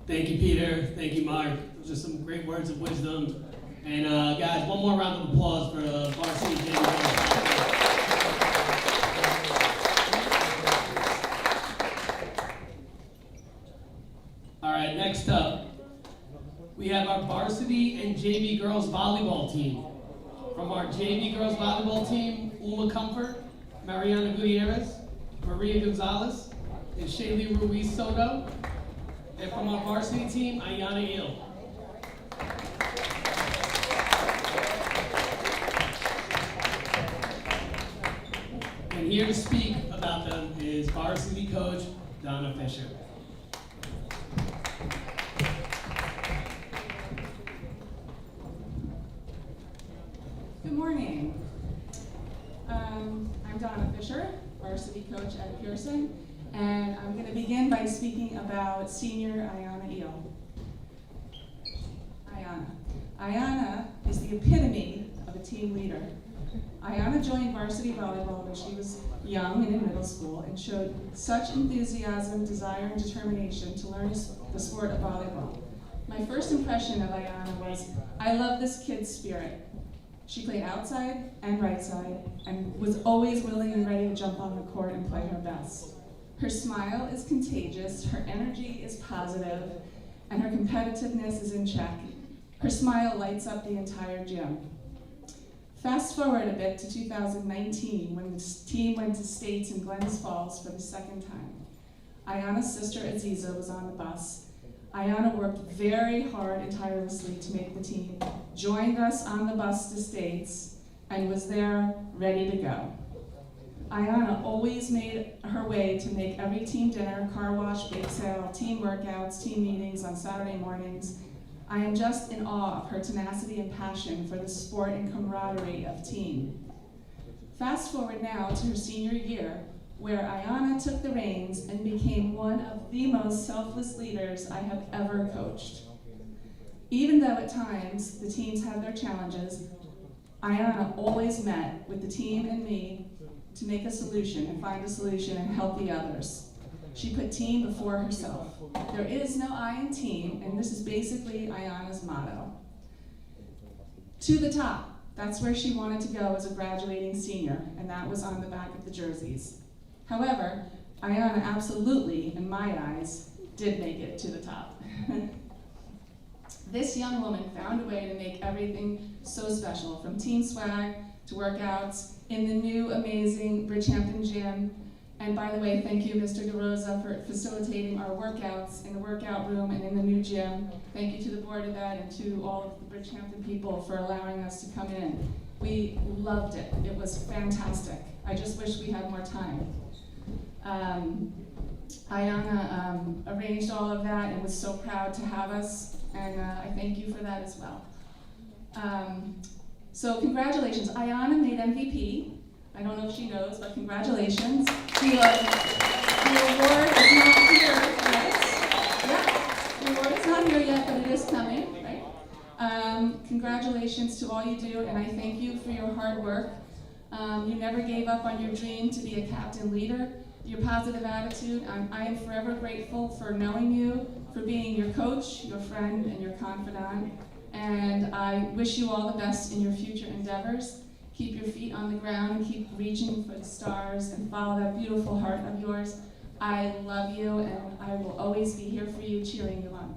Thank you, Peter. Thank you, Mark. Those are some great words of wisdom. And guys, one more round of applause for varsity JV. All right, next up, we have our varsity and JV girls volleyball team. From our JV girls volleyball team, Uma Comfort, Mariana Gutierrez, Maria Gonzalez, and Shaylee Ruiz Soto. And from our varsity team, Ayana Il. And here to speak about them is varsity coach Donna Fisher. Good morning. I'm Donna Fisher, varsity coach at Pearson, and I'm going to begin by speaking about senior Ayana Eel. Ayana is the epitome of a team leader. Ayana joined varsity volleyball when she was young and in middle school and showed such enthusiasm, desire, and determination to learn the sport of volleyball. My first impression of Ayana was, I love this kid's spirit. She played outside and right side and was always willing and ready to jump on the court and play her best. Her smile is contagious, her energy is positive, and her competitiveness is in check. Her smile lights up the entire gym. Fast forward a bit to 2019 when the team went to States in Glens Falls for the second time. Ayana's sister Aziza was on the bus. Ayana worked very hard and tirelessly to make the team, joined us on the bus to States, and was there ready to go. Ayana always made her way to make every team dinner, car wash, bake sale, team workouts, team meetings on Saturday mornings. I am just in awe of her tenacity and passion for the sport and camaraderie of team. Fast forward now to her senior year, where Ayana took the reins and became one of the most selfless leaders I have ever coached. Even though at times the teams had their challenges, Ayana always met with the team and me to make a solution and find a solution and help the others. She put team before herself. There is no I in team, and this is basically Ayana's motto. To the top, that's where she wanted to go as a graduating senior, and that was on the back of the jerseys. However, Ayana absolutely, in my eyes, did make it to the top. This young woman found a way to make everything so special, from team swag to workouts in the new amazing Bridgehampton gym. And by the way, thank you, Mr. DeRosa, for facilitating our workouts in the workout room and in the new gym. Thank you to the Board of Ed and to all of the Bridgehampton people for allowing us to come in. We loved it. It was fantastic. I just wish we had more time. Ayana arranged all of that and was so proud to have us, and I thank you for that as well. So congratulations. Ayana made MVP. I don't know if she knows, but congratulations. The award is not here yet. Yeah, the award is not here yet, but it is coming, right? Congratulations to all you do, and I thank you for your hard work. You never gave up on your dream to be a captain leader. Your positive attitude, I am forever grateful for knowing you, for being your coach, your friend, and your confidant. And I wish you all the best in your future endeavors. Keep your feet on the ground, keep reaching for the stars, and follow that beautiful heart of yours. I love you, and I will always be here for you, cheering you on.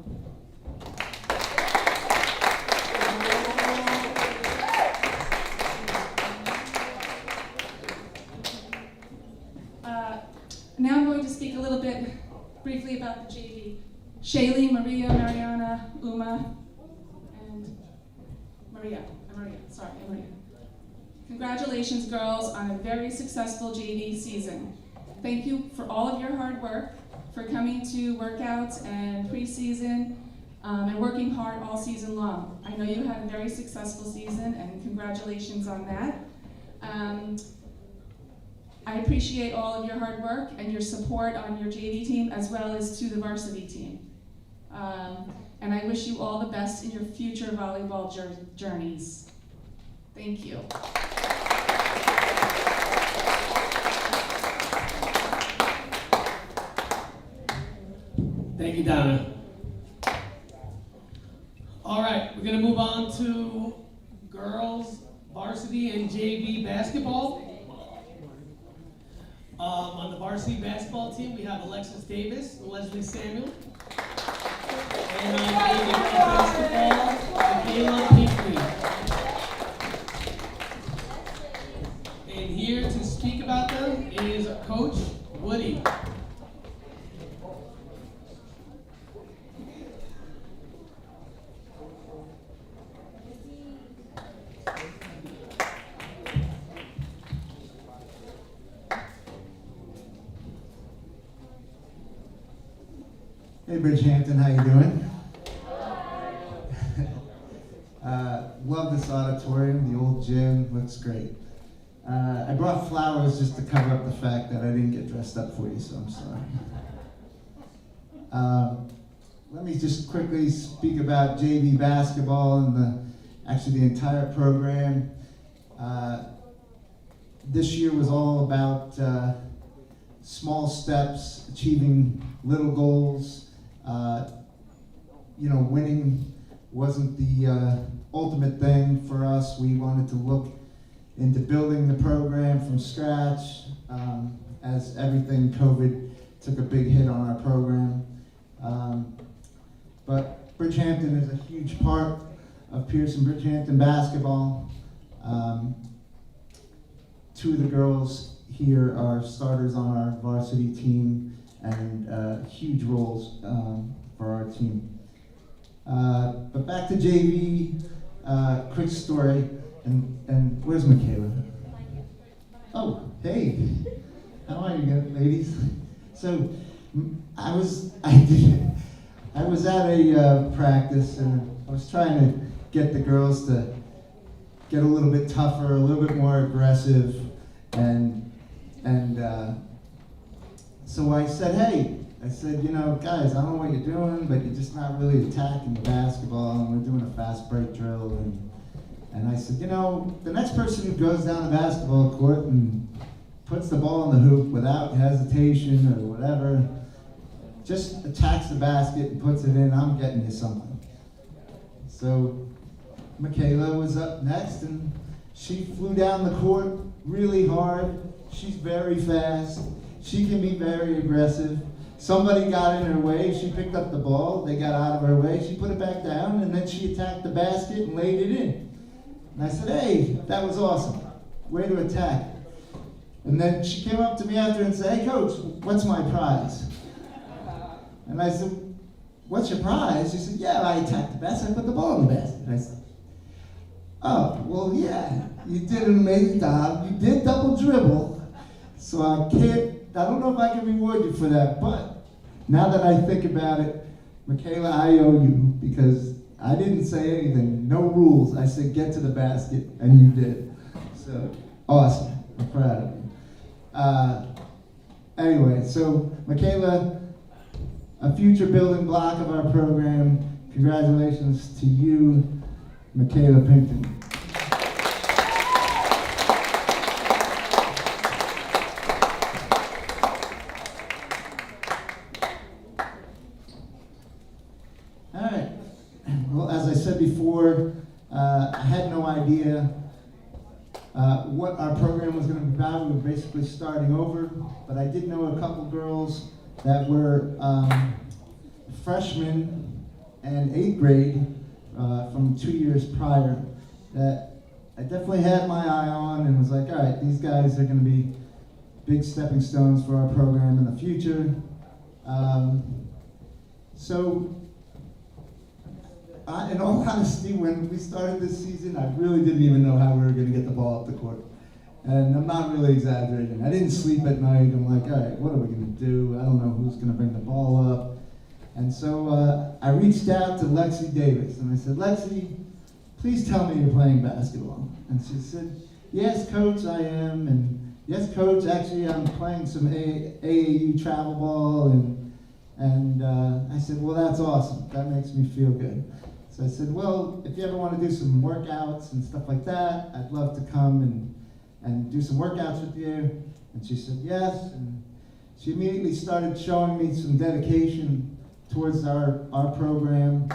Now I'm going to speak a little bit briefly about the JV. Shaylee, Maria, Mariana, Uma, and Maria. Congratulations, girls, on a very successful JV season. Thank you for all of your hard work, for coming to workouts and preseason, and working hard all season long. I know you had a very successful season, and congratulations on that. I appreciate all of your hard work and your support on your JV team, as well as to the varsity team. And I wish you all the best in your future volleyball journeys. Thank you. Thank you, Donna. All right, we're gonna move on to girls varsity and JV basketball. On the varsity basketball team, we have Alexis Davis, Leslie Samuel, and on the JV basketball Hey Bridgehampton, how you doing? Love this auditorium, the old gym, looks great. I brought flowers just to cover up the fact that I didn't get dressed up for you, so I'm sorry. Let me just quickly speak about JV basketball and actually the entire program. This year was all about small steps, achieving little goals. Winning wasn't the ultimate thing for us. We wanted to look into building the program from scratch, as everything, COVID took a big hit on our program. But Bridgehampton is a huge part of Pearson Bridgehampton basketball. Two of the girls here are starters on our varsity team and huge roles for our team. But back to JV, quick story, and where's Michaela? Oh, hey, how are you ladies? So I was at a practice and I was trying to get the girls to get a little bit tougher, a little bit more aggressive, and so I said, hey, guys, I don't know what you're doing, but you're just not really attacking the basketball, and we're doing a fast break drill, and I said, the next person who goes down the basketball court and puts the ball in the hoop without hesitation or whatever, just attacks the basket and puts it in, I'm getting you something. So Michaela was up next, and she flew down the court really hard. She's very fast. She can be very aggressive. Somebody got in her way. She picked up the ball. They got out of her way. She put it back down, and then she attacked the basket and laid it in. And I said, hey, that was awesome. Way to attack. And then she came up to me after and said, hey, coach, what's my prize? And I said, what's your prize? She said, yeah, I attacked the basket. I put the ball in the basket. And I said, oh, well, yeah, you did an amazing job. You did double dribble. So I don't know if I can reward you for that, but now that I think about it, Michaela, I owe you, because I didn't say anything, no rules. I said get to the basket, and you did. So, awesome. I'm proud of you. Anyway, so Michaela, a future building block of our program. Congratulations to you, Michaela Pinkton. All right. Well, as I said before, I had no idea what our program was going to be about. We were basically starting over, but I did know a couple girls that were freshmen and 8th grade from 2 years prior that I definitely had my eye on and was like, all right, these guys are going to be big stepping stones for our program in the future. In all honesty, when we started this season, I really didn't even know how we were going to get the ball up the court. And I'm not really exaggerating. I didn't sleep at night. I'm like, all right, what are we going to do? I don't know who's going to bring the ball up. And so I reached out to Lexi Davis, and I said, Lexi, please tell me you're playing basketball. And she said, yes, coach, I am. And yes, coach, actually, I'm playing some AAU travel ball. And I said, well, that's awesome. That makes me feel good. So I said, well, if you ever want to do some workouts and stuff like that, I'd love to come and do some workouts with you. And she said, yes. And she immediately started showing me some dedication towards our program.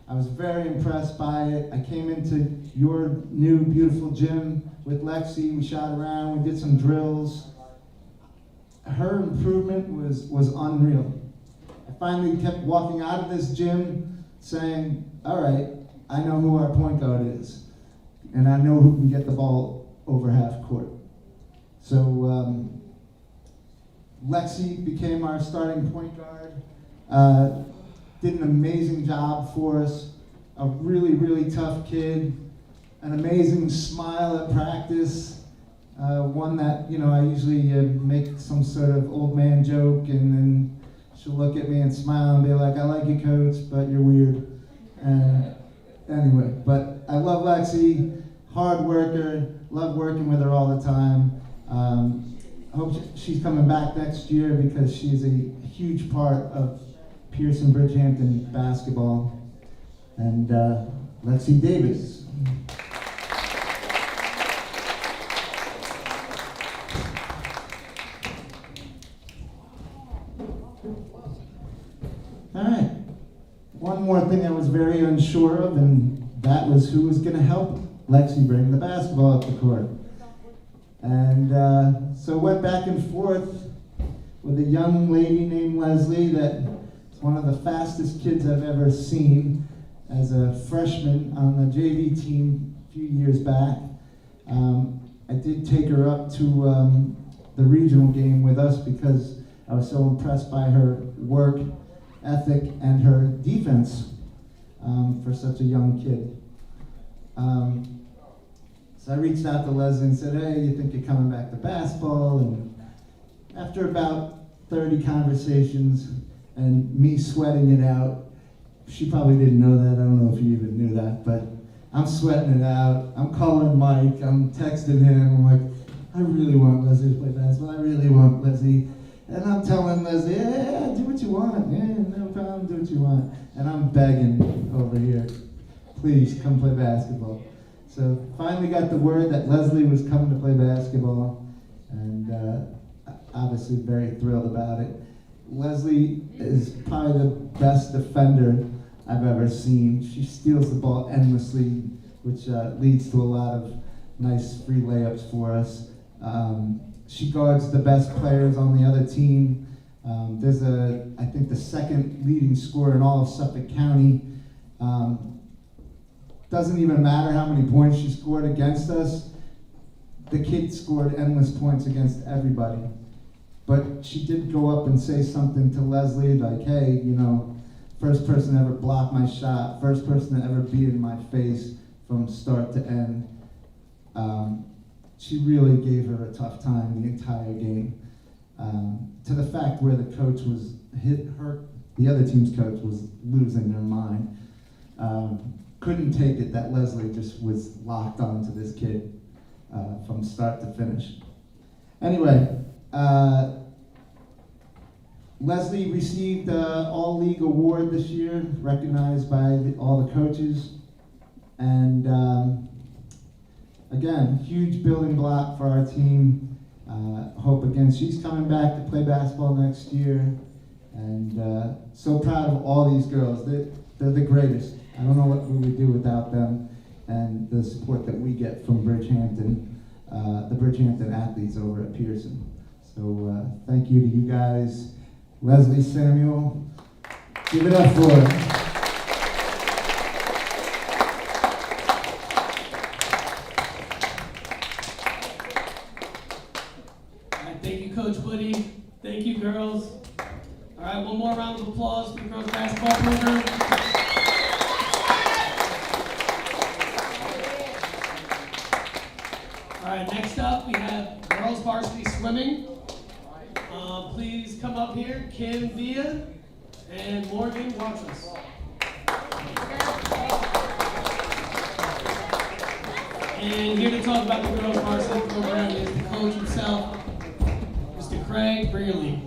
I was very impressed by it. I came into your new beautiful gym with Lexi. We shot around, we did some drills. Her improvement was unreal. I finally kept walking out of this gym saying, all right, I know who our point guard is, and I know who can get the ball over half court. So Lexi became our starting point guard, did an amazing job for us, a really, really tough kid, an amazing smile at practice, one that, I usually make some sort of old man joke, and then she'll look at me and smile and be like, I like you, coach, but you're weird. And anyway, but I love Lexi, hard worker, love working with her all the time. Hope she's coming back next year because she's a huge part of Pearson Bridgehampton basketball. And Lexi Davis. All right. One more thing I was very unsure of, and that was who was going to help Lexi bring the basketball up the court. And so went back and forth with a young lady named Leslie that is one of the fastest kids I've ever seen as a freshman on the JV team a few years back. I did take her up to the regional game with us because I was so impressed by her work ethic and her defense for such a young kid. So I reached out to Leslie and said, hey, you think you're coming back to basketball? And after about 30 conversations and me sweating it out, she probably didn't know that. I don't know if you even knew that, but I'm sweating it out. I'm calling Mike. I'm texting him. I'm like, I really want Leslie to play basketball. I really want Leslie. And I'm telling Leslie, yeah, do what you want. Yeah, no problem, do what you want. And I'm begging over here, please come play basketball. So finally got the word that Leslie was coming to play basketball, and obviously very thrilled about it. Leslie is probably the best defender I've ever seen. She steals the ball endlessly, which leads to a lot of nice free layups for us. She guards the best players on the other team. There's I think the second leading scorer in all of Suffolk County. Doesn't even matter how many points she scored against us. The kid scored endless points against everybody. But she did go up and say something to Leslie like, hey, you know, first person to ever block my shot, first person to ever beat in my face from start to end. She really gave her a tough time the entire game. To the fact where the coach was the other team's coach was losing their mind. Couldn't take it that Leslie just was locked onto this kid from start to finish. Anyway, Leslie received an All-League award this year, recognized by all the coaches. And again, huge building block for our team. Hope again, she's coming back to play basketball next year. And so proud of all these girls. They're the greatest. I don't know what we would do without them and the support that we get from Bridgehampton, the Bridgehampton athletes over at Pearson. So thank you to you guys. Leslie, Samuel, give it up for her. All right, thank you, Coach Woody. Thank you, girls. All right, one more round of applause for the girls basketball program. All right, next up we have girls varsity swimming. Please come up here, Kim Villa and Morgan Watson. And here to talk about the girls varsity program is the coach himself, Mr. Craig Brearley.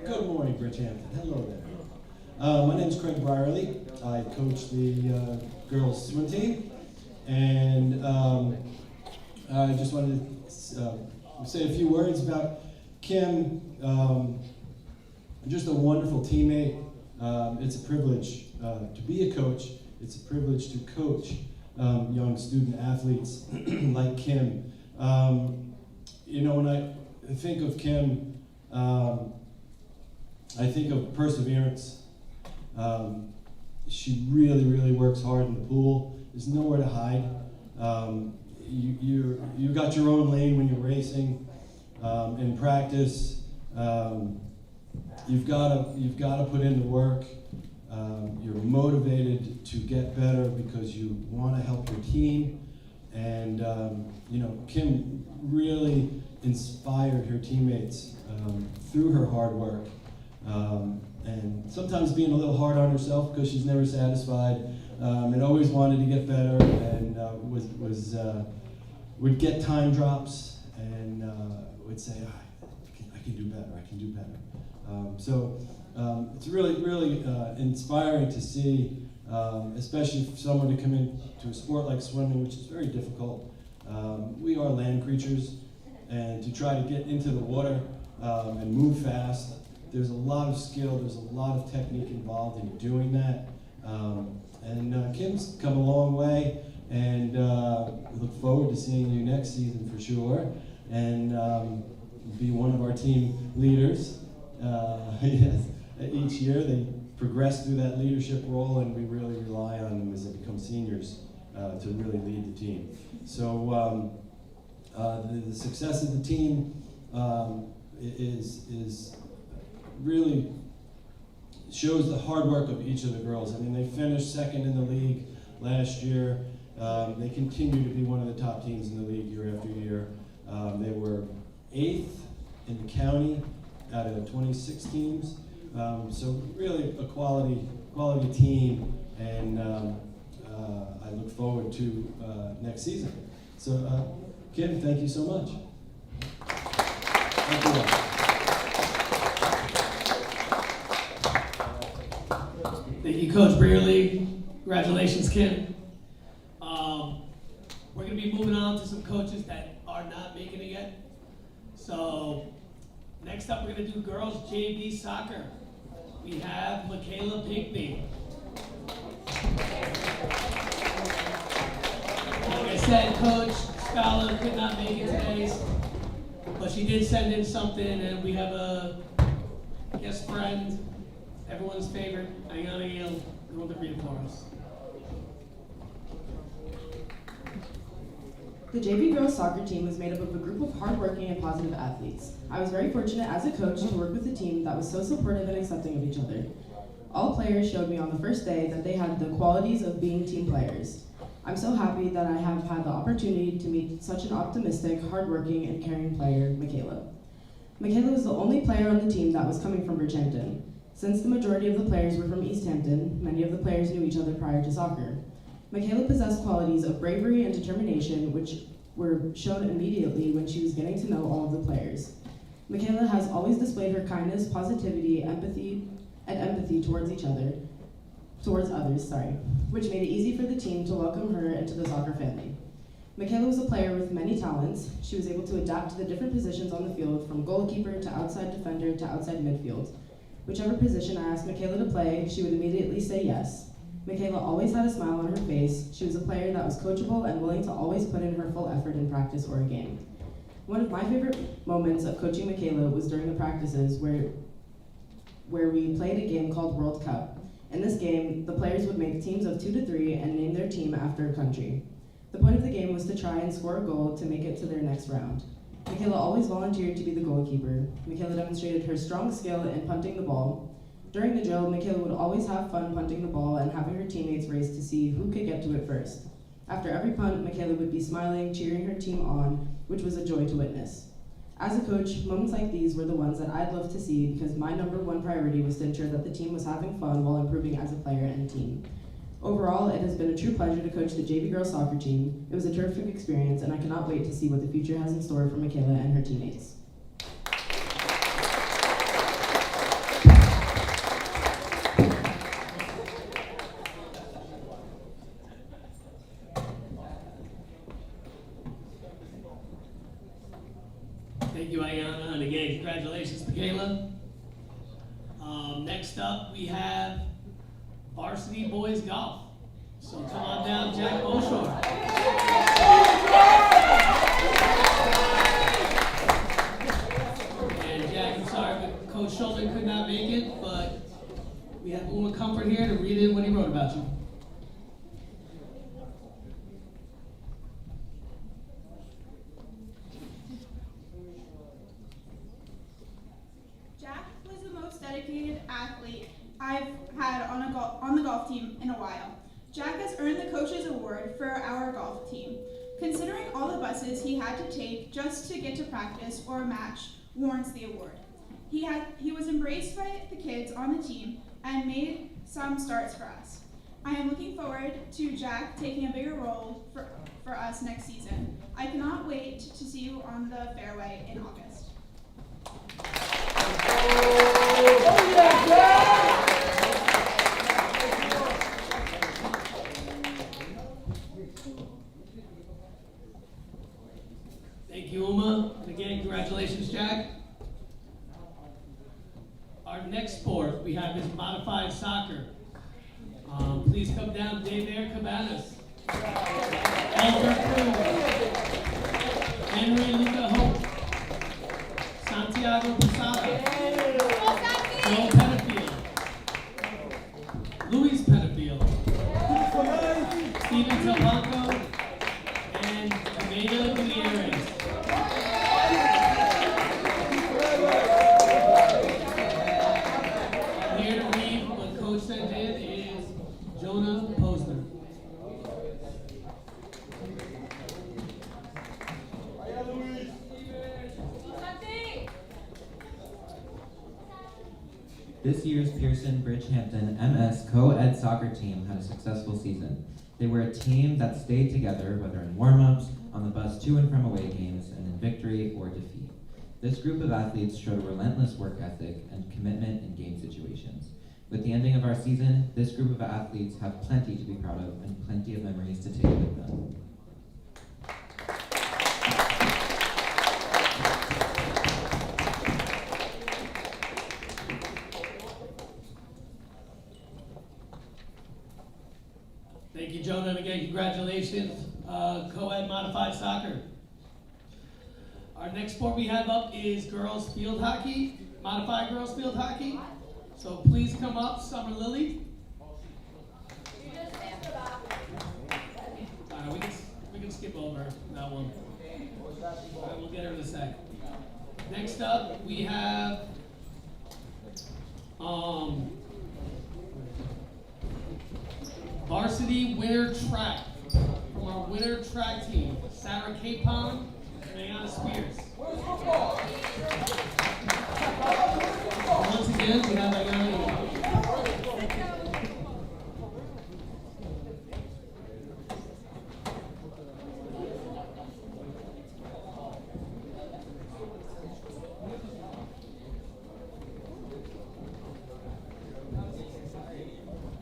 Good morning, Bridgehampton. Hello there. My name is Craig Brierly. I coach the girls swim team, and I just wanted to say a few words about Kim. Just a wonderful teammate. It's a privilege to be a coach. It's a privilege to coach young student athletes like Kim. You know, when I think of Kim, I think of perseverance. She really, really works hard in the pool. There's nowhere to hide. You got your own lane when you're racing. In practice, you've gotta put in the work. You're motivated to get better because you want to help your team. And you know, Kim really inspired her teammates through her hard work. And sometimes being a little hard on herself because she's never satisfied, and always wanted to get better, and would get time drops and would say, I can do better, I can do better. So it's really inspiring to see, especially for someone to come into a sport like swimming, which is very difficult. We are land creatures, and to try to get into the water and move fast, there's a lot of skill, there's a lot of technique involved in doing that. And Kim's come a long way, and we look forward to seeing you next season for sure, and be one of our team leaders. Yes. Each year they progress through that leadership role, and we really rely on them as they become seniors to really lead the team. So the success of the team is really shows the hard work of each of the girls. I mean, they finished second in the league last year. They continue to be one of the top teams in the league year after year. They were 8th in the county out of 26 teams. So really a quality team, and I look forward to next season. So Kim, thank you so much. Thank you all. Thank you, Coach Brearley. Congratulations, Kim. We're going to be moving on to some coaches that are not making it yet. So next up, we're going to do girls JV soccer. We have Michaela Pinkney. Like I said, Coach Scala could not make it today, but she did send in something, and we have a guest friend, everyone's favorite, Ayana Yale, going to read it for us. The JV girls soccer team was made up of a group of hardworking and positive athletes. I was very fortunate as a coach to work with a team that was so supportive and accepting of each other. All players showed me on the first day that they had the qualities of being team players. I'm so happy that I have had the opportunity to meet such an optimistic, hardworking, and caring player, Michaela. Michaela was the only player on the team that was coming from Bridgehampton. Since the majority of the players were from East Hampton, many of the players knew each other prior to soccer. Michaela possessed qualities of bravery and determination, which were shown immediately when she was getting to know all of the players. Michaela has always displayed her kindness, positivity, empathy towards others, which made it easy for the team to welcome her into the soccer family. Michaela was a player with many talents. She was able to adapt to the different positions on the field, from goalkeeper to outside defender to outside midfield. Whichever position I asked Michaela to play, she would immediately say yes. Michaela always had a smile on her face. She was a player that was coachable and willing to always put in her full effort in practice or a game. One of my favorite moments of coaching Michaela was during the practices where we played a game called World Cup. In this game, the players would make teams of 2 to 3 and name their team after a country. The point of the game was to try and score a goal to make it to their next round. Michaela always volunteered to be the goalkeeper. Michaela demonstrated her strong skill in punting the ball. During the drill, Michaela would always have fun punting the ball and having her teammates race to see who could get to it first. After every punt, Michaela would be smiling, cheering her team on, which was a joy to witness. As a coach, moments like these were the ones that I'd love to see because my #1 priority was to ensure that the team was having fun while improving as a player and team. Overall, it has been a true pleasure to coach the JV girls soccer team. It was a terrific experience, and I cannot wait to see what the future has in store for Michaela and her teammates. Thank you, Ayana, and again, congratulations, Michaela. Next up, we have varsity boys golf. So come on down, Jack Beaushore. And Jack, I'm sorry, but Coach Schulman could not make it, but we have Uma Comfort here to read in what he wrote about you. Jack was the most golf team in a while. Jack has earned the Coach's Award for our golf team. Considering all the buses he had to take just to get to practice or a match warrants the award. He was embraced by the kids on the team and made some starts for us. I am looking forward to Jack taking a bigger role for us next season. I cannot wait to see you on the fairway in August. Thank you, Uma. And again, congratulations, Jack. Our next sport we have is modified soccer. Please come down, Dave Air Cabanas. Elder Cruz. Henry Luca Hope. Santiago Posada. Joe Pettifield. Luis Pettifield. Steven Telbanco. And Amanda Gutierrez. Here to read what Coach sent in is Jonah Posner. This year's Pearson Bridgehampton MS co-ed soccer team had a successful season. They were a team that stayed together, whether in warm-ups, on the bus to and from away games, and in victory or defeat. This group of athletes showed a relentless work ethic and commitment in game situations. With the ending of our season, this group of athletes have plenty to be proud of and plenty of memories to take with them. Thank you, Jonah, and again, congratulations, co-ed modified soccer. Our next sport we have up is girls field hockey, modified girls field hockey. So please come up, Summer Lily. We can skip over that one. All right, we'll get her in a sec. Next up, we have varsity winter track from our winter track team, Sarah Capon and Ayana Spears. Once again, we have Ayana.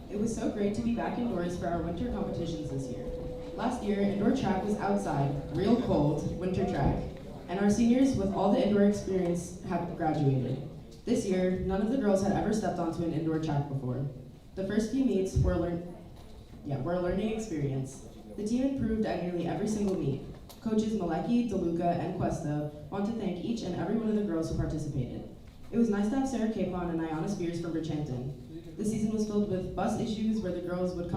It was so great to be back indoors for our winter competitions this year. Last year, indoor track was outside, real cold, winter track, and our seniors with all the indoor experience have graduated. This year, none of the girls had ever stepped onto an indoor track before. The first few meets were a learning experience. The team improved at nearly every single meet. Coaches Malecki, DeLuca, and Cuesta want to thank each and every one of the girls who participated. It was nice to have Sarah Capon and Ayana Spears from Bridgehampton. The season was filled with bus issues where the girls would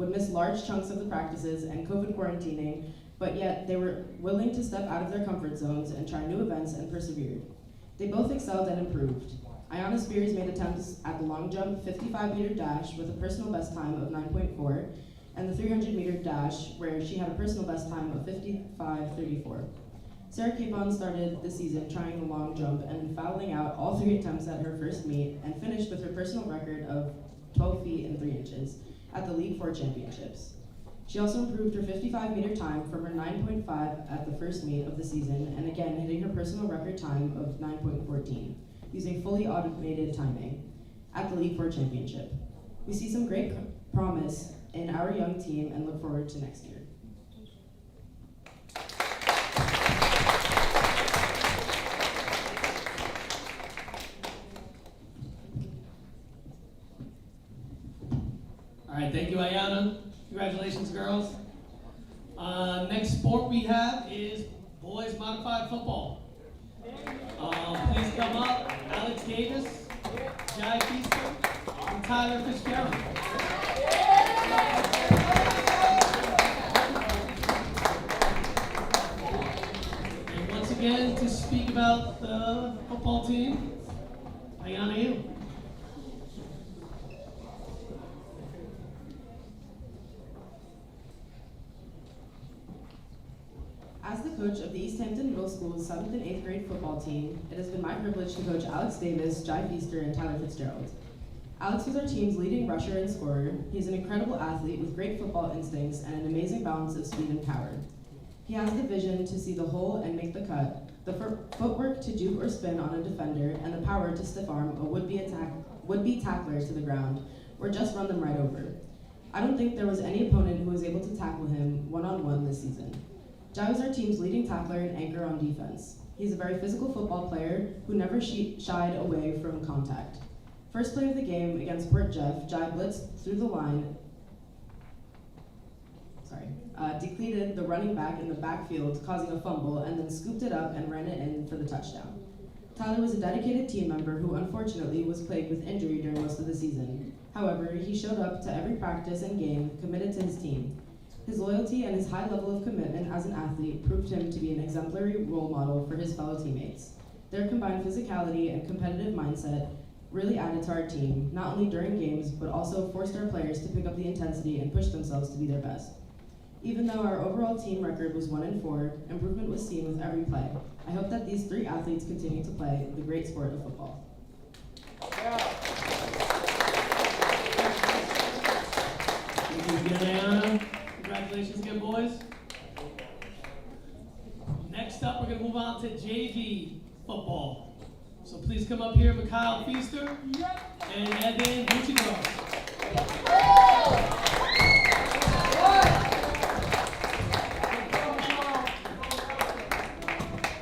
miss large chunks of the practices and COVID quarantining, but yet they were willing to step out of their comfort zones and try new events and persevered. They both excelled and improved. Ayana Spears made attempts at the long jump 55-meter dash with a personal best time of 9.4, and the 300-meter dash where she had a personal best time of 55.34. Sarah Capon started the season trying the long jump and fouling out all 3 attempts at her first meet and finished with her personal record of 12 feet and 3 inches at the League 4 Championships. She also improved her 55-meter time from her 9.5 at the first meet of the season and again hitting her personal record time of 9.14, using fully automated timing at the League 4 Championship. We see some great promise in our young team and look forward to next year. All right, thank you, Ayana. Congratulations, girls. Next sport we have is boys modified football. Please come up, Alex Davis, Jai Feaster, and Tyler Fitzgerald. And once again, to speak about the football team, Ayana, you. coach of the East Hampton Middle School's 7th and 8th grade football team, it has been my privilege to coach Alex Davis, Jai Feaster, and Tyler Fitzgerald. Alex was our team's leading rusher and scorer. He's an incredible athlete with great football instincts and an amazing balance of speed and power. He has the vision to see the hole and make the cut, the footwork to juke or spin on a defender, and the power to stiff arm a would-be tackler to the ground, or just run them right over. I don't think there was any opponent who was able to tackle him one-on-one this season. Jai was our team's leading tackler and anchor on defense. He's a very physical football player who never shied away from contact. First play of the game against Port Jeff, Jai blitzed through the line, depleted the running back in the backfield, causing a fumble, and then scooped it up and ran it in for the touchdown. Tyler was a dedicated team member who unfortunately was plagued with injury during most of the season. However, he showed up to every practice and game, committed to his team. His loyalty and his high level of commitment as an athlete proved him to be an exemplary role model for his fellow teammates. Their combined physicality and competitive mindset really added to our team, not only during games, but also forced our players to pick up the intensity and push themselves to be their best. Even though our overall team record was 1-4, improvement was seen with every play. I hope that these 3 athletes continue to play the great sport of football. Thank you, Diana. Congratulations again, boys. Next up, we're going to move on to JV football. So please come up here, Mikhail Feaster and Evan Buchigros.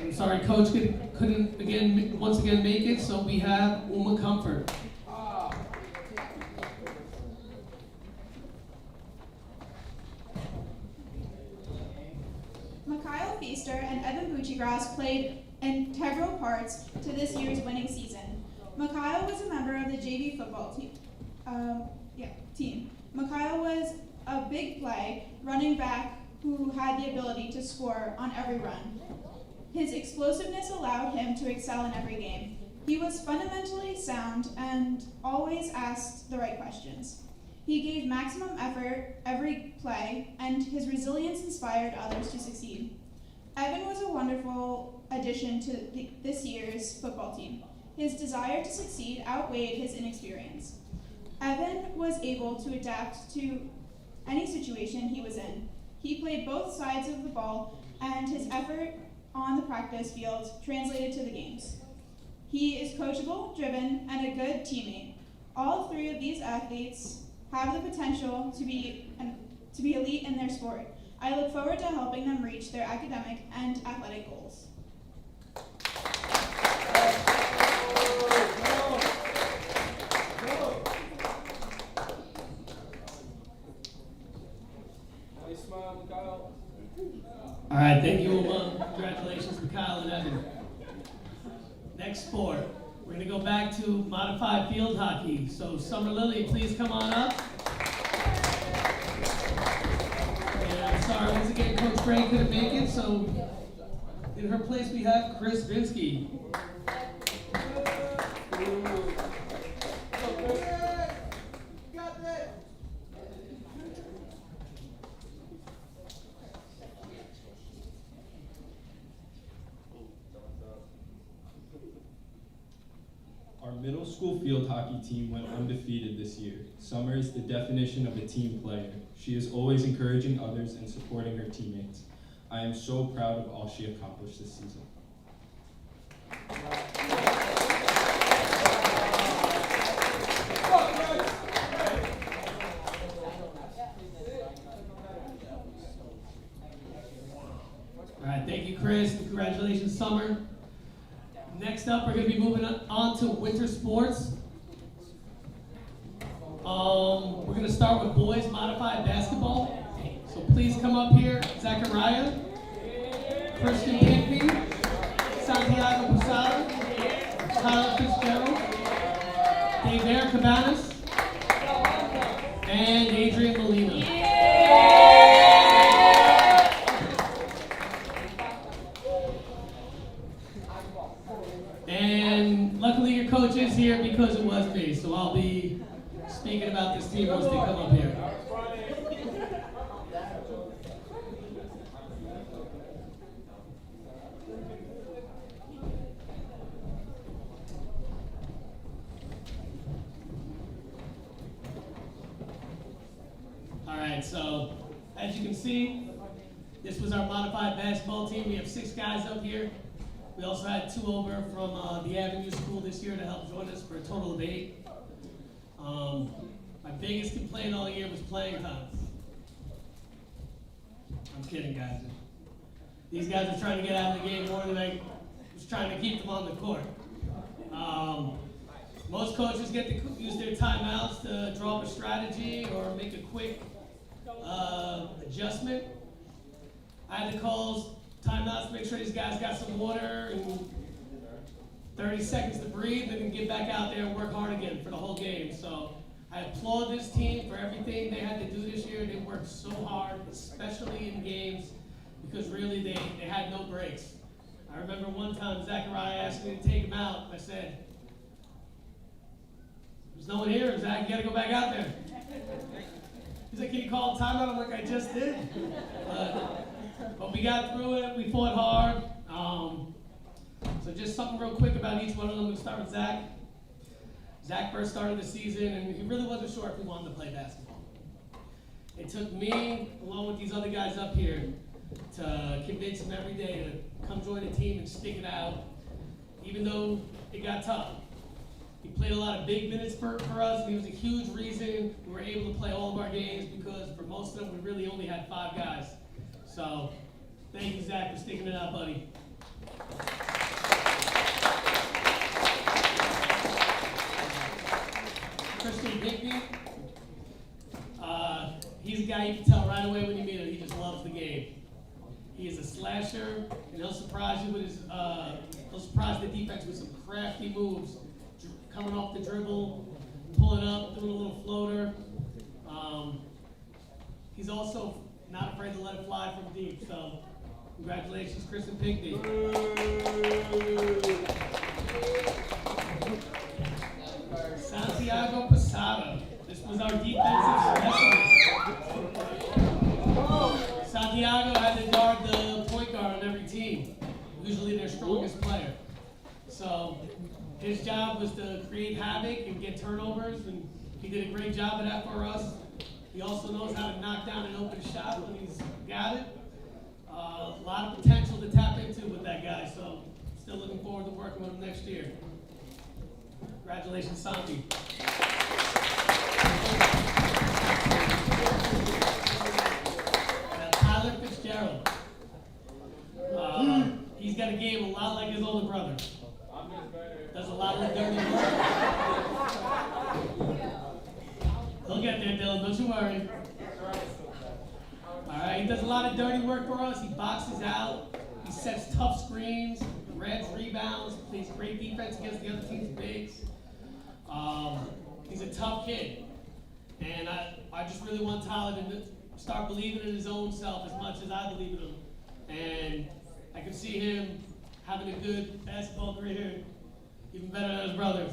I'm sorry, Coach couldn't once again make it, so we have Uma Comfort. Mikhail Feaster and Evan Buchigros played integral parts to this year's winning season. Mikhail was a member of the JV football team. Mikhail was a big play running back who had the ability to score on every run. His explosiveness allowed him to excel in every game. He was fundamentally sound and always asked the right questions. He gave maximum effort every play, and his resilience inspired others to succeed. Evan was a wonderful addition to this year's football team. His desire to succeed outweighed his inexperience. Evan was able to adapt to any situation he was in. He played both sides of the ball, and his effort on the practice field translated to the games. He is coachable, driven, and a good teammate. All 3 of these athletes have the potential to be elite in their sport. I look forward to helping them reach their academic and athletic goals. Nice smile, Mikhail. All right, thank you, Uma. Congratulations, Mikhail and Evan. Next sport, we're going to go back to modified field hockey. So, Summer Lily, please come on up. And I'm sorry, once again, Coach Frank couldn't make it, so in her place we have Chris Vinsky. Our middle school field hockey team went undefeated this year. Summer is the definition of a team player. She is always encouraging others and supporting her teammates. I am so proud of all she accomplished this season. All right, thank you, Chris, and congratulations, Summer. Next up, we're going to be moving on to winter sports. We're going to start with boys modified basketball. So please come up here, Zachariah, Christian Pinkney, Santiago Posada, Tyler Fitzgerald, David Cabanas, and Adrian Molina. And luckily your coach is here because it was me, so I'll be speaking about this team once they come up here. right, so as you can see, this was our modified basketball team. We have 6 guys up here. We also had 2 over from the Avenue School this year to help join us for a total of 8. My biggest complaint all year was playing time. I'm kidding, guys. These guys are trying to get out of the game more than I was trying to keep them on the court. Most coaches get to use their timeouts to draw up a strategy or make a quick adjustment. I had to call timeouts to make sure these guys got some water and 30 seconds to breathe, and then get back out there and work hard again for the whole game. So I applaud this team for everything they had to do this year. They worked so hard, especially in games, because really they had no breaks. I remember one time Zachariah asked me to take him out. I said, "There's no one here, Zach, you gotta go back out there." He's like, "Can you call a timeout?" I'm like, "I just did." But we got through it, we fought hard. So just something real quick about each one of them. We'll start with Zach. Zach first started the season, and he really wasn't sure if he wanted to play basketball. It took me, along with these other guys up here, to convince him every day to come join the team and stick it out, even though it got tough. He played a lot of big minutes for us, and he was a huge reason we were able to play all of our games, because for most of them, we really only had 5 guys. So, thank you, Zach, for sticking it out, buddy. Christian Pinkney, he's a guy you can tell right away when you meet him. He just loves the game. He is a slasher, and he'll surprise you with his. He'll surprise the defense with some crafty moves, coming off the dribble, pulling up, doing a little floater. He's also not afraid to let it fly from deep. So, congratulations, Christian Pinkney. Santiago Posada. This was our defensive specialist. Santiago had to guard the point guard on every team, usually their strongest player. So his job was to create havoc and get turnovers, and he did a great job of that for us. He also knows how to knock down an open shot when he's got it. A lot of potential to tap into with that guy, so still looking forward to working with him next year. Congratulations, Santi. Tyler Fitzgerald. He's got a game a lot like his older brother. Does a lot of the dirty work. He'll get there, Dylan, don't you worry. All right, he does a lot of dirty work for us. He boxes out. He sets tough screens, grabs rebounds, plays great defense against the other team's bigs. He's a tough kid. And I just really want Tyler to start believing in his own self as much as I believe in him. And I can see him having a good basketball career, even better than his brothers.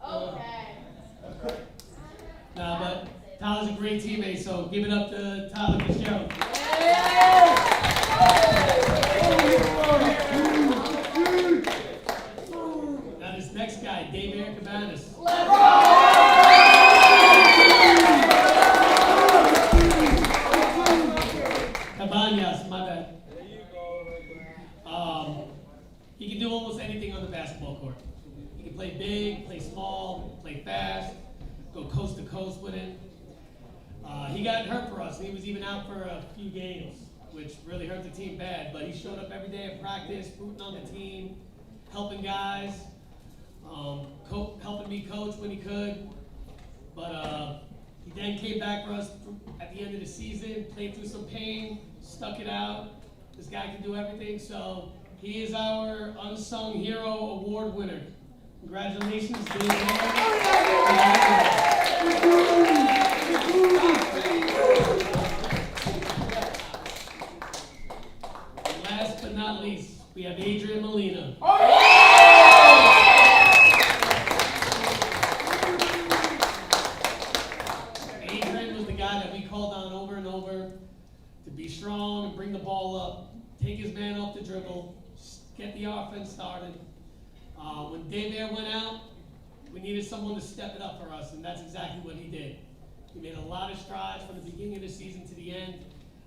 Okay. No, but Tyler's a great teammate, so give it up to Tyler Fitzgerald. Now this next guy, Dave Cabanas. Cabanas, my bad. He can do almost anything on the basketball court. He can play big, play small, play fast, go coast to coast with it. He got hurt for us, and he was even out for a few games, which really hurt the team bad. But he showed up every day at practice, rooting on the team, helping guys, helping me coach when he could. But he then came back for us at the end of the season, played through some pain, stuck it out. This guy can do everything, so he is our Unsung Hero Award winner. Congratulations, Dave. Last but not least, we have Adrian Molina. Adrian was the guy that we called on over and over to be strong and bring the ball up, take his man off the dribble, get the offense started. When Dave Air went out, we needed someone to step it up for us, and that's exactly what he did. He made a lot of strides from the beginning of the season to the end.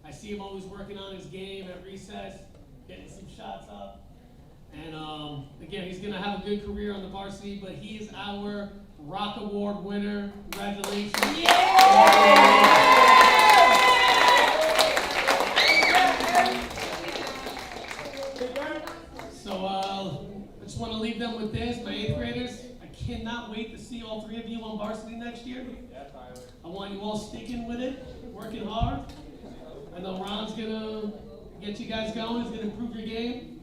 I see him always working on his game at recess, getting some shots up. And again, he's going to have a good career on the varsity, but he is our Rock Award winner. Congratulations. So I just want to leave them with this, my 8th graders. I cannot wait to see all 3 of you on varsity next year. I want you all sticking with it, working hard. I know Ron's going to get you guys going. He's going to improve your game.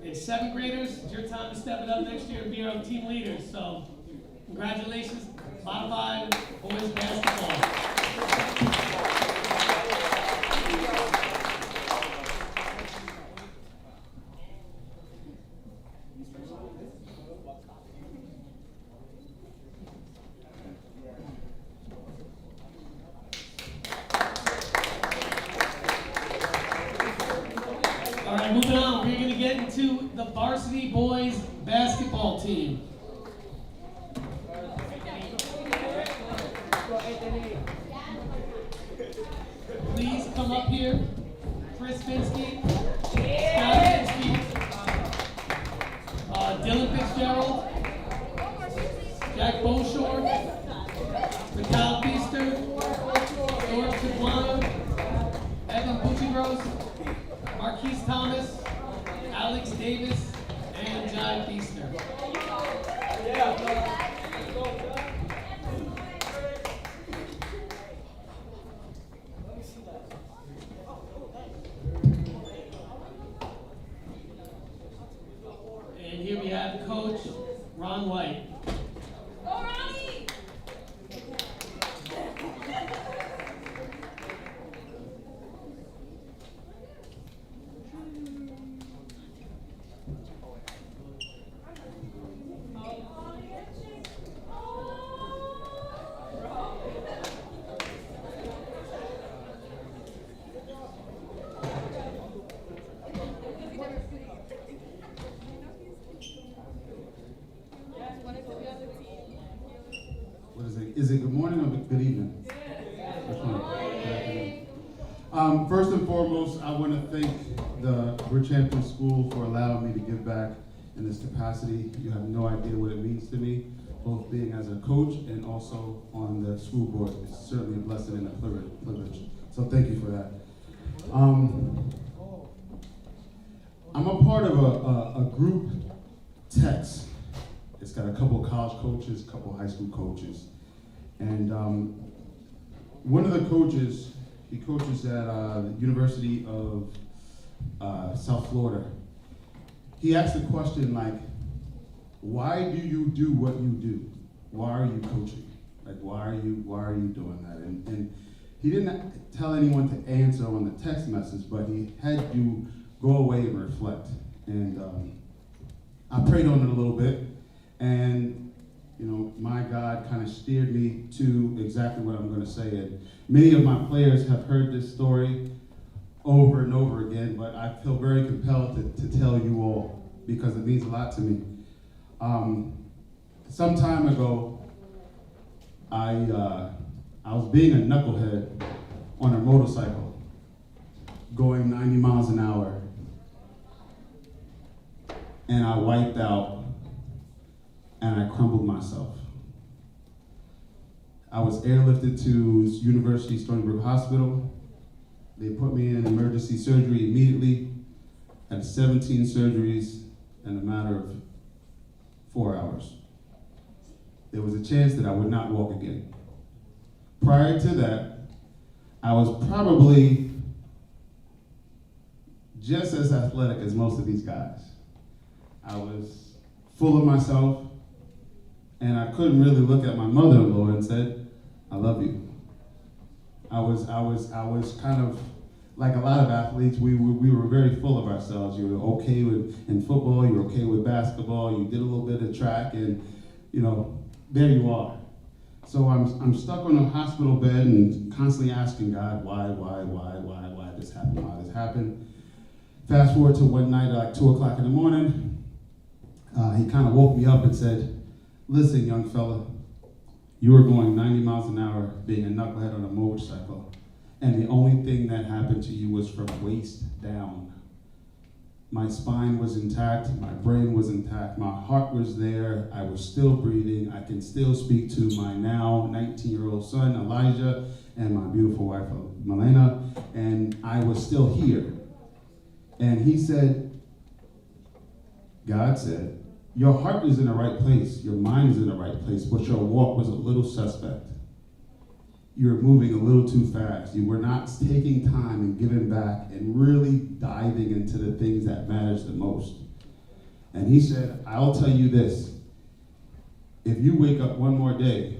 And 7th graders, it's your time to step it up next year and be our team leaders. So congratulations, Modified Boys Basketball. All right, moving on. We're going to get into the varsity boys basketball team. Please come up here. Chris Finsky, Scott Finsky, Dylan Fitzgerald, Jack Beaushore, Mikal Feaster, George Capuano, Evan Puccigross, Marquise Thomas, Alex Davis, and Jai Feaster. And here we have Coach Ron White. Go, Ronnie! What is it? Is it good morning or good evening? Which one? Good afternoon. First and foremost, I want to thank the Bridgehampton School for allowing me to give back in this capacity. You have no idea what it means to me, both being as a coach and also on the school board. It's certainly a blessing and a privilege. So thank you for that. I'm a part of a group text. It's got a couple of college coaches, a couple of high school coaches. And one of the coaches, he coaches at the University of South Florida. He asked the question like, why do you do what you do? Why are you coaching? Like, why are you doing that? And he didn't tell anyone to answer on the text message, but he had to go away and reflect. And I prayed on it a little bit. And, you know, my God kind of steered me to exactly what I'm going to say. And many of my players have heard this story over and over again, but I feel very compelled to tell you all because it means a lot to me. Some time ago, I was being a knucklehead on a motorcycle, going 90 miles an hour, and I wiped out. And I crumbled myself. I was airlifted to University Stony Brook Hospital. They put me in emergency surgery immediately. Had 17 surgeries in a matter of 4 hours. There was a chance that I would not walk again. Prior to that, I was probably just as athletic as most of these guys. I was full of myself. And I couldn't really look at my mother-in-law and said, I love you. I was kind of like a lot of athletes. We were very full of ourselves. You were okay in football. You were okay with basketball. You did a little bit of track, and you know, there you are. So I'm stuck on a hospital bed and constantly asking God, why this happened? Why this happened? Fast forward to one night at like 2 o'clock in the morning. He kind of woke me up and said, listen, young fella, You were going 90 miles an hour being a knucklehead on a motorcycle, and the only thing that happened to you was from waist down. My spine was intact, my brain was intact, my heart was there, I was still breathing, I can still speak to my now 19-year-old son, Elijah, and my beautiful wife, Milena, and I was still here. And he said, God said, your heart is in the right place, your mind is in the right place, but your walk was a little suspect. You were moving a little too fast. You were not taking time and giving back and really diving into the things that matters the most. And he said, I'll tell you this, if you wake up one more day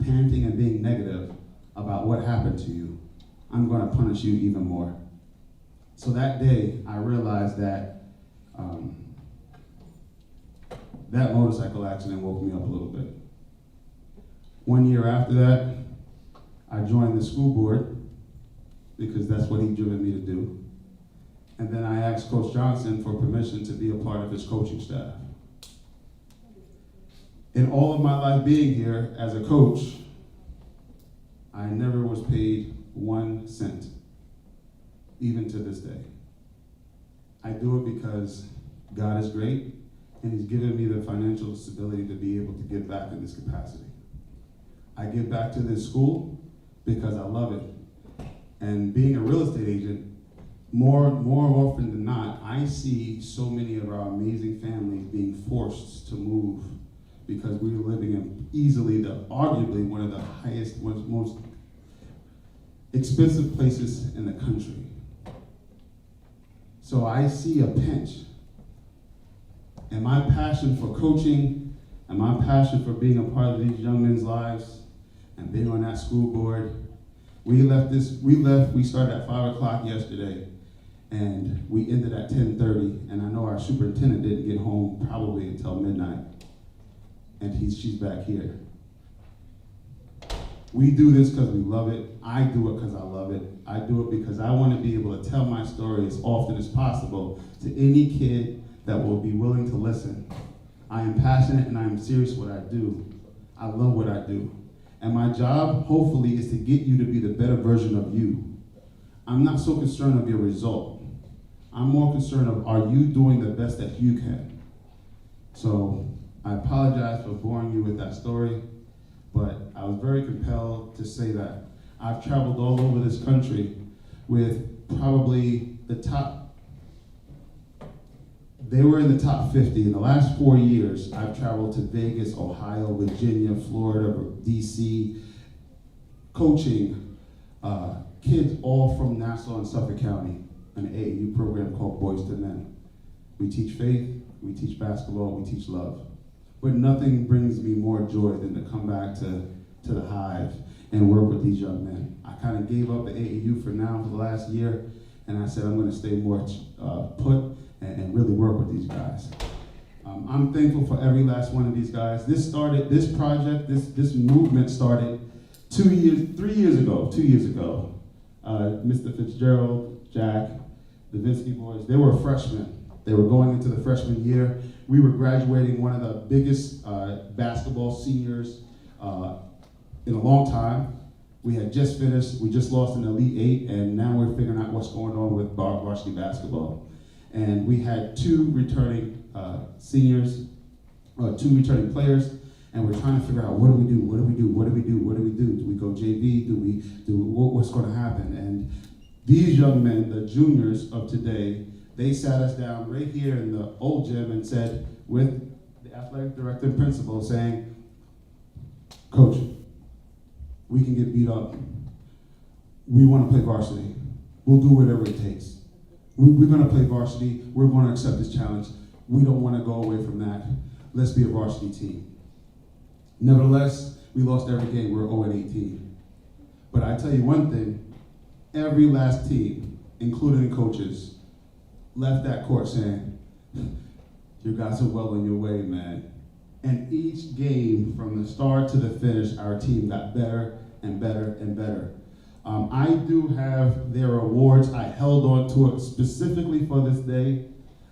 panting and being negative about what happened to you, I'm going to punish you even more. So that day, I realized that that motorcycle accident woke me up a little bit. 1 year after that, I joined the school board because that's what he'd driven me to do. And then I asked Coach Johnson for permission to be a part of his coaching staff. In all of my life being here as a coach, I never was paid 1 cent, even to this day. I do it because God is great, and he's given me the financial stability to be able to give back in this capacity. I give back to this school because I love it. And being a real estate agent, more often than not, I see so many of our amazing families being forced to move because we are living in easily arguably one of the highest, most expensive places in the country. So I see a pinch. And my passion for coaching and my passion for being a part of these young men's lives and being on that school board, we started at 5 o'clock yesterday and we ended at 10:30, and I know our superintendent didn't get home probably until midnight, and she's back here. We do this because we love it. I do it because I love it. I do it because I want to be able to tell my story as often as possible to any kid that will be willing to listen. I am passionate and I am serious what I do. I love what I do. And my job, hopefully, is to get you to be the better version of you. I'm not so concerned of your result. I'm more concerned of, are you doing the best that you can? So I apologize for boring you with that story, but I was very compelled to say that I've traveled all over this country with probably the top. They were in the top 50. In the last 4 years, I've traveled to Vegas, Ohio, Virginia, Florida, DC, coaching kids all from Nassau and Suffolk County, an AAU program called Boys to Men. We teach faith, we teach basketball, we teach love. But nothing brings me more joy than to come back to the Hive and work with these young men. I kind of gave up the AAU for now for the last year, and I said I'm going to stay more put and really work with these guys. I'm thankful for every last one of these guys. This project, this movement started 2 years ago. Mr. Fitzgerald, Jack, the Vinsky boys, they were freshmen. They were going into the freshman year. We were graduating one of the biggest basketball seniors in a long time. We had just finished, we just lost an Elite Eight, and now we're figuring out what's going on with varsity basketball. And we had 2 returning seniors, 2 returning players, and we're trying to figure out what do we do? Do we go JV? What's going to happen? And these young men, the juniors of today, they sat us down right here in the old gym and said, with the athletic director and principal, saying, Coach, we can get beat up. We want to play varsity. We'll do whatever it takes. We're going to play varsity. We're going to accept this challenge. We don't want to go away from that. Let's be a varsity team. Nevertheless, we lost every game. We're 0-18. But I tell you one thing, every last team, including the coaches, left that court saying, you guys are well on your way, man. And each game, from the start to the finish, our team got better and better and better. I do have their awards. I held on to it specifically for this day.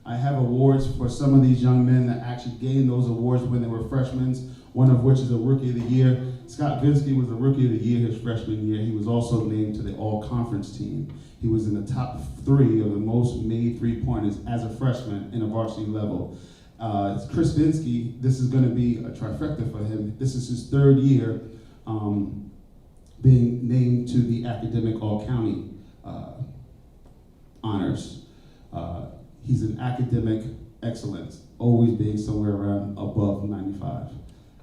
I have awards for some of these young men that actually gained those awards when they were freshmen one of which is a Rookie of the Year. Scott Vinsky was the Rookie of the Year his freshman year. He was also named to the All-Conference team. He was in the top 3 of the most made three-pointers as a freshman in a varsity level. Chris Vinsky, this is going to be a trifecta for him. This is his 3rd year being named to the academic all-county honors. He's an academic excellence, always being somewhere around above 95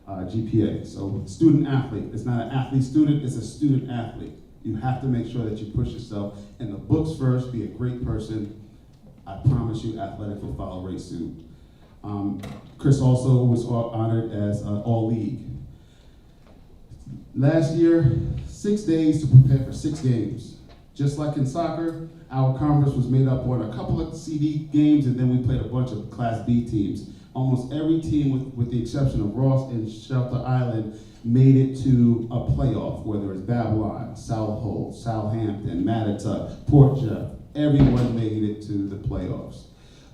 GPA. So student athlete, it's not an athlete student, it's a student athlete. You have to make sure that you push yourself in the books first, be a great person. I promise you athletic will follow right suit. Chris also was honored as All-League. Last year, 6 days to prepare for 6 games. Just like in soccer, our conference was made up on a couple of CD games, and then we played a bunch of Class B teams. Almost every team, with the exception of Ross and Shelter Island, made it to a playoff, whether it's Babylon, South Holt, Southampton, Mattituck, Port Jeff. Everyone made it to the playoffs.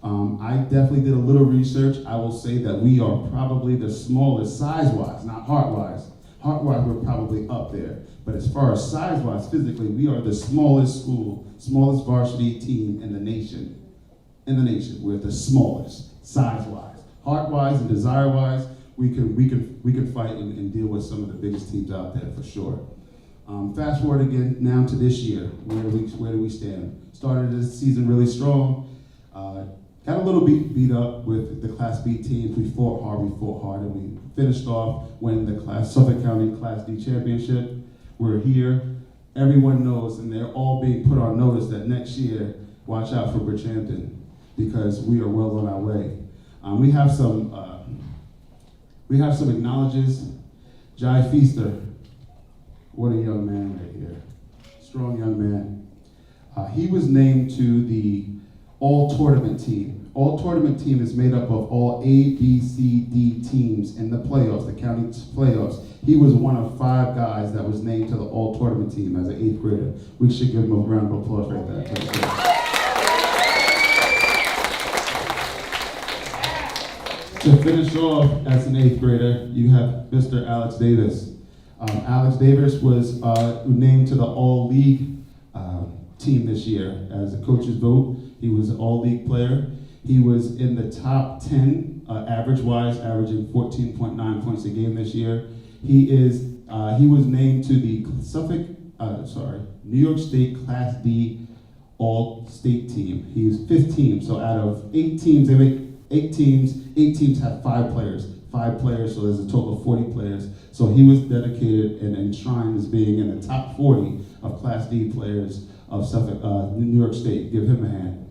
I definitely did a little research. I will say that we are probably the smallest size-wise, not heart-wise. Heart-wise, we're probably up there. But as far as size-wise, physically, we are the smallest school, smallest varsity team in the nation. We're the smallest, size-wise. Heart-wise and desire-wise, we can fight and deal with some of the biggest teams out there for sure. Fast forward again now to this year. Where do we stand? Started this season really strong. Got a little beat up with the Class B teams. We fought hard, and we finished off winning the Suffolk County Class D championship. We're here. Everyone knows, and they're all being put on notice that next year, watch out for Bridgehampton, because we are well on our way. We have some acknowledges. Jai Feaster, what a young man right here. Strong young man. He was named to the all-tournament team. All-tournament team is made up of all A, B, C, D teams in the playoffs, the county playoffs. He was one of 5 guys that was named to the all-tournament team as an 8th grader. We should give him a round of applause right there. To finish off as an 8th grader, you have Mr. Alex Davis. Alex Davis was named to the all-league team this year as a coach's vote. He was an all-league player. He was in the top 10 average-wise, averaging 14.9 points a game this year. He was named to the New York State Class D All-State team. He's 5th team, so out of 8 teams, they make 8 teams. 8 teams have 5 players. 5 players, so there's a total of 40 players. So he was dedicated and enshrined as being in the top 40 of Class D players of Suffolk, New York State. Give him a hand.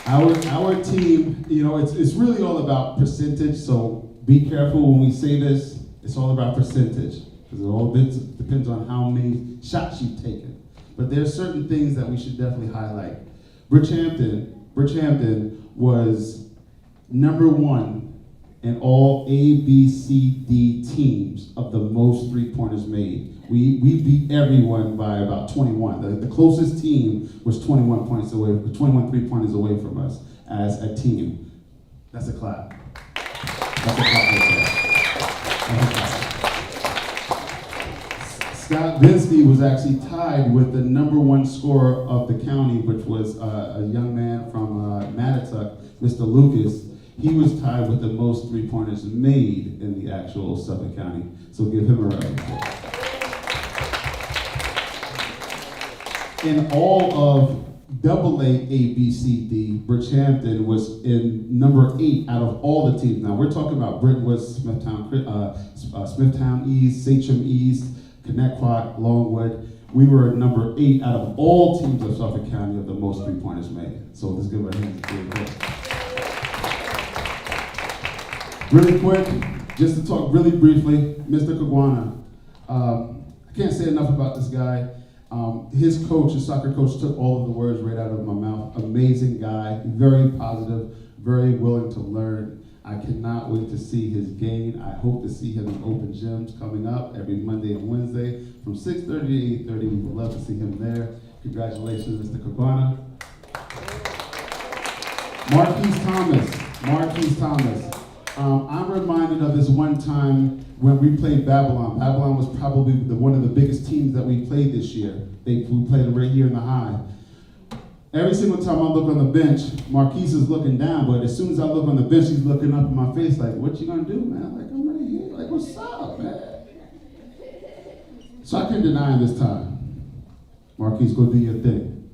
Our team, it's really all about percentage, so be careful when we say this. It's all about percentage, because it all depends on how many shots you've taken. But there's certain things that we should definitely highlight. Bridgehampton was number 1 in all A, B, C, D teams of the most three-pointers made. We beat everyone by about 21. The closest team was 21 points away, 21 three-pointers away from us as a team. That's a clap. That's a clap right there. Scott Vinsky was actually tied with the number 1 scorer of the county, which was a young man from Mattituck, Mr. Lucas. He was tied with the most three-pointers made in the actual Suffolk County. So give him a round of applause. In all of AA, A, B, C, D, Bridgehampton was in number 8 out of all the teams. Now we're talking about Brentwood, Smithtown East, Sachem East, Connecticut, Longwood. We were number 8 out of all teams of Suffolk County of the most three-pointers made. So let's give our hands really quick. Really quick, just to talk really briefly, Mr. Kagwana. I can't say enough about this guy. His soccer coach, took all of the words right out of my mouth. Amazing guy, very positive, very willing to learn. I cannot wait to see his game. I hope to see him in open gyms coming up every Monday and Wednesday from 6:30 to 8:30. We would love to see him there. Congratulations, Mr. Kagwana. Marquise Thomas. I'm reminded of this one time when we played Babylon. Babylon was probably one of the biggest teams that we played this year. We played them right here in the high. Every single time I look on the bench, Marquise is looking down, but as soon as I look on the bench, he's looking up in my face like, what you gonna do, man? Like, I'm right here. Like, what's up, man? So I couldn't deny him this time. Marquise, go do your thing.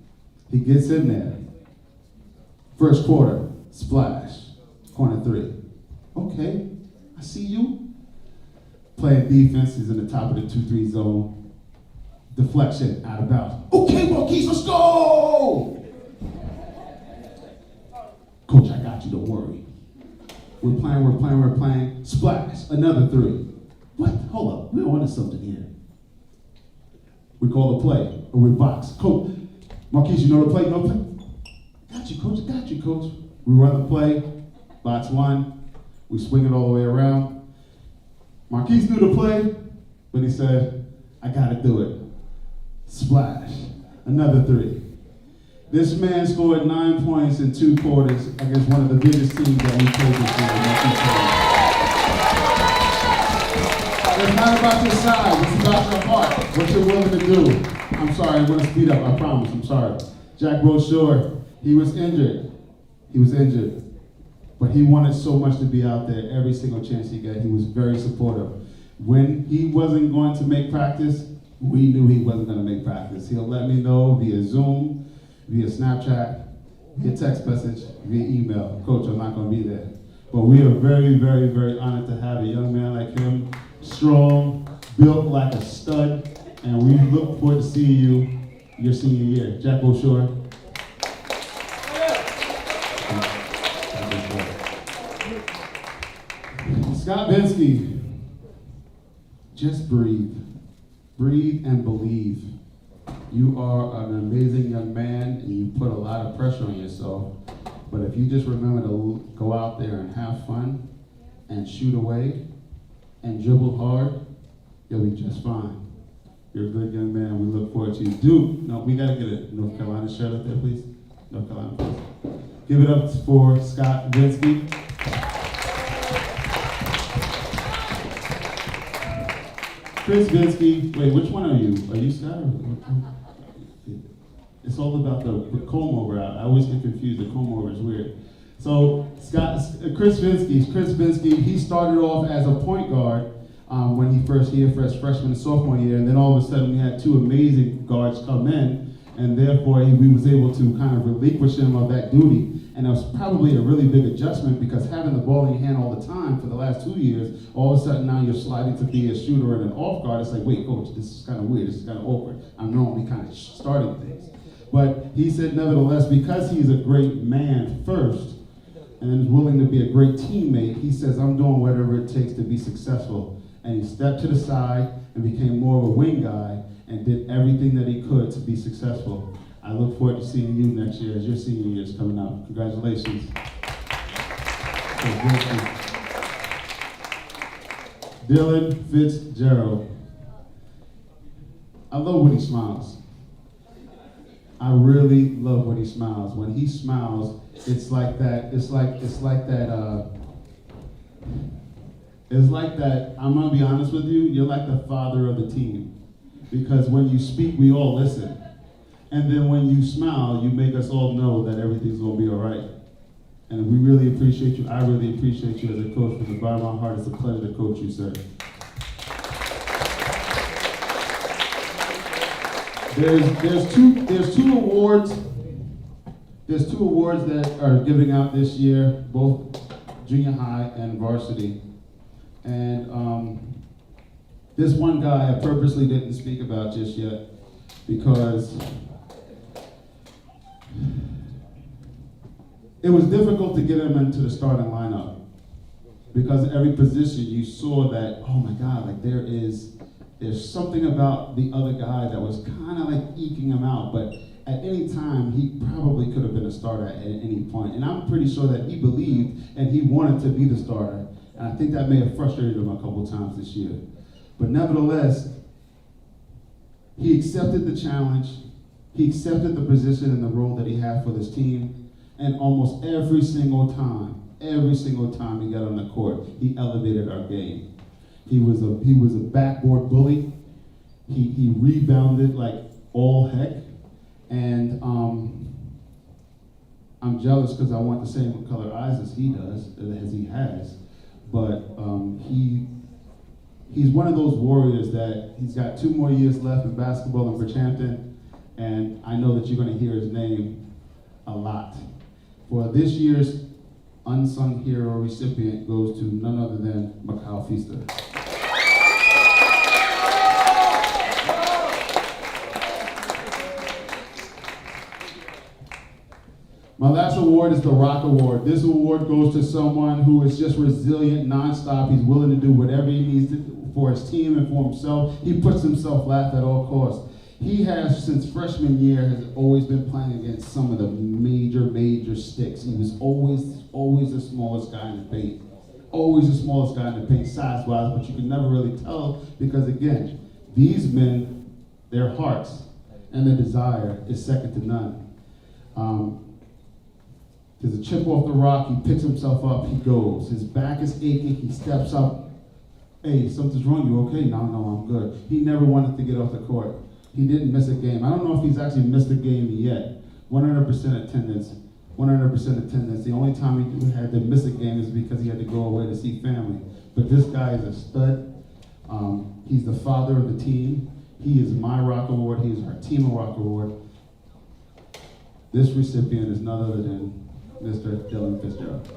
He gets in there. First quarter, splash, corner three. Okay, I see you. Playing defense, he's in the top of the 2-3 zone. Deflection, out of bounds. Okay, Marquise, let's go! Coach, I got you, don't worry. We're playing. Splash, another three. What? Hold up, we're onto something here. We call the play, or we box. Coach, Marquise, you know the play? No play? Got you, coach. We run the play, box one. We swing it all the way around. Marquise knew the play, but he said, I gotta do it. Splash, another three. This man scored 9 points in 2 quarters against one of the biggest teams that we played this year. It's not about your size, it's about your heart, what you're willing to do. I'm sorry, I'm gonna speed up, I promise, I'm sorry. Jack Brochure, he was injured. But he wanted so much to be out there every single chance he got. He was very supportive. When he wasn't going to make practice, we knew he wasn't going to make practice. He'll let me know via Zoom, via Snapchat, via text message, via email. Coach, I'm not going to be there. But we are very, very, very honored to have a young man like him, strong, built like a stud, and we look forward to seeing you your senior year. Jack Brochure. Scott Vinsky, just breathe. Breathe and believe. You are an amazing young man and you put a lot of pressure on yourself. But if you just remember to go out there and have fun and shoot away and dribble hard, you'll be just fine. You're a good young man. We look forward to you. Duke, no, we got to get a North Carolina shirt up there, please. North Carolina, please. Give it up for Scott Vinsky. Chris Vinsky, wait, which one are you? Are you Scott or? It's all about the comb over. I always get confused. The comb over is weird. So Chris Vinsky, he started off as a point guard when he first here for his freshman and sophomore year, and then all of a sudden we had 2 amazing guards come in, and therefore we was able to kind of relinquish him of that duty. And it was probably a really big adjustment because having the ball in your hand all the time for the last 2 years, all of a sudden now you're sliding to be a shooter and an off guard. It's like, wait, coach, this is kind of weird. This is kind of awkward. I'm normally kind of starting things. But he said, nevertheless, because he's a great man first and is willing to be a great teammate, he says, I'm doing whatever it takes to be successful. And he stepped to the side and became more of a wing guy and did everything that he could to be successful. I look forward to seeing you next year as your senior year is coming up. Congratulations. Dylan Fitzgerald. I love when he smiles. I really love when he smiles. When he smiles, it's like that, I'm gonna be honest with you, you're like the father of the team. Because when you speak, we all listen. And then when you smile, you make us all know that everything's gonna be all right. And we really appreciate you. I really appreciate you as a coach. From the bottom of my heart, it's a pleasure to coach you, sir. There's two awards. There's 2 awards that are giving out this year, both junior high and varsity. And this one guy I purposely didn't speak about just yet because it was difficult to get him into the starting lineup because at every position you saw that, oh my God, like there's something about the other guy that was kind of like eking him out, but at any time he probably could have been a starter at any point. And I'm pretty sure that he believed and he wanted to be the starter. And I think that may have frustrated him a couple times this year. But nevertheless, he accepted the challenge. He accepted the position and the role that he had for this team. And almost every single time he got on the court, he elevated our game. He was a backboard bully. He rebounded like all heck. And I'm jealous because I want the same color eyes as he does, as he has. But he's one of those warriors that he's got 2 more years left in basketball in Bridgehampton, and I know that you're going to hear his name a lot. For this year's Unsung Hero recipient goes to none other than Macau Feaster. My last award is the Rock Award. This award goes to someone who is just resilient nonstop. He's willing to do whatever he needs to for his team and for himself. He puts himself last at all costs. He has, since freshman year, has always been playing against some of the major sticks. He was always the smallest guy in the paint. Always the smallest guy in the paint size-wise, but you can never really tell because, again, these men, their hearts and their desire is second to none. There's a chip off the rock, he picks himself up, he goes. His back is aching, he steps up. Hey, something's wrong, you okay? No, I'm good. He never wanted to get off the court. He didn't miss a game. I don't know if he's actually missed a game yet. 100% attendance. 100% attendance. The only time he had to miss a game is because he had to go away to see family. But this guy is a stud. He's the father of the team. He is my Rock Award. He is our Team of Rock Award. This recipient is none other than Mr. Dylan Fitzgerald.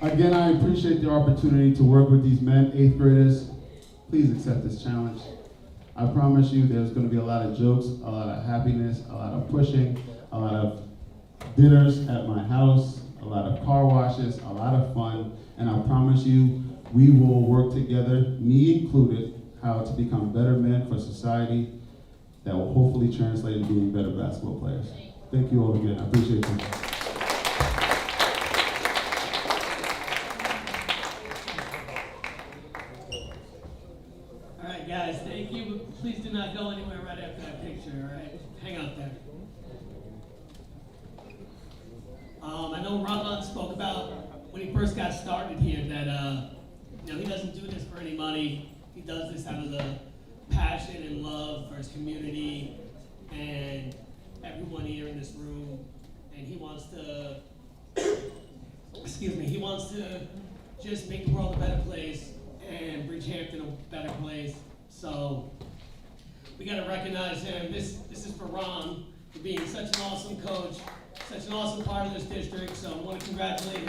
Again, I appreciate the opportunity to work with these men, 8th graders. Please accept this challenge. I promise you there's going to be a lot of jokes, a lot of happiness, a lot of pushing, a lot of dinners at my house, a lot of car washes, a lot of fun, and I promise you we will work together, me included, how to become better men for society that will hopefully translate into being better basketball players. Thank you all again. I appreciate you. All right, guys, thank you. But please do not go anywhere right after that picture, all right? Hang out there. I know Rahman spoke about when he first got started here that he doesn't do this for any money. He does this out of the passion and love for his community and everyone here in this room. And he wants to, he wants to just make the world a better place and Bridgehampton a better place. So we got to recognize him. This is for Ron for being such an awesome coach, such an awesome part of this district. So I want to congratulate him.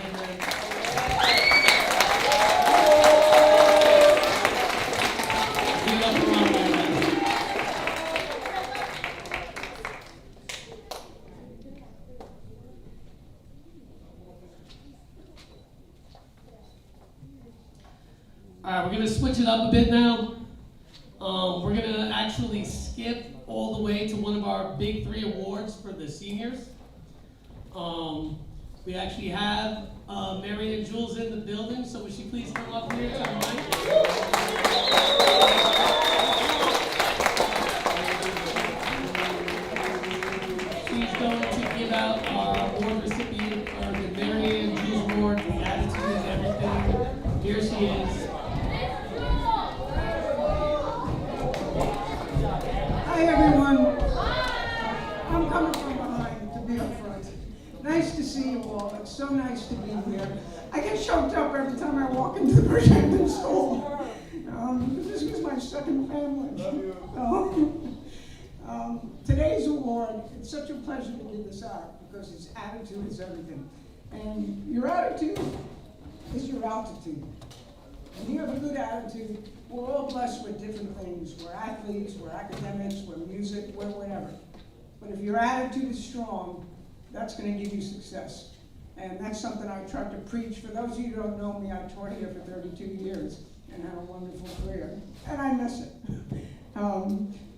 All right, we're going to switch it up a bit now. We're going to actually skip all the way to one of our big 3 awards for the seniors. We actually have Mary and Jules in the building, so would she please come up here to the mic? She's going to give out our award recipient, or the Mary and Jules Award, the attitude and everything. Here she is. Hi everyone. I'm coming from behind to be up front. Nice to see you all. It's so nice to be here. I get choked up every time I walk into the Bridgehampton school. This is my second family. Today's award, it's such a pleasure to give this out because its attitude is everything. And your attitude is your altitude. And you have a good attitude. We're all blessed with different things. We're athletes, we're academics, we're music, we're whatever. But if your attitude is strong, that's going to give you success. And that's something I tried to preach. For those of you who don't know me, I taught here for 32 years and had a wonderful career. And I miss it.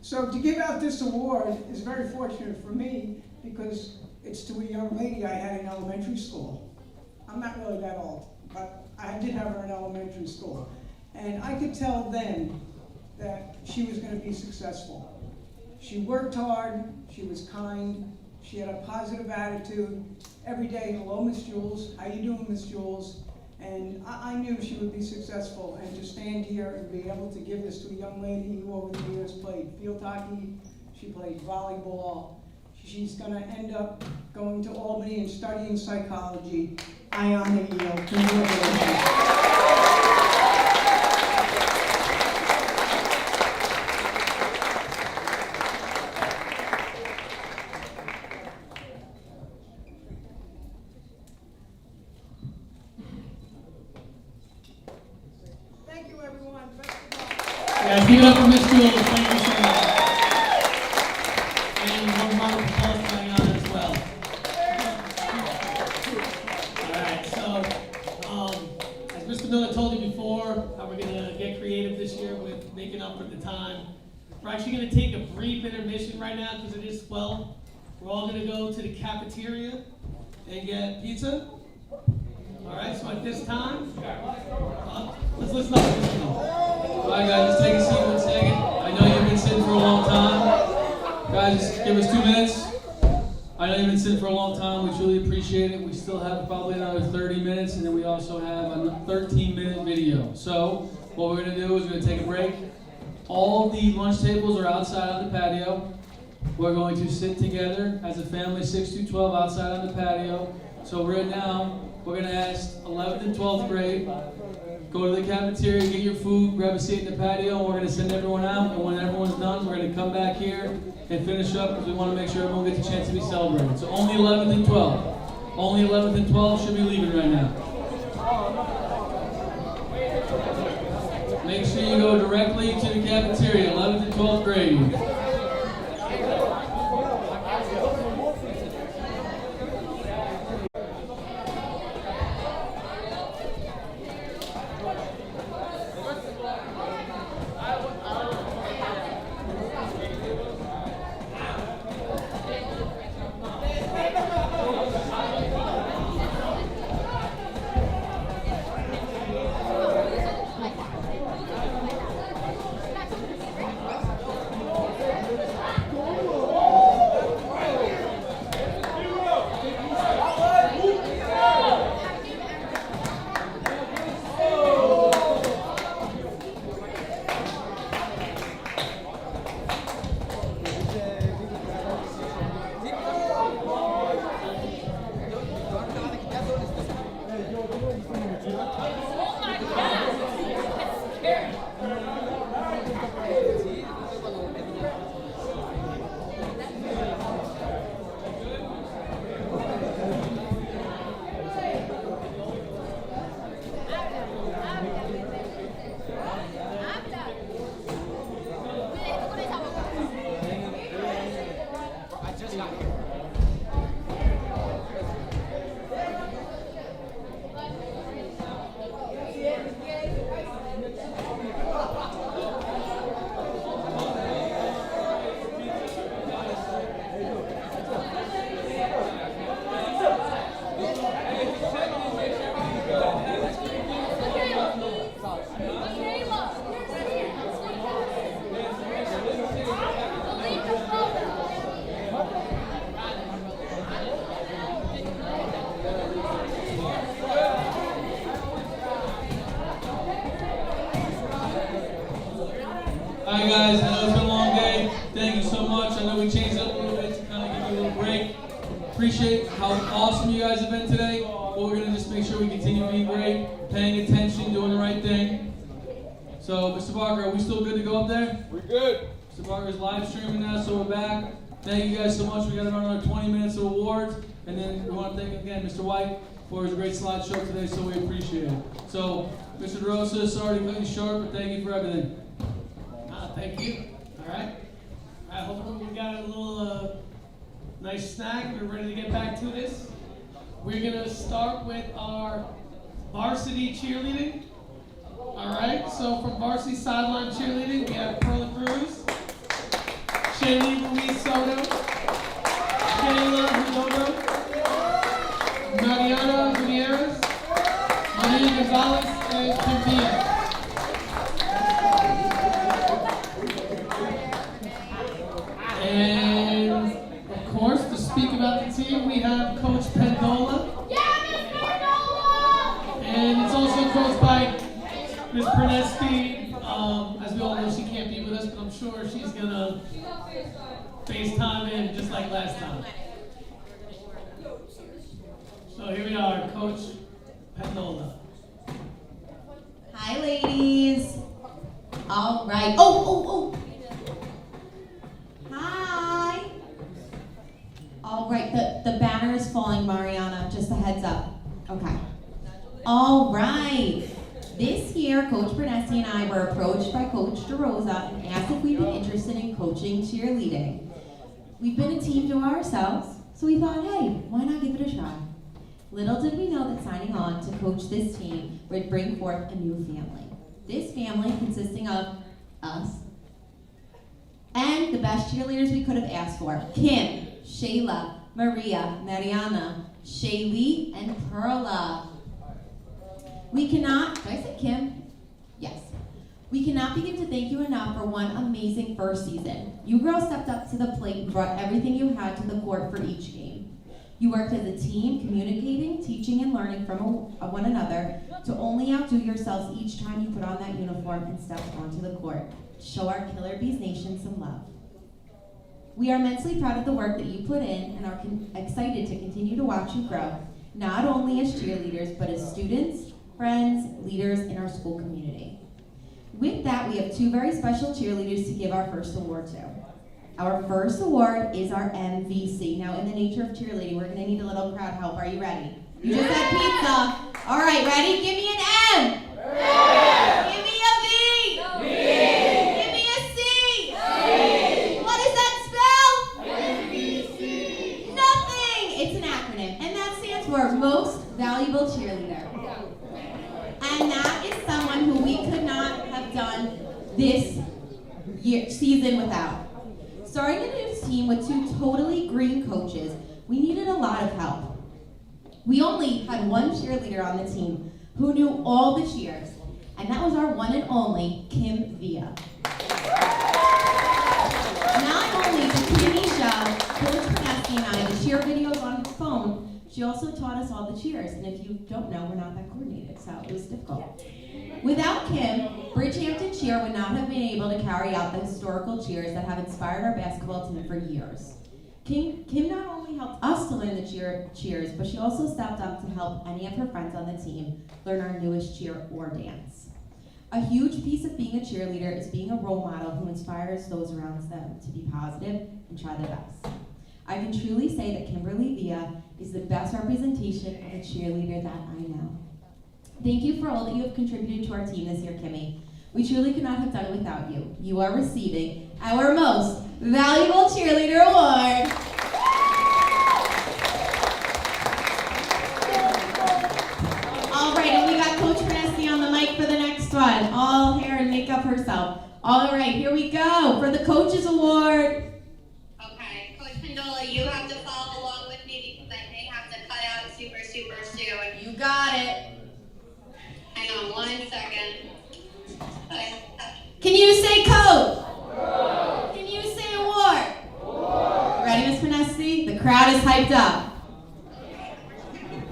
So to give out this award is very fortunate for me because it's to a young lady I had in elementary school. I'm not really that old, but I did have her in elementary school. And I could tell then that she was going to be successful. She worked hard, she was kind, she had a positive attitude. Every day, hello, Miss Jules, how you doing, Miss Jules? And I knew she would be successful, and to stand here and be able to give this to a young lady who over the years played field hockey, she played volleyball. She's gonna end up going to Albany and studying psychology. I honor you. Congratulations. Yeah, give it up for Miss Jules. Thank you so much. And one round of applause going on as well. Alright, so as Mr. Miller told you before, how we're gonna get creative this year with making up for the time. We're actually gonna take a brief intermission right now because it is 12. We're all gonna go to the cafeteria and get pizza. Alright, so at this time, let's listen up to Mr. Miller. Alright guys, just take a seat 1 second. I know you've been sitting for a long time. Guys, just give us 2 minutes. I know you've been sitting for a long time. We truly appreciate it. We still have probably another 30 minutes, and then we also have a 13-minute video. So what we're going to do is we're going to take a break. All the lunch tables are outside on the patio. We're going to sit together as a family, 6 through 12, outside on the patio. So right now, we're going to ask 11th and 12th grade, go to the cafeteria, get your food, grab a seat in the patio, and we're going to send everyone out. And when everyone's done, we're going to come back here and finish up because we want to make sure everyone gets a chance to be celebrated. So only 11th and 12th. Only 11th and 12th should be leaving right now. Make sure you go directly to the cafeteria, 11th and 12th grade. Alright guys, I know it's been a long day. Thank you so much. I know we changed up a little bit to kind of give you a little break. Appreciate how awesome you guys have been today. But we're going to just make sure we continue being great, paying attention, doing the right thing. So, Mr. Barker, are we still good to go up there? We're good. Mr. Barker's live streaming now, so we're back. Thank you guys so much. We got around another 20 minutes of awards. And then we want to thank again Mr. White for his great slideshow today, so we appreciate it. So, Mr. DeRosa, sorry to cut you short, but thank you for everything. Thank you. All right. I hope we got a little nice snack. We're ready to get back to this. We're going to start with our varsity cheerleading. All right. So from varsity sideline cheerleading, we have Perla Cruz, Shaylee Louise Soto, Kayla Hudodo, Mariana Gutierrez, Maria Gonzalez, and Kim Diaz. Ms. Pernesky, as we all know, she can't be with us, but I'm sure she's gonna FaceTime in just like last time. So here we are, Coach Pendola. Hi, ladies. All right. Oh. Hi. All right, the banner is falling, Mariana, just a heads up. Okay. All right. This year, Coach Bernesi and I were approached by Coach DeRosa and asked if we'd be interested in coaching cheerleading. We've been a team to ourselves, so we thought, hey, why not give it a try? Little did we know that signing on to coach this team would bring forth a new family. This family consisting of us and the best cheerleaders we could have asked for. Kim, Shayla, Maria, Mariana, Shaylee, and Perla. We cannot, did I say Kim? Yes. We cannot begin to thank you enough for one amazing first season. You girls stepped up to the plate and brought everything you had to the court for each game. You worked as a team, communicating, teaching, and learning from one another to only outdo yourselves each time you put on that uniform and stepped onto the court. Show our Killer Bees Nation some love. We are immensely proud of the work that you put in and are excited to continue to watch you grow, not only as cheerleaders, but as students, friends, leaders in our school community. With that, we have two very special cheerleaders to give our first award to. Our first award is our MVC. Now, in the nature of cheerleading, we're gonna need a little crowd help. Are you ready? You just had pizza. All right, ready? Give me an M. Give me a V. Give me a C. What does that spell? MVC. Nothing. It's an acronym, and that stands for Most Valuable Cheerleader. And that is someone who we could not have done this season without. Starting a new team with two totally green coaches, we needed a lot of help. We only had one cheerleader on the team who knew all the cheers, and that was our one and only Kim Villa. Not only did Kimmy show Coach Pernesky and I the cheer videos on his phone, she also taught us all the cheers, and if you don't know, we're not that coordinated, so it was difficult. Without Kim, Bridgehampton Cheer would not have been able to carry out the historical cheers that have inspired our basketball team for years. Kim not only helped us to learn the cheers, but she also stepped up to help any of her friends on the team learn our newest cheer or dance. A huge piece of being a cheerleader is being a role model who inspires those around them to be positive and try their best. I can truly say that Kimberly Villa is the best representation of a cheerleader that I know. Thank you for all that you have contributed to our team this year, Kimmy. We truly could not have done it without you. You are receiving our Most Valuable Cheerleader Award. All right, and we got Coach Pernesky on the mic for the next one. All hair and makeup herself. All right, here we go for the Coaches Award. Okay, Coach Pendola, you have to follow along with me because I may have to cut out super soon. You got it. Hang on 1 second. Can you say coach? Can you say award? Ready, Ms. Pernesky? The crowd is hyped up.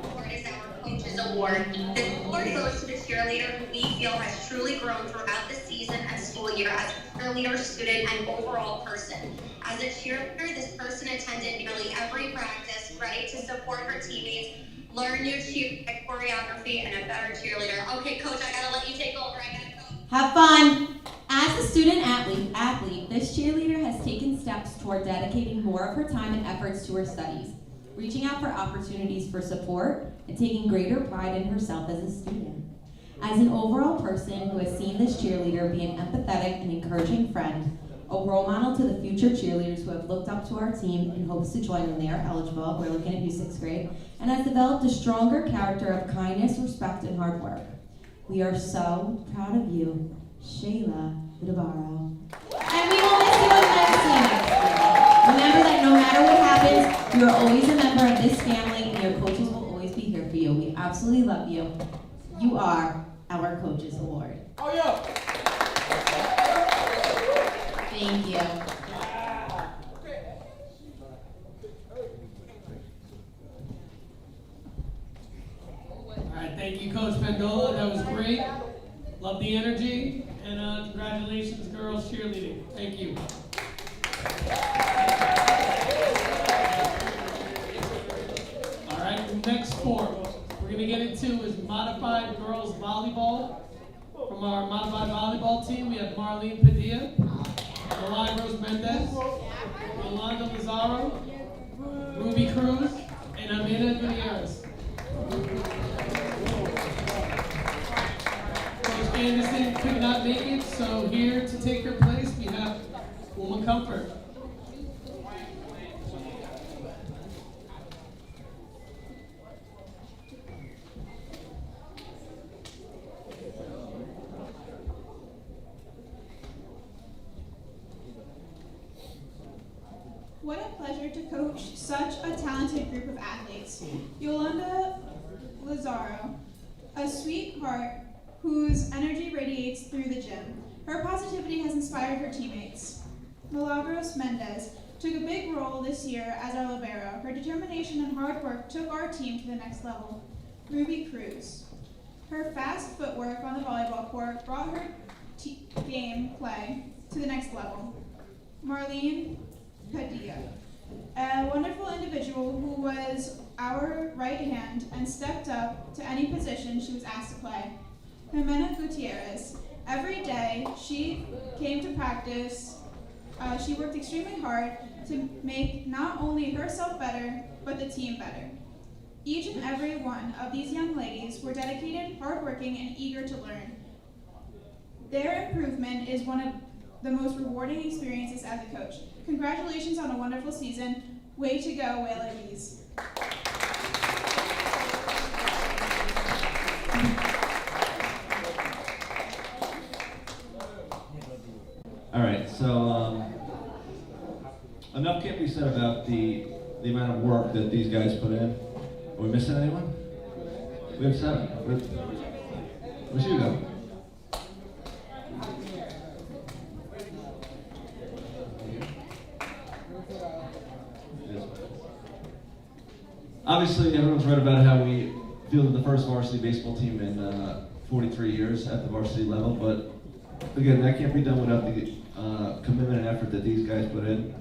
Award is our Coaches Award. This award goes to the cheerleader who we feel has truly grown throughout the season and school year as a cheerleader, student, and overall person. As a cheerleader, this person attended nearly every practice, ready to support her teammates, learn new cheer choreography, and a better cheerleader. Okay, Coach, I gotta let you take over. I gotta go. Have fun. As a student athlete, this cheerleader has taken steps toward dedicating more of her time and efforts to her studies, reaching out for opportunities for support, and taking greater pride in herself as a student. As an overall person who has seen this cheerleader be an empathetic and encouraging friend, a role model to the future cheerleaders who have looked up to our team in hopes to join when they are eligible, we're looking at you 6th grade, and has developed a stronger character of kindness, respect, and hard work. We are so proud of you, Shayla Vidavaro. And we will miss you immensely next year. Remember that no matter what happens, you are always a member of this family, and your coaches will always be here for you. We absolutely love you. You are our Coaches Award. Oh, yeah. Thank you. All right, thank you, Coach Pendola. That was great. Love the energy, and congratulations, girls cheerleading. Thank you. All right, the next sport we're going to get into is modified girls volleyball. From our modified volleyball team, we have Marlene Padilla, Milagros Mendez, Yolanda Lazaro, Ruby Cruz, and Amanda Gutierrez. Coach Anderson could not make it, so here to take her place, we have Woman Comfort. What a pleasure to coach such a talented group of athletes. Yolanda Lazaro, a sweetheart whose energy radiates through the gym. Her positivity has inspired her teammates. Milagros Mendez took a big role this year as our libero. Her determination and hard work took our team to the next level. Ruby Cruz. Her fast footwork on the volleyball court brought her game play to the next level. Marlene Padilla, a wonderful individual who was our right hand and stepped up to any position she was asked to play. Jimena Gutierrez, every day she came to practice, she worked extremely hard to make not only herself better, but the team better. Each and every one of these young ladies were dedicated, hardworking, and eager to learn. Their improvement is one of the most rewarding experiences as a coach. Congratulations on a wonderful season. Way to go, Whale ladies. All right, so enough can't be said about the amount of work that these guys put in. Are we missing anyone? We have 7. Where's you go? Obviously, everyone's read about how we fielded the first varsity baseball team in 43 years at the varsity level, but again, that can't be done without the commitment and effort that these guys put in.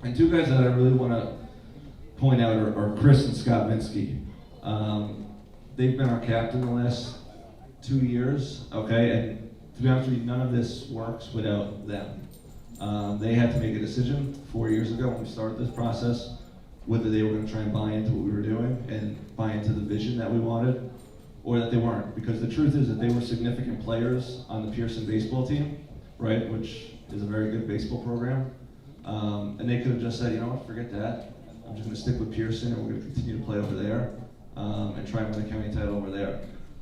And 2 guys that I really want to point out are Chris and Scott Minsky. They've been our captain the last 2 years, okay? And to be honest with you, none of this works without them. They had to make a decision 4 years ago when we started this process, whether they were going to try and buy into what we were doing and buy into the vision that we wanted, or that they weren't. Because the truth is that they were significant players on the Pearson baseball team, right, which is a very good baseball program. And they could have just said, you know what, forget that. I'm just going to stick with Pearson and we're going to continue to play over there and try and win the county title over there.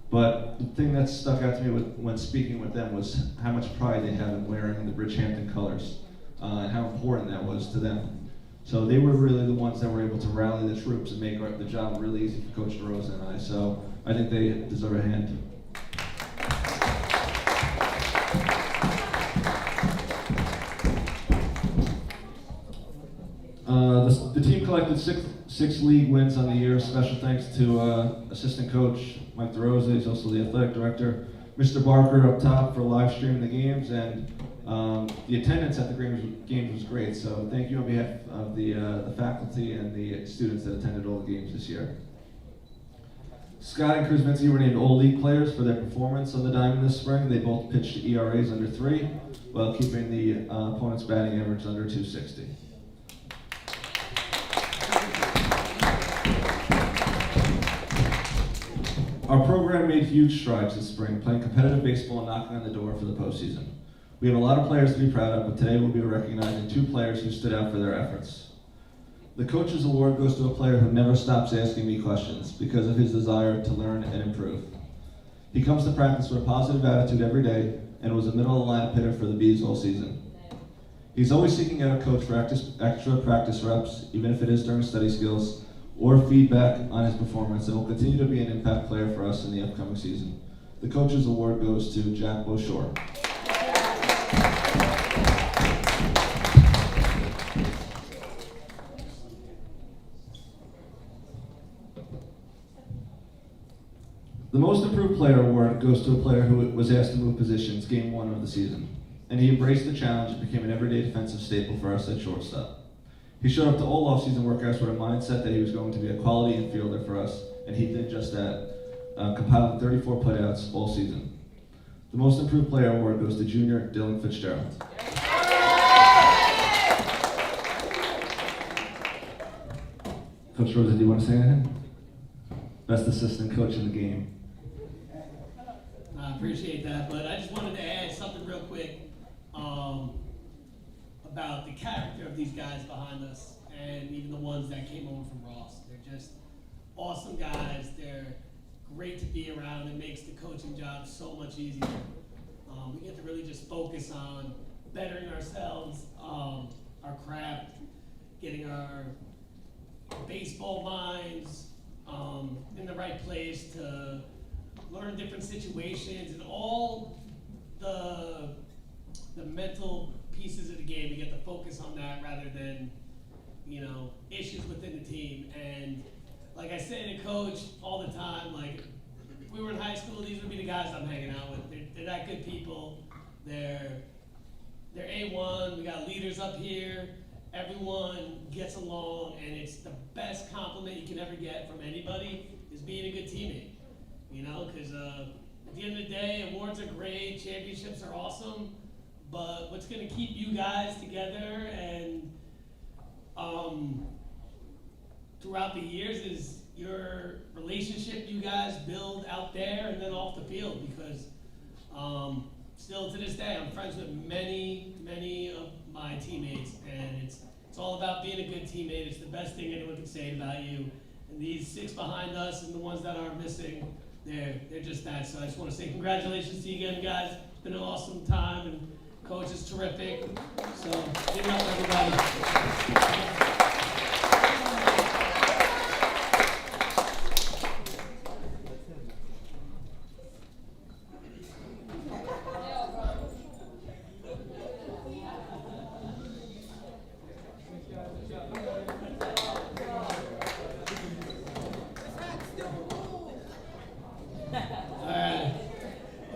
But the thing that stuck out to me when speaking with them was how much pride they have in wearing the Bridgehampton colors and how important that was to them. So they were really the ones that were able to rally the troops and make the job really easy for Coach DeRosa and I. So I think they deserve a hand. The team collected six league wins on the year. Special thanks to assistant coach Mike DeRosa. He's also the athletic director. Mr. Barker up top for live streaming the games, and the attendance at the games was great. So thank you on behalf of the faculty and the students that attended all the games this year. Scott and Cruz Mincy were named all league players for their performance on the diamond this spring. They both pitched ERAs under 3 while keeping the opponent's batting average under 260. Our program made huge strides this spring, playing competitive baseball and knocking on the door for the postseason. We have a lot of players to be proud of, but today we'll be recognizing 2 players who stood out for their efforts. The Coach's Award goes to a player who never stops asking me questions because of his desire to learn and improve. He comes to practice with a positive attitude every day and was a middle-of-the-lineup hitter for the Bees all season. He's always seeking out a coach for extra practice reps, even if it is during study skills, or feedback on his performance, and will continue to be an impact player for us in the upcoming season. The Coach's Award goes to Jack Beaushore. The Most Improved Player award goes to a player who was asked to move positions game 1 of the season, and he embraced the challenge and became an everyday defensive staple for us at shortstop. He showed up to all off-season workouts with a mindset that he was going to be a quality infielder for us, and he did just that, compiling 34 putouts all season. The Most Improved Player award goes to junior Dylan Fitzgerald. Coach Rosa, do you want to say anything? Best assistant coach in the game. I appreciate that, but I just wanted to add something real quick about the character of these guys behind us, and even the ones that came over from Ross. They're just awesome guys. They're great to be around. It makes the coaching job so much easier. We get to really just focus on bettering ourselves, our craft, getting our baseball minds in the right place to learn different situations and all the mental pieces of the game. We get to focus on that rather than, issues within the team. And like I say to coach all the time, like, if we were in high school, these would be the guys I'm hanging out with. They're that good people. They're A1. We got leaders up here. Everyone gets along, and it's the best compliment you can ever get from anybody is being a good teammate. Because at the end of the day, awards are great, championships are awesome, but what's going to keep you guys together and throughout the years is your relationship you guys build out there and then off the field. Because still to this day, I'm friends with many of my teammates, and it's all about being a good teammate. It's the best thing anyone can say about you. And these 6 behind us and the ones that are missing, they're just that. So I just want to say congratulations to you again, guys. It's been an awesome time, and coach is terrific. So give it up, everybody.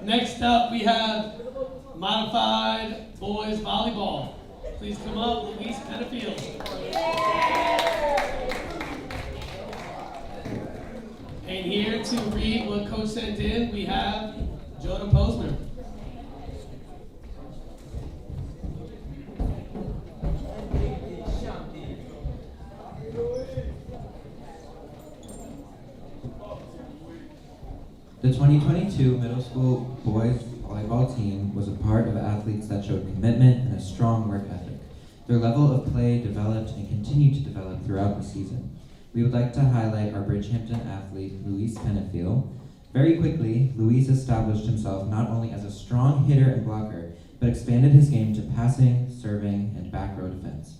Next up, we have modified boys volleyball. Please come up, Luis Penfield. And here to read what Coach sent in, we have Jonah Posner. The 2022 middle school boys volleyball team was a part of athletes that showed commitment and a strong work ethic. Their level of play developed and continued to develop throughout the season. We would like to highlight our Bridgehampton athlete, Luis Penfield. Very quickly, Luis established himself not only as a strong hitter and blocker, but expanded his game to passing, serving, and back row defense.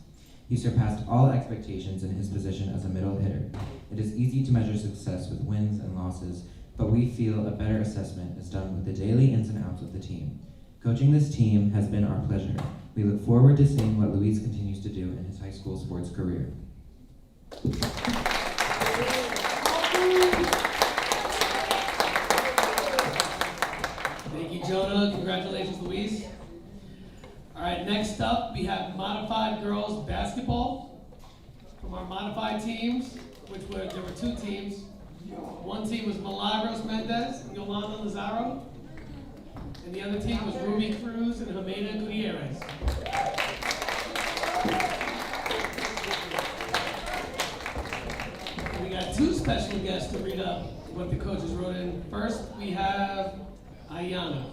He surpassed all expectations in his position as a middle hitter. It is easy to measure success with wins and losses, but we feel a better assessment is done with the daily ins and outs of the team. Coaching this team has been our pleasure. We look forward to seeing what Luis continues to do in his high school sports career. Thank you, Jonah. Congratulations, Luis. All right, next up, we have modified girls basketball from our modified teams, there were 2 teams. One team was Milagros Mendez and Yolanda Lazaro, and the other team was Ruby Cruz and Jimena Gutierrez. And we got 2 special guests to read up what the coaches wrote in. First, we have Ayana.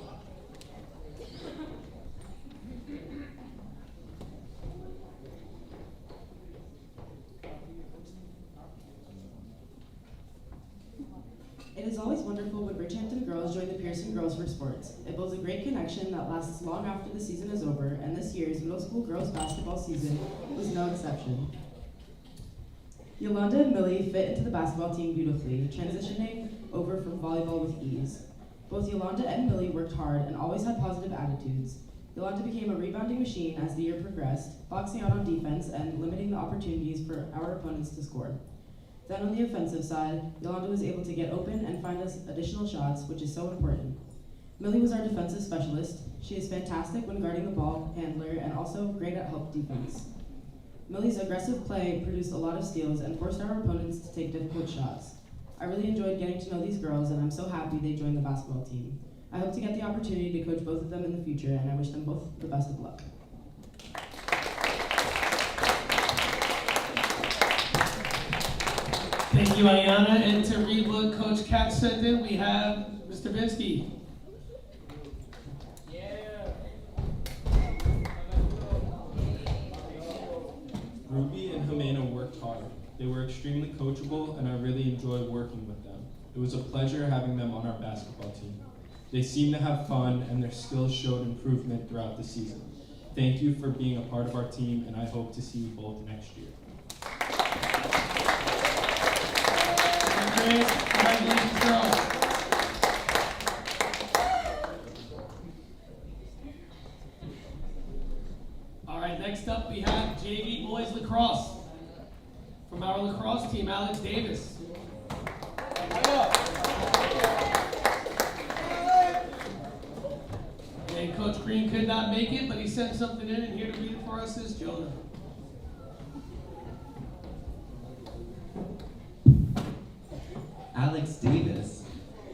It is always wonderful when Bridgehampton girls join the Pearson Girls for Sports. It builds a great connection that lasts long after the season is over, and this year's middle school girls basketball season was no exception. Yolanda and Millie fit into the basketball team beautifully, transitioning over from volleyball with ease. Both Yolanda and Millie worked hard and always had positive attitudes. Yolanda became a rebounding machine as the year progressed, boxing out on defense and limiting the opportunities for our opponents to score. Then on the offensive side, Yolanda was able to get open and find us additional shots, which is so important. Millie was our defensive specialist. She is fantastic when guarding the ball handler and also great at help defense. Millie's aggressive play produced a lot of steals and forced our opponents to take difficult shots. I really enjoyed getting to know these girls, and I'm so happy they joined the basketball team. I hope to get the opportunity to coach both of them in the future, and I wish them both the best of luck. Thank you, Ayana. And to read what Coach Katz sent in, we have Mr. Vinsky. Ruby and Jimena worked hard. They were extremely coachable, and I really enjoyed working with them. It was a pleasure having them on our basketball team. They seemed to have fun, and their skills showed improvement throughout the season. Thank you for being a part of our team, and I hope to see you both next year. Congratulations, girls. All right, next up we have JV Boys Lacrosse. From our lacrosse team, Alex Davis. And Coach Green could not make it, but he sent something in, and here to read it for us is Jonah. Alex Davis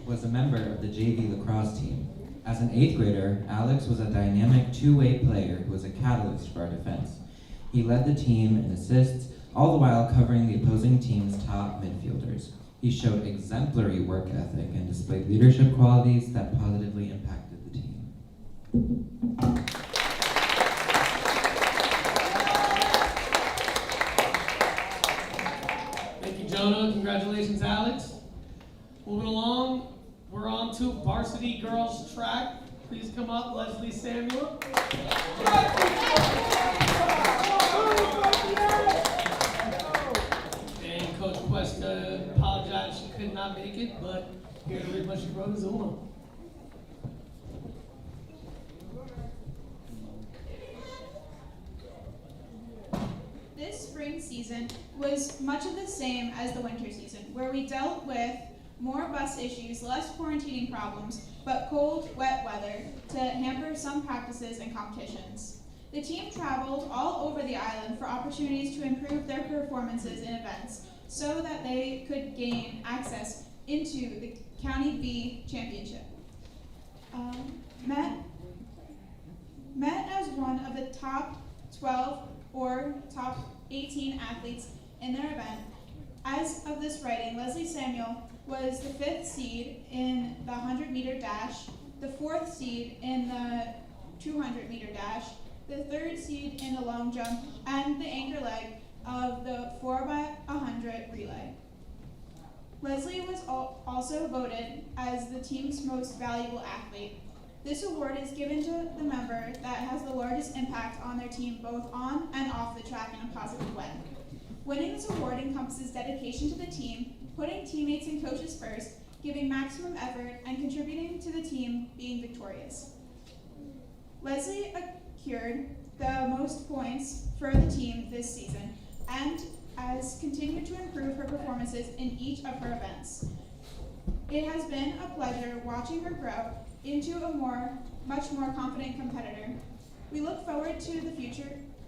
was a member of the JV lacrosse team. As an 8th grader, Alex was a dynamic two-way player who was a catalyst for our defense. He led the team in assists, all the while covering the opposing team's top midfielders. He showed exemplary work ethic and displayed leadership qualities that positively impacted the team. Thank you, Jonah. Congratulations, Alex. Moving along, we're on to varsity girls track. Please come up, Leslie Samuel. And Coach Cuesta apologized she could not make it, but here to read what she wrote is Uma. This spring season was much of the same as the winter season, where we dealt with more bus issues, less quarantining problems, but cold, wet weather to hamper some practices and competitions. The team traveled all over the island for opportunities to improve their performances in events so that they could gain access into the County B Championship. Met as one of the top 12 or top 18 athletes in their event. As of this writing, Leslie Samuel was the 5th seed in the 100-meter dash, the 4th seed in the 200-meter dash, the 3rd seed in the long jump, and the anchor leg of the 4x100 relay. Leslie was also voted as the team's most valuable athlete. This award is given to the member that has the largest impact on their team both on and off the track in a positive way. Winning this award encompasses dedication to the team, putting teammates and coaches first, giving maximum effort, and contributing to the team being victorious. Leslie secured the most points for the team this season and has continued to improve her performances in each of her events. It has been a pleasure watching her grow into a much more confident competitor. We look forward to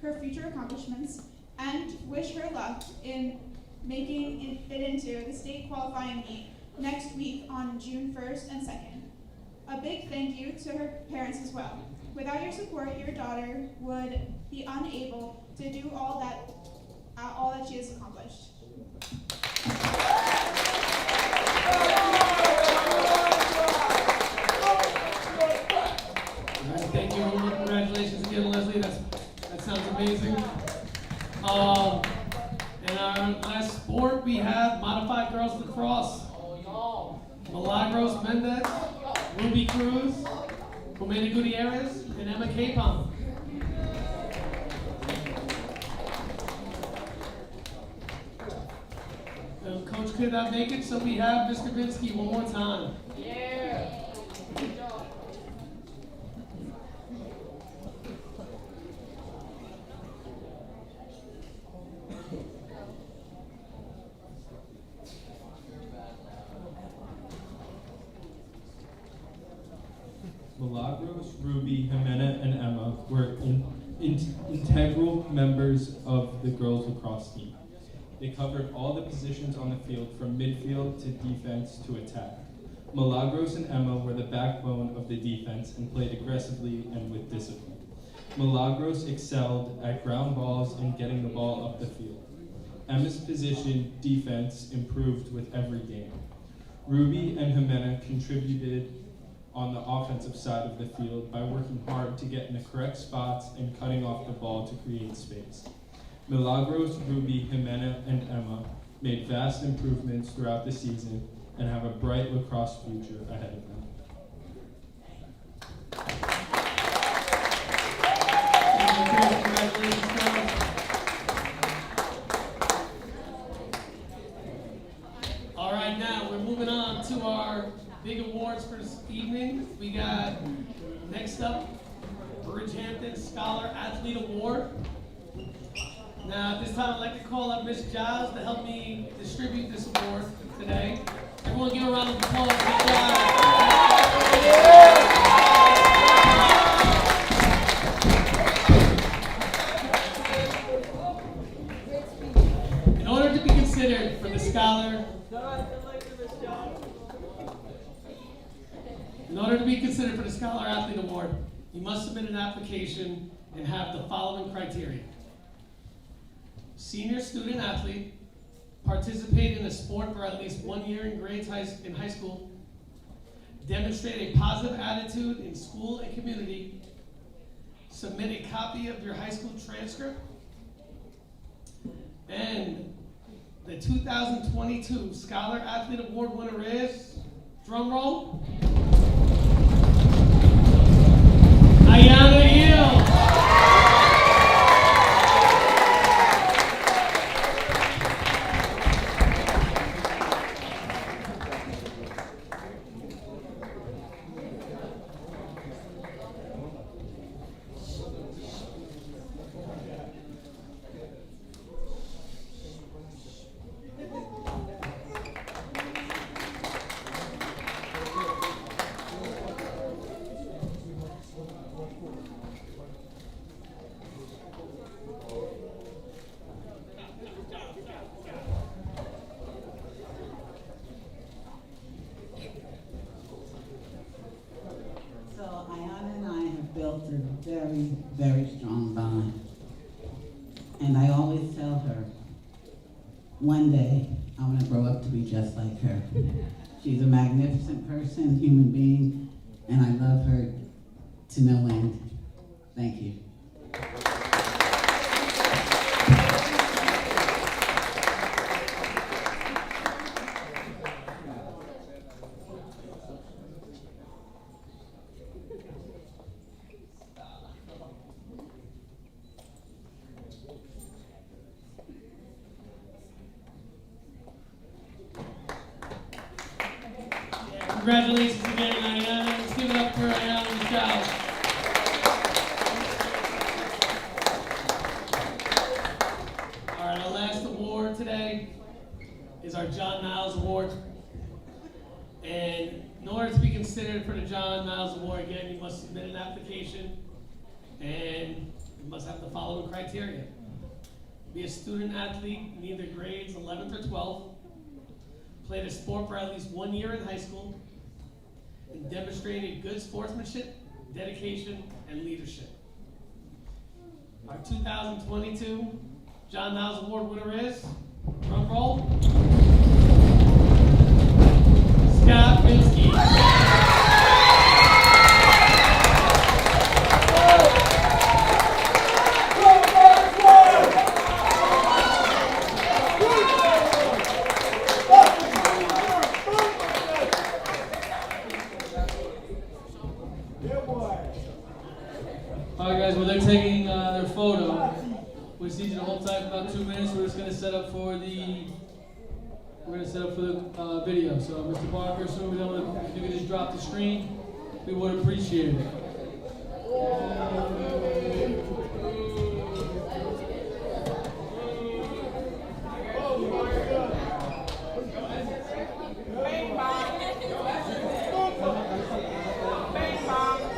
her future accomplishments, and wish her luck in making it into the state qualifying meet next week on June 1st and 2nd. A big thank you to her parents as well. Without your support, your daughter would be unable to do all that she has accomplished. All right, thank you. Congratulations again, Leslie. That sounds amazing. In our last sport, we have modified girls lacrosse. Milagros Mendez, Ruby Cruz, Jimena Gutierrez, and Emma Capon. Coach could not make it, so we have Mr. Vinsky one more time. Yeah. Good job. Milagros, Ruby, Jimena, and Emma were integral members of the girls lacrosse team. They covered all the positions on the field from midfield to defense to attack. Milagros and Emma were the backbone of the defense and played aggressively and with discipline. Milagros excelled at ground balls and getting the ball up the field. Emma's position, defense, improved with every game. Ruby and Jimena contributed on the offensive side of the field by working hard to get in the correct spots and cutting off the ball to create space. Milagros, Ruby, Jimena, and Emma made vast improvements throughout the season and have a bright lacrosse future ahead of them. All right, now we're moving on to our big awards for this evening. We got next up Bridgehampton Scholar Athlete Award. Now, at this time, I'd like to call up Miss Giles to help me distribute this award today. Everyone give a round of applause for Miss Giles. In order to be considered for the Scholar, Athlete Award, you must submit an application and have the following criteria. Senior student athlete, participate in a sport for at least 1 year in high school, demonstrate a positive attitude in school and community, submit a copy of your high school transcript, and the 2022 Scholar Athlete Award winner is, drum roll, Ayana Hill. Very, very strong bond. And I always tell her, one day I want to grow up to be just like her. She's a magnificent person, human being, and I love her to no end. Thank you. Congratulations again, Ayana. Let's give it up for Ayana and Michelle. All right, our last award today is our John Niles Award. And in order to be considered for the John Niles Award, again, you must submit an application and you must have the following criteria. Be a student athlete in either grades 11th or 12th, played a sport for at least 1 year in high school, and demonstrated good sportsmanship, dedication, and leadership. Our 2022 John Niles Award winner is, drum roll, Scott Minsky. Alright guys, well they're taking their photo. We just need you to hold tight for about 2 minutes. We're just gonna set up for the video. So Mr. Parker, if you could just drop the screen, we would appreciate it. Bang bang.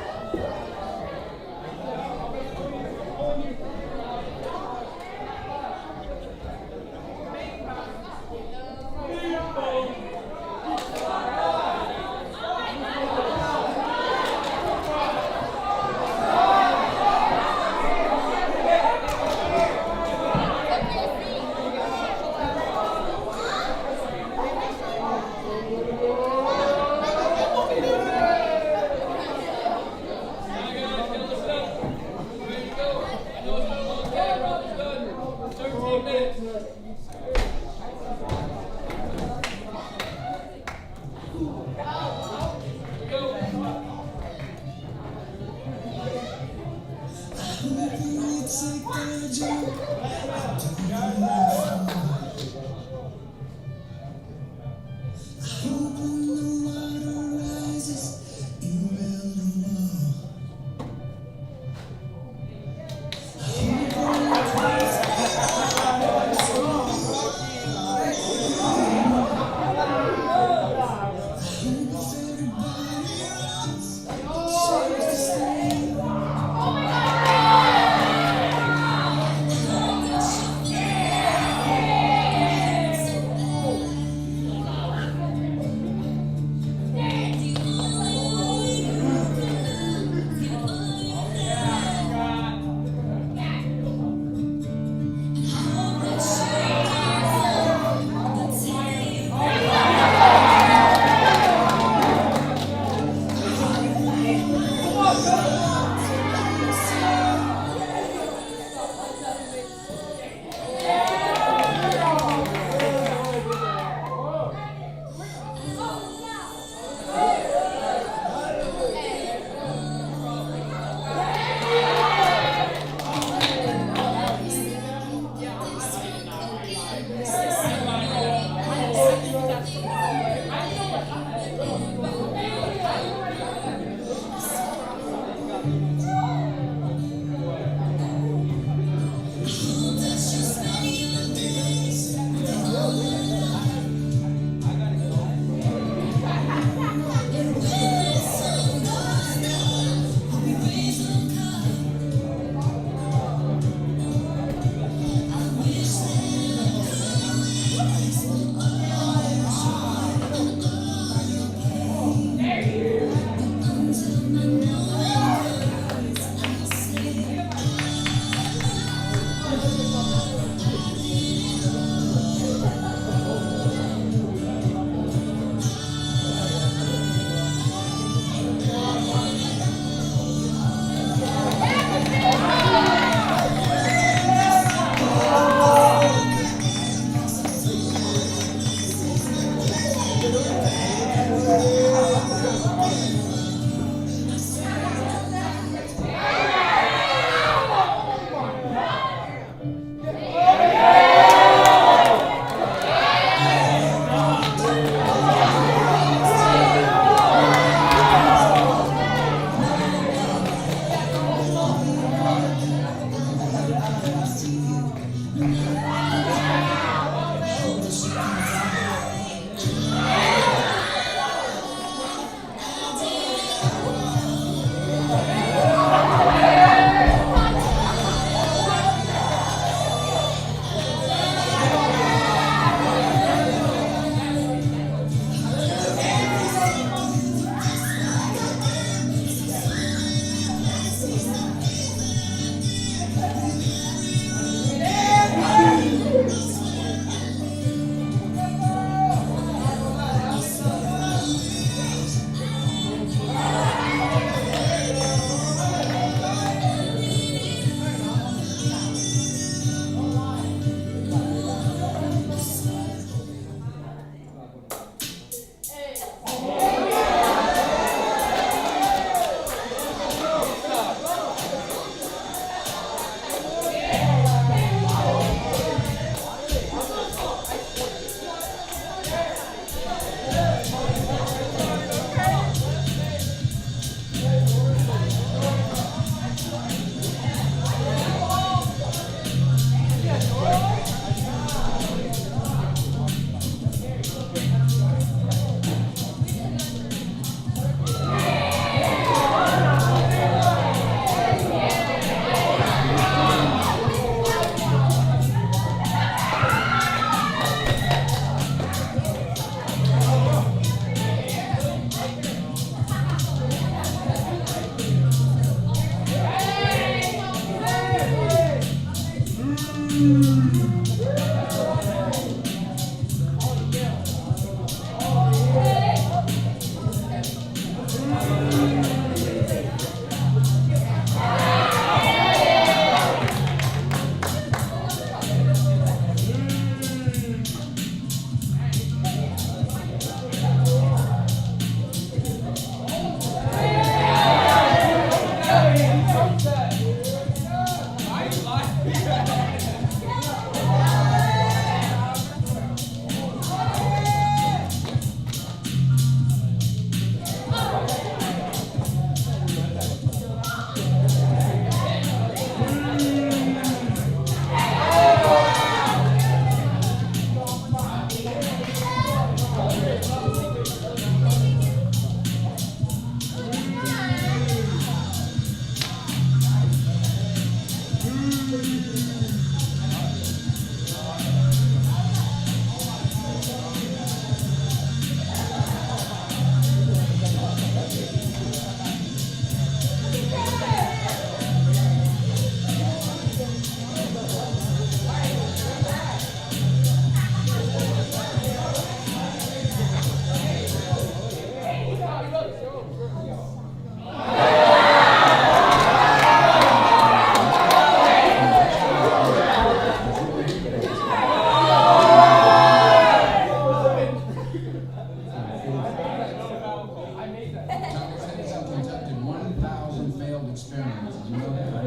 You know that?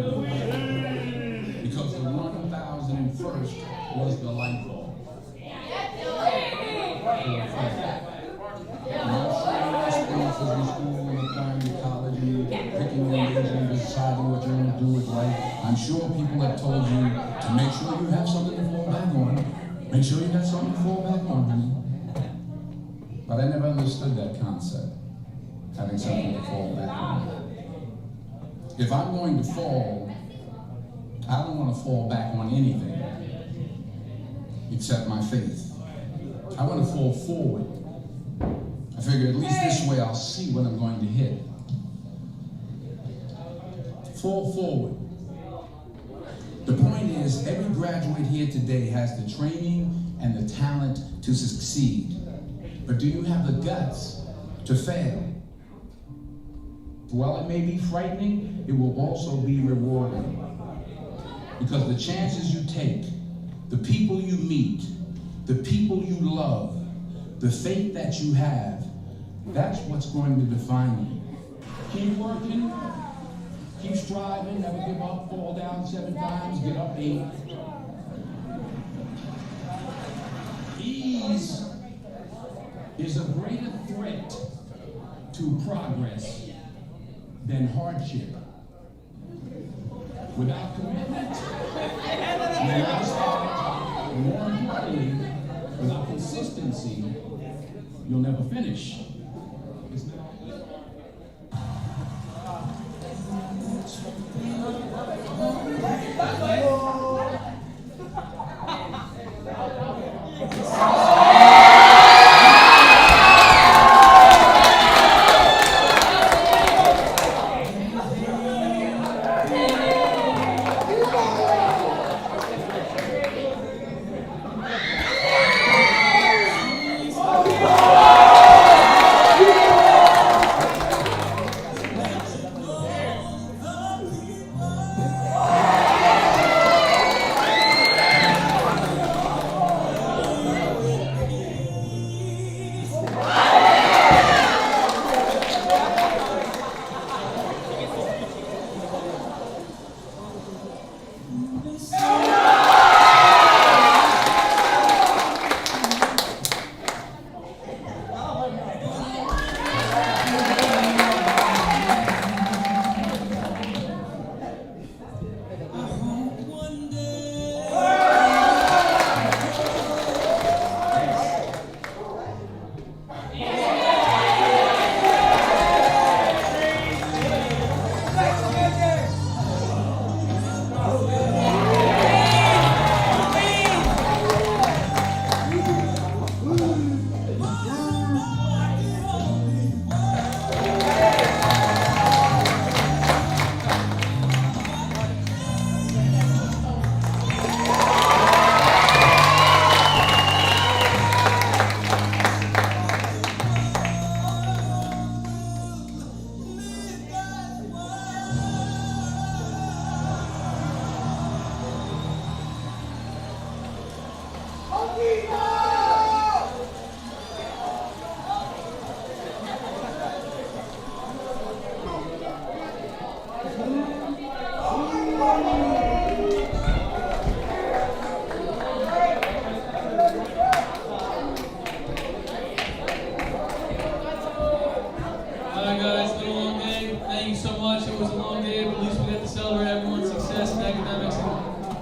Because the 1001st was the light bulb. My experiences in school and applying to college and picking your major and deciding what you want to do with life, I'm sure people have told you to make sure you have something to fall back on. Make sure you got something to fall back on, honey. But I never understood that concept, having something to fall back on. If I'm going to fall, I don't want to fall back on anything except my faith. I want to fall forward. I figure at least this way I'll see what I'm going to hit. Fall forward. The point is, every graduate here today has the training and the talent to succeed. But do you have the guts to fail? While it may be frightening, it will also be rewarding. Because the chances you take, the people you meet, the people you love, the faith that you have, that's what's going to define you. Keep working, keep striving, never give up, fall down 7 times, get up 8. Ease is a greater threat to progress than hardship. Without commitment, you'll never start. More importantly, without consistency, you'll never finish.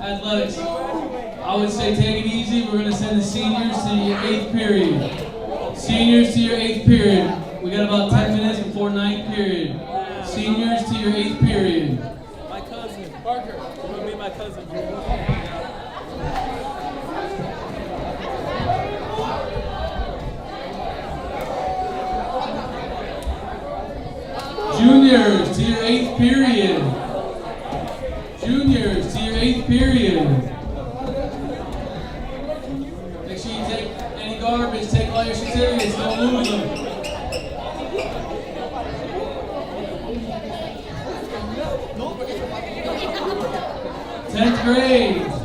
Athletics. I would say take it easy. We're going to send the seniors to your 8th period. Seniors to your 8th period. We got about 10 minutes before 9th period. Seniors to your 8th period. My cousin, Parker. You want to meet my cousin? Juniors to your 8th period. Juniors to your 8th period. Make sure you take any garbage, take all your certificates, don't lose them. 10th grade.